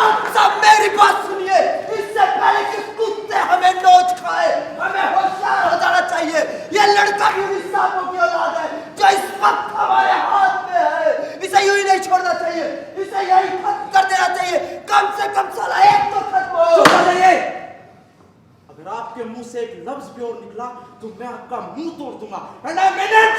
Speaker 5: आप सब मेरी बात सुनिए, इससे पहले कि कुत्ते हमें नोच खाए, हमें होशियार हो जाना चाहिए। ये लड़का भी उन्हीं सांपों की औलाद है जो इस वक्त हमारे हाथ में है। इसे यूं ही नहीं छोड़ना चाहिए, इसे यही खत्म कर देना चाहिए। कम से कम साला एक तो खत्म हो।
Speaker 9: अगर आप आपके मुंह से एक लफ्ज भी और निकला तो मैं आपका मुंह तोड़ दूंगा। And I mean it.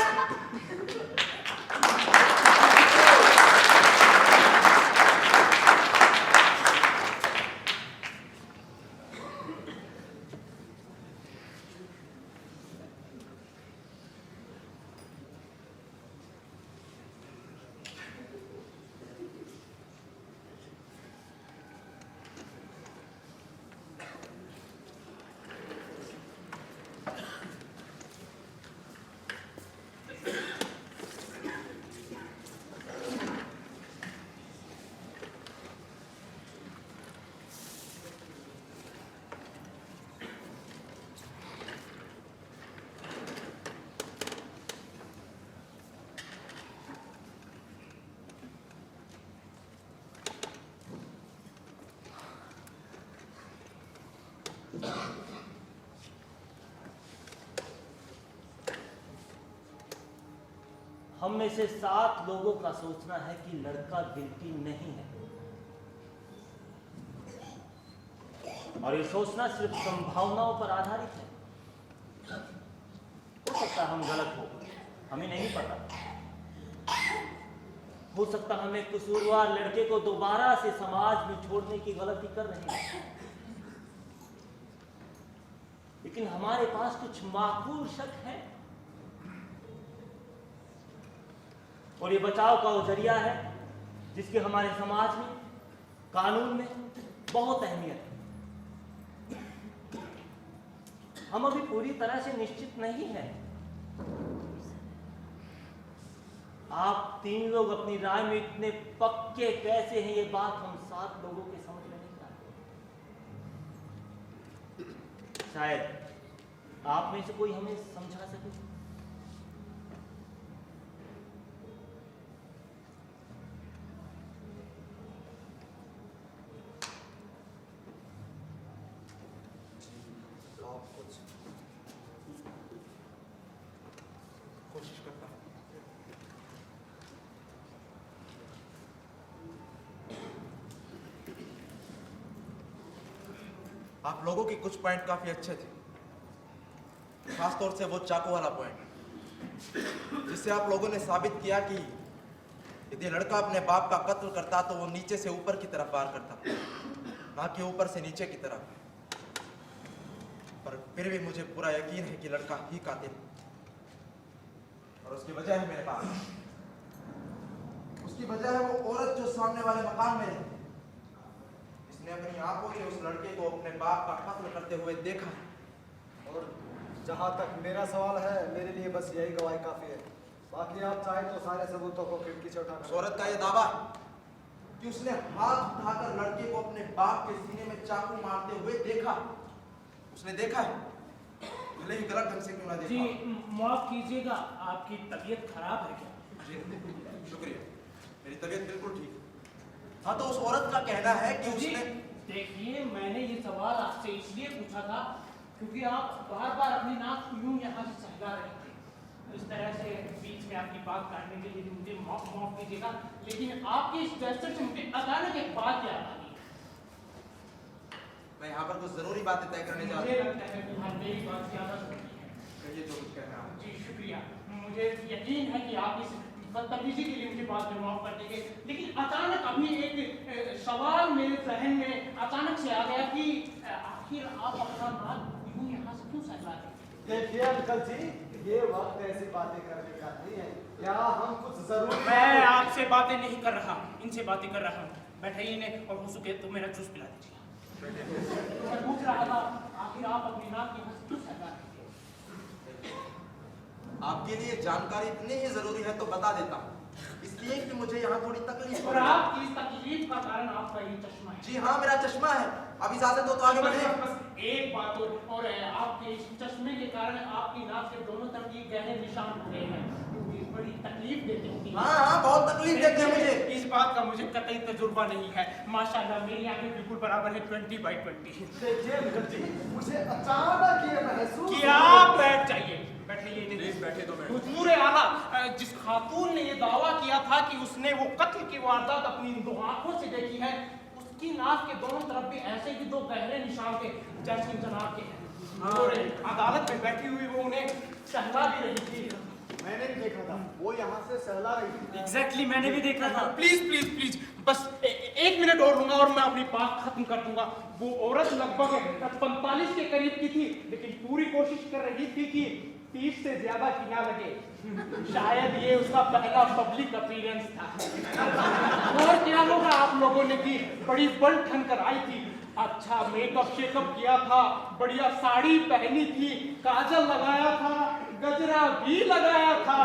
Speaker 11: हम में से 7 लोगों का सोचना है कि लड़का गिल्टी नहीं है, और ये सोचना सिर्फ संभावनाओं पर आधारित है। हो सकता है हम गलत हो, हमें नहीं पता। हो सकता है हमें कसूरवार लड़के को दोबारा से समाज में छोड़ने की गलती कर रहे हैं, लेकिन हमारे पास कुछ माकूल शक है, और ये बचाव का वो जरिया है जिसकी हमारे समाज में, कानून में बहुत अहमियत है। हम अभी पूरी तरह से निश्चित नहीं हैं। आप 3 लोग अपनी राय में इतने पक्के कैसे हैं, ये बात हम 7 लोगों के समझ में नहीं आती। शायद आप में से कोई हमें समझा सके।
Speaker 9: कोशिश करता हूं। आप लोगों के कुछ पॉइंट काफी अच्छे थे, खासतौर से वो चाकू वाला पॉइंट, जिससे आप लोगों ने साबित किया कि यदि लड़का अपने बाप का कत्ल करता तो वो नीचे से ऊपर की तरफ वार करता, ना कि ऊपर से नीचे की तरफ। पर फिर भी मुझे पूरा यकीन है कि लड़का ही कातिल है, और उसकी वजह है मेरे पास। उसकी वजह है वो औरत जो सामने वाले मकान में रहती, इसने अपनी आंखों से उस लड़के को अपने बाप का कत्ल करते हुए देखा।
Speaker 7: और जहाँ तक मेरा सवाल है, मेरे लिए बस यही गवाही काफी है। बाकी आप चाहे तो सारे सबूतों को खिड़की से उठा।
Speaker 9: उस औरत का यह दावा कि उसने हाथ उठाकर लड़के को अपने बाप के सीने में चाकू मारते हुए देखा। उसने देखा है, भले ही गलत ढंग से क्यों ना देखा।
Speaker 3: जी माफ कीजिएगा, आपकी तबीयत खराब है क्या?
Speaker 9: जी शुक्रिया, मेरी तबीयत बिल्कुल ठीक है। हाँ, तो उस औरत का कहना है कि उसने।
Speaker 3: देखिए, मैंने ये सवाल आपसे इसलिए पूछा था क्योंकि आप बार बार अपनी नाक यूं यहाँ से सहला रहे थे। इस तरह से बीच में आपकी बात काटने के लिए मुझे माफ कीजिएगा, लेकिन आपके इस जेस्चर से मुझे अचानक एक बात याद आ गई।
Speaker 9: मैं यहाँ पर कुछ जरूरी बातें तय करने जा रहा हूँ।
Speaker 3: मुझे लगता है कि हाँ, मेरी बात ज़्यादा जरूरी है।
Speaker 9: कहिए जो कुछ कहना है।
Speaker 3: जी शुक्रिया, मुझे यकीन है कि आप इस बदतमीजी के लिए मुझे बात में माफ कर देंगे, लेकिन अचानक अभी एक सवाल मेरे जहन में अचानक से आ गया कि आखिर आप अपना नाक यूं यहाँ से क्यों सहला रहे हैं?
Speaker 7: देखिए अंकल जी, ये वक्त ऐसी बातें करने का नहीं है। क्या हम कुछ जरूर।
Speaker 3: मैं आपसे बातें नहीं कर रहा, इनसे बातें कर रहा हूँ। बैठाइए इन्हें, और हो सके तो मेरा जूस पिला दीजिए। मैं पूछ रहा था, आखिर आप अपनी नाक यहाँ से क्यों सहला रहे हैं?
Speaker 9: आपके लिए जानकारी इतनी ही जरूरी है तो बता देता हूँ, इसलिए कि मुझे यहाँ थोड़ी तकलीफ हो
Speaker 3: और
Speaker 9: रही है।
Speaker 3: आपकी इस तकलीफ का कारण आपका ये चश्मा है।
Speaker 9: जी हाँ, मेरा चश्मा है। अब इजाजत हो तो आगे बढ़े।
Speaker 3: बस एक बात और है, आपके इस चश्मे के कारण आपकी नाक के दोनों तरफ ये गहरे निशान हो गए हैं, क्योंकि बड़ी तकलीफ देते होंगी।
Speaker 9: हाँ, बहुत तकलीफ देते हैं मुझे।
Speaker 3: इस बात का मुझे कतई तजुर्बा नहीं है। माशाल्लाह मेरी आंखें बिल्कुल बराबर है 20/20।
Speaker 7: देखिए अंकल जी, मुझे अचानक ये महसूस
Speaker 3: कि आप बैठ जाइए, बैठिए।
Speaker 6: प्लीज बैठे तो मैं।
Speaker 3: हुजूर आला, जिस खातून ने ये दावा किया था कि उसने वो कत्ल की वारदात अपनी 2 आंखों से देखी है, उसकी नाक के दोनों तरफ भी ऐसे ही 2 गहरे निशान थे जैसे जनाब के हैं। और अदालत में बैठी हुई वो उन्हें सहला भी रही थी।
Speaker 10: मैंने भी देखा था, वो यहाँ से सहला रही थी।
Speaker 8: एग्जैक्टली मैंने भी देखा था।
Speaker 3: प्लीज प्लीज प्लीज बस 1 मिनट और लूंगा और मैं अपनी बात खत्म कर दूंगा। वो औरत लगभग 45 के करीब की थी, लेकिन पूरी कोशिश कर रही थी कि 30 से ज्यादा की ना लगे। शायद ये उसका पहला पब्लिक अपीयरेंस था। और क्या होगा, आप लोगों ने की बड़ी बन ठन कर आई थी, अच्छा मेकअप शेकअप किया था, बढ़िया साड़ी पहनी थी, काजल लगाया था, गजरा भी लगाया था,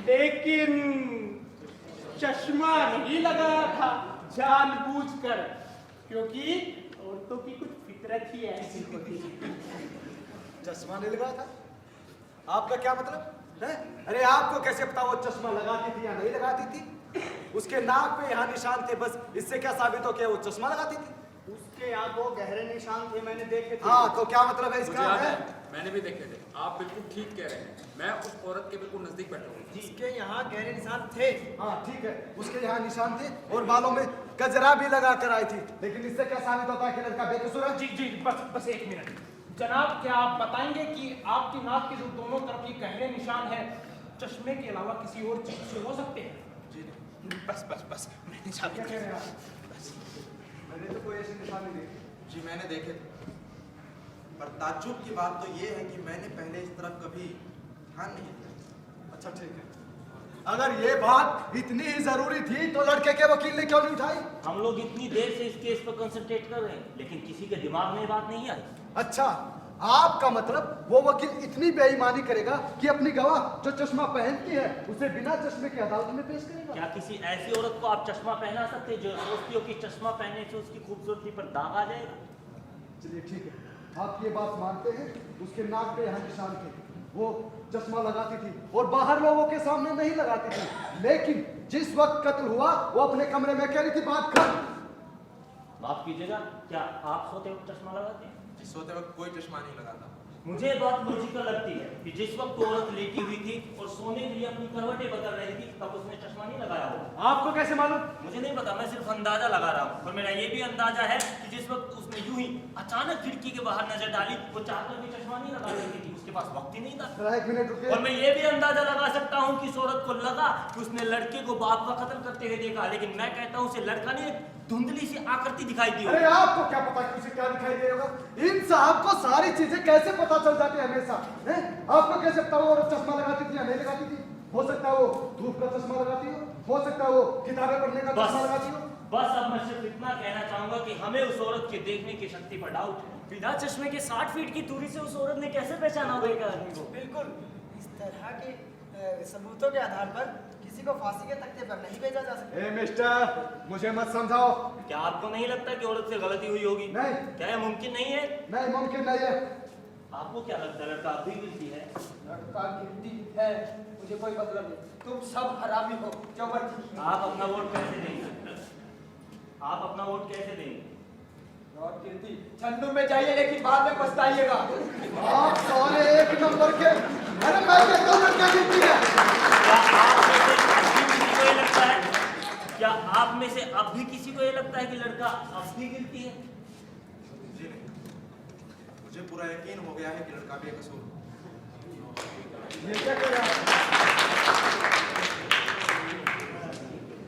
Speaker 3: लेकिन चश्मा नहीं लगाया था जानबूझकर, क्योंकि औरतों की कुछ फितरत ही ऐसी होती है।
Speaker 7: चश्मा नहीं लगाया था? आपका क्या मतलब है? अरे आपको कैसे पता वो चश्मा लगाती थी या नहीं लगाती थी? उसके नाक पे यहाँ निशान थे, बस इससे क्या साबित हो कि वो चश्मा लगाती थी?
Speaker 10: उसके यहाँ 2 गहरे निशान थे, मैंने देखे थे।
Speaker 7: हाँ, तो क्या मतलब है
Speaker 6: मुझे
Speaker 7: इसका?
Speaker 6: याद है, मैंने भी देखे थे। आप बिल्कुल ठीक कह रहे हैं। मैं उस औरत के बिल्कुल नजदीक बैठा हूँ।
Speaker 12: जिसके यहाँ गहरे निशान थे।
Speaker 7: हाँ ठीक है, उसके यहाँ निशान थे और बालों में गजरा भी लगा कर आई थी, लेकिन इससे क्या साबित होता है कि लड़का बेकसूर है?
Speaker 3: जी जी बस 1 मिनट जनाब, क्या आप बताएंगे कि आपकी नाक के जो दोनों तरफ की गहरे निशान है, चश्मे के अलावा किसी और चीज से हो सकते हैं?
Speaker 9: जी
Speaker 3: बस मैंने साबित
Speaker 7: क्या कह रहे हैं आप? मैंने तो कोई ऐसी निशान नहीं देखी।
Speaker 9: जी मैंने देखे थे, पर ताज्जुब की बात तो ये है कि मैंने पहले इस तरफ कभी ध्यान नहीं दिया।
Speaker 7: अच्छा ठीक है, अगर ये बात इतनी ही जरूरी थी तो लड़के के वकील ने क्यों नहीं उठाई?
Speaker 11: हम लोग इतनी देर से इस केस पर कंसंट्रेट कर रहे हैं, लेकिन किसी के दिमाग में ये बात नहीं आई।
Speaker 7: अच्छा, आपका मतलब वो वकील इतनी बेईमानी करेगा कि अपनी गवाह जो चश्मा पहनती है उसे बिना चश्मे के अदालत में पेश करेगा?
Speaker 11: क्या किसी ऐसी औरत को आप चश्मा पहना सकते जो सोचती हो कि चश्मा पहनने से उसकी खूबसूरती पर दाग आ जाएगा?
Speaker 7: चलिए ठीक है, आप ये बात मानते हैं, उसके नाक पे यहाँ निशान थे, वो चश्मा लगाती थी और बाहर लोगों के सामने नहीं लगाती थी, लेकिन जिस वक्त कत्ल हुआ वो अपने कमरे में कह रही थी बात कर।
Speaker 11: माफ कीजिएगा, क्या आप सोते वक्त चश्मा लगाते हैं?
Speaker 9: जिस सोते वक्त कोई चश्मा नहीं लगाता।
Speaker 11: मुझे ये बात लॉजिकल लगती है कि जिस वक्त वो औरत लेटी हुई थी और सोने के लिए अपनी करवटें बदल रही थी, तब उसने चश्मा नहीं लगाया होगा।
Speaker 7: आपको कैसे मालूम?
Speaker 11: मुझे नहीं पता, मैं सिर्फ अंदाजा लगा रहा हूँ। और मेरा ये भी अंदाजा है कि जिस वक्त उसने यूं ही अचानक खिड़की के बाहर नजर डाली, वो चाहकर भी चश्मा नहीं लगा रही थी, उसके पास वक्त ही नहीं था।
Speaker 7: 1 मिनट रुकिए।
Speaker 11: और मैं ये भी अंदाजा लगा सकता हूँ कि इस औरत को लगा कि उसने लड़के को बाप का कत्ल करते हुए देखा, लेकिन मैं कहता हूँ उसे लड़का नहीं, एक धुंधली सी आकृति दिखाई दी।
Speaker 7: अरे आपको क्या पता कि उसे क्या दिखाई दे होगा? इन साहब को सारी चीजें कैसे पता चल जाती है हमेशा? हैं? आपको कैसे पता वो चश्मा लगाती थी या नहीं लगाती थी? हो सकता है वो धूप का चश्मा लगाती हो सकता है वो किताबें पढ़ने का चश्मा लगाती हो।
Speaker 11: बस अब मैं सिर्फ इतना कहना चाहूंगा कि हमें उस औरत के देखने की शक्ति पर डाउट है।
Speaker 8: बिना चश्मे के 60 फीट की दूरी से उस औरत ने कैसे पहचाना होगा एक आदमी को?
Speaker 12: बिल्कुल, इस तरह के सबूतों के आधार पर किसी को फांसी के तख्ते पर नहीं भेजा जा सकता।
Speaker 7: ए मिस्टर, मुझे मत समझाओ।
Speaker 11: क्या आपको नहीं लगता कि औरत से गलती हुई होगी?
Speaker 7: नहीं।
Speaker 11: क्या यह मुमकिन नहीं है?
Speaker 7: नहीं, मुमकिन नहीं है।
Speaker 11: आपको क्या लगता है लड़का अभी गिरती है?
Speaker 5: लड़का गिरती है, मुझे कोई मतलब नहीं। तुम सब हरामी हो, जबरदस्ती।
Speaker 11: आप अपना वोट कैसे देंगे? आप अपना वोट कैसे देंगे?
Speaker 5: और गिरती ठंडू में जाइए, लेकिन बाद में पछताइएगा।
Speaker 7: आप सारे 1 नंबर के। अरे मैं कहता हूँ लड़का गिरती है।
Speaker 11: क्या आप में से अब भी किसी को ये लगता है कि लड़का अब भी गिरती है?
Speaker 9: जी नहीं, मुझे पूरा यकीन हो गया है कि लड़का बेकसूर।
Speaker 7: ये क्या कर रहा है?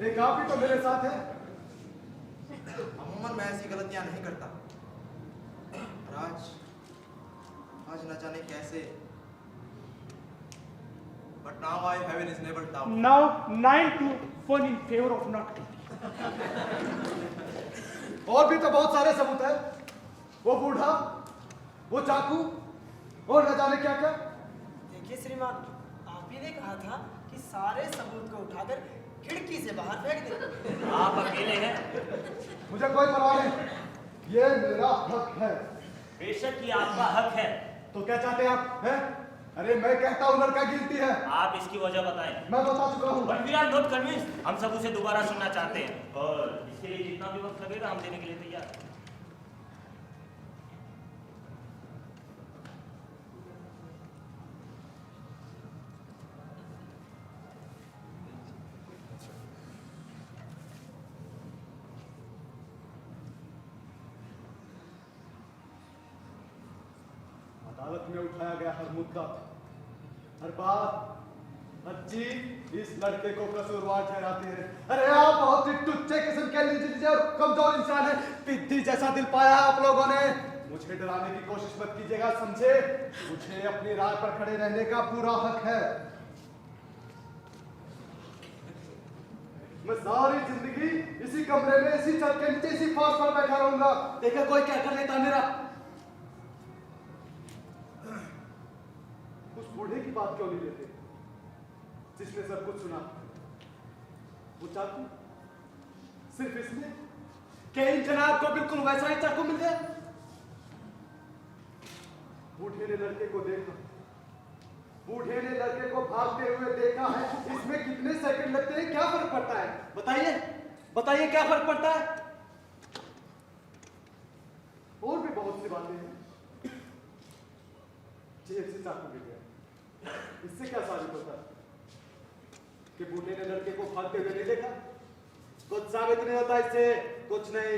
Speaker 7: एक आप ही तो मेरे साथ है।
Speaker 9: अमूमन मैं ऐसी गलतियां नहीं करता, और आज न जाने कैसे, but now I have a reasonable doubt.
Speaker 3: Now 9-1 in favor of not guilty.
Speaker 7: और भी तो बहुत सारे सबूत है, वो बूढ़ा, वो चाकू और न जाने क्या क्या।
Speaker 12: देखिए श्रीमान, आप ही ने कहा था कि सारे सबूत को उठाकर खिड़की से बाहर फेंक दे।
Speaker 11: आप अकेले हैं?
Speaker 7: मुझे कोई परवाह नहीं, ये मेरा हक है।
Speaker 11: बेशक ये आपका हक है।
Speaker 7: तो क्या चाहते हैं आप? हैं? अरे मैं कहता हूँ लड़का गिरती है।
Speaker 11: आप इसकी वजह बताएं।
Speaker 7: मैं बता चुका हूँ।
Speaker 11: But we are not convinced. हम सब उसे दोबारा सुनना चाहते हैं और इसके लिए जितना भी वक्त लगेगा हम देने के लिए तैयार हैं।
Speaker 7: अदालत में उठाया गया हर मुद्दा, हर बात, हर चीज इस लड़के को कसूरवार ठहराती है। अरे आप बहुत ही टुच्चे किस्म के लीजिए और कमजोर इंसान है। पिद्दी जैसा दिल पाया है आप लोगों ने। मुझे डराने की कोशिश मत कीजिएगा, समझे? मुझे अपनी राह पर खड़े रहने का पूरा हक है। मैं सारी जिंदगी इसी कमरे में, इसी छत के नीचे, इसी फर्श पर बैठा रहूंगा। देखा कोई क्या कर लेता मेरा। उस बूढ़े की बात क्यों नहीं लेते जिसने सब कुछ सुना? वो चाकू सिर्फ इसमें क्या इन जनाब को बिल्कुल वैसा ही चाकू मिल गया? बूढ़े ने लड़के को देखा, बूढ़े ने लड़के को भागते हुए देखा है। इसमें कितने सेकंड लगते हैं, क्या फर्क पड़ता है? बताइए, बताइए क्या फर्क पड़ता है? और भी बहुत सी बातें हैं। जेब से चाकू मिल गया, इससे क्या साबित होता है कि बूढ़े ने लड़के को भागते हुए नहीं देखा? कुछ साबित नहीं होता इससे, कुछ नहीं।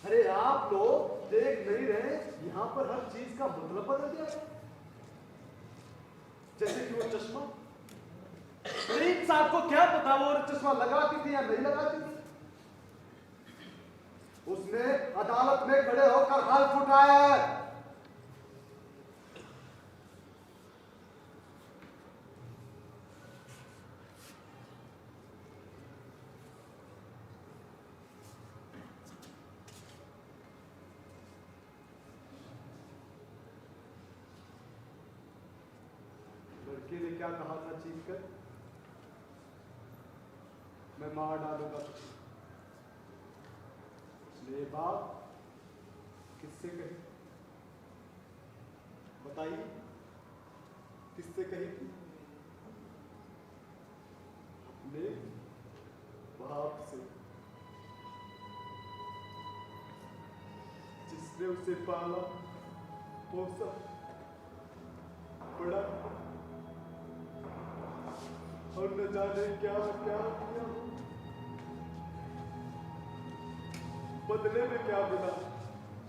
Speaker 7: अरे आप लोग देख नहीं रहे, यहां पर हर चीज का मतलब बदल गया है। जैसे कि वो चश्मा, गरीब साहब को क्या पता वो चश्मा लगाती थी या नहीं लगाती थी? उसने अदालत में खड़े होकर हाथ उठाया है। लड़के ने क्या कहा था चीख कर? मैं मार डालूंगा। उसने ये बात किससे कही? बताइए, किससे कही थी? अपने बाप से, जिसने उसे पाला, पोसा, बड़ा और न जाने क्या क्या किया। बदले में क्या मिला?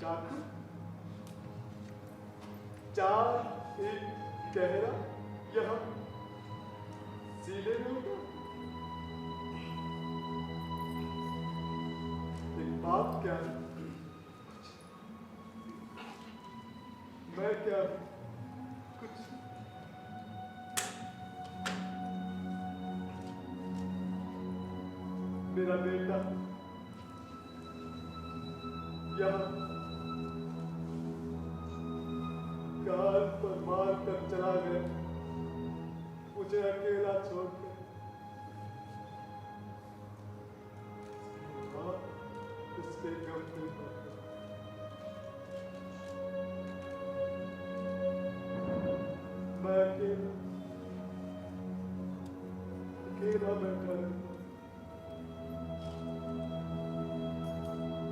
Speaker 7: चाकू, चार एक गहरा यहाँ सीने में होगा। एक बात क्या है, मैं क्या, कुछ मेरा बेटा यहाँ गाल पर मार कर चला गया, मुझे अकेला छोड़कर। उसके गम दिल पर मैं अकेला अकेला बैठा रहूं।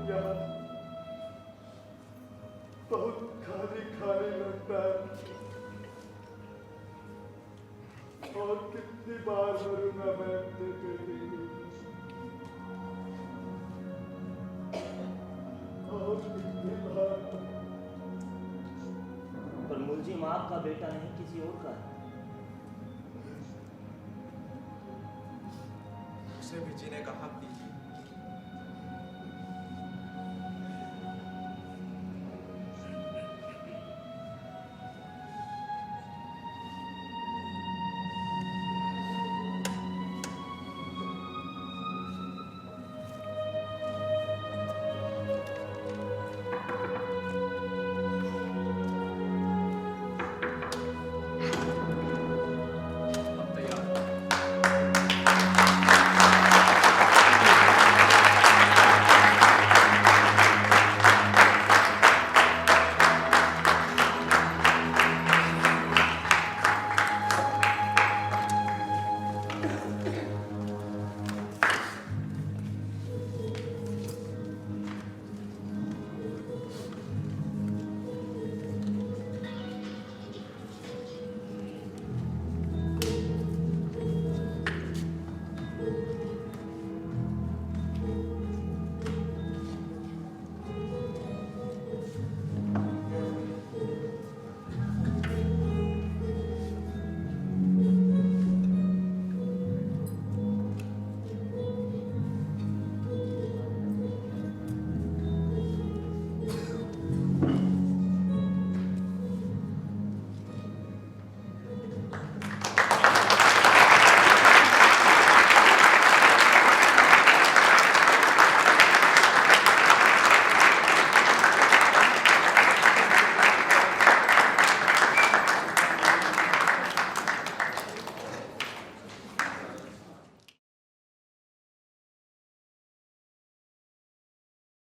Speaker 7: यहाँ बहुत खाली खाली लगता है, और कितनी बार मरूंगा मैं अपने बेटे को, और कितनी बार।
Speaker 11: पर मुलजिम आपका बेटा नहीं, किसी और का है।
Speaker 9: उसे भी जीने का हक दीजिए।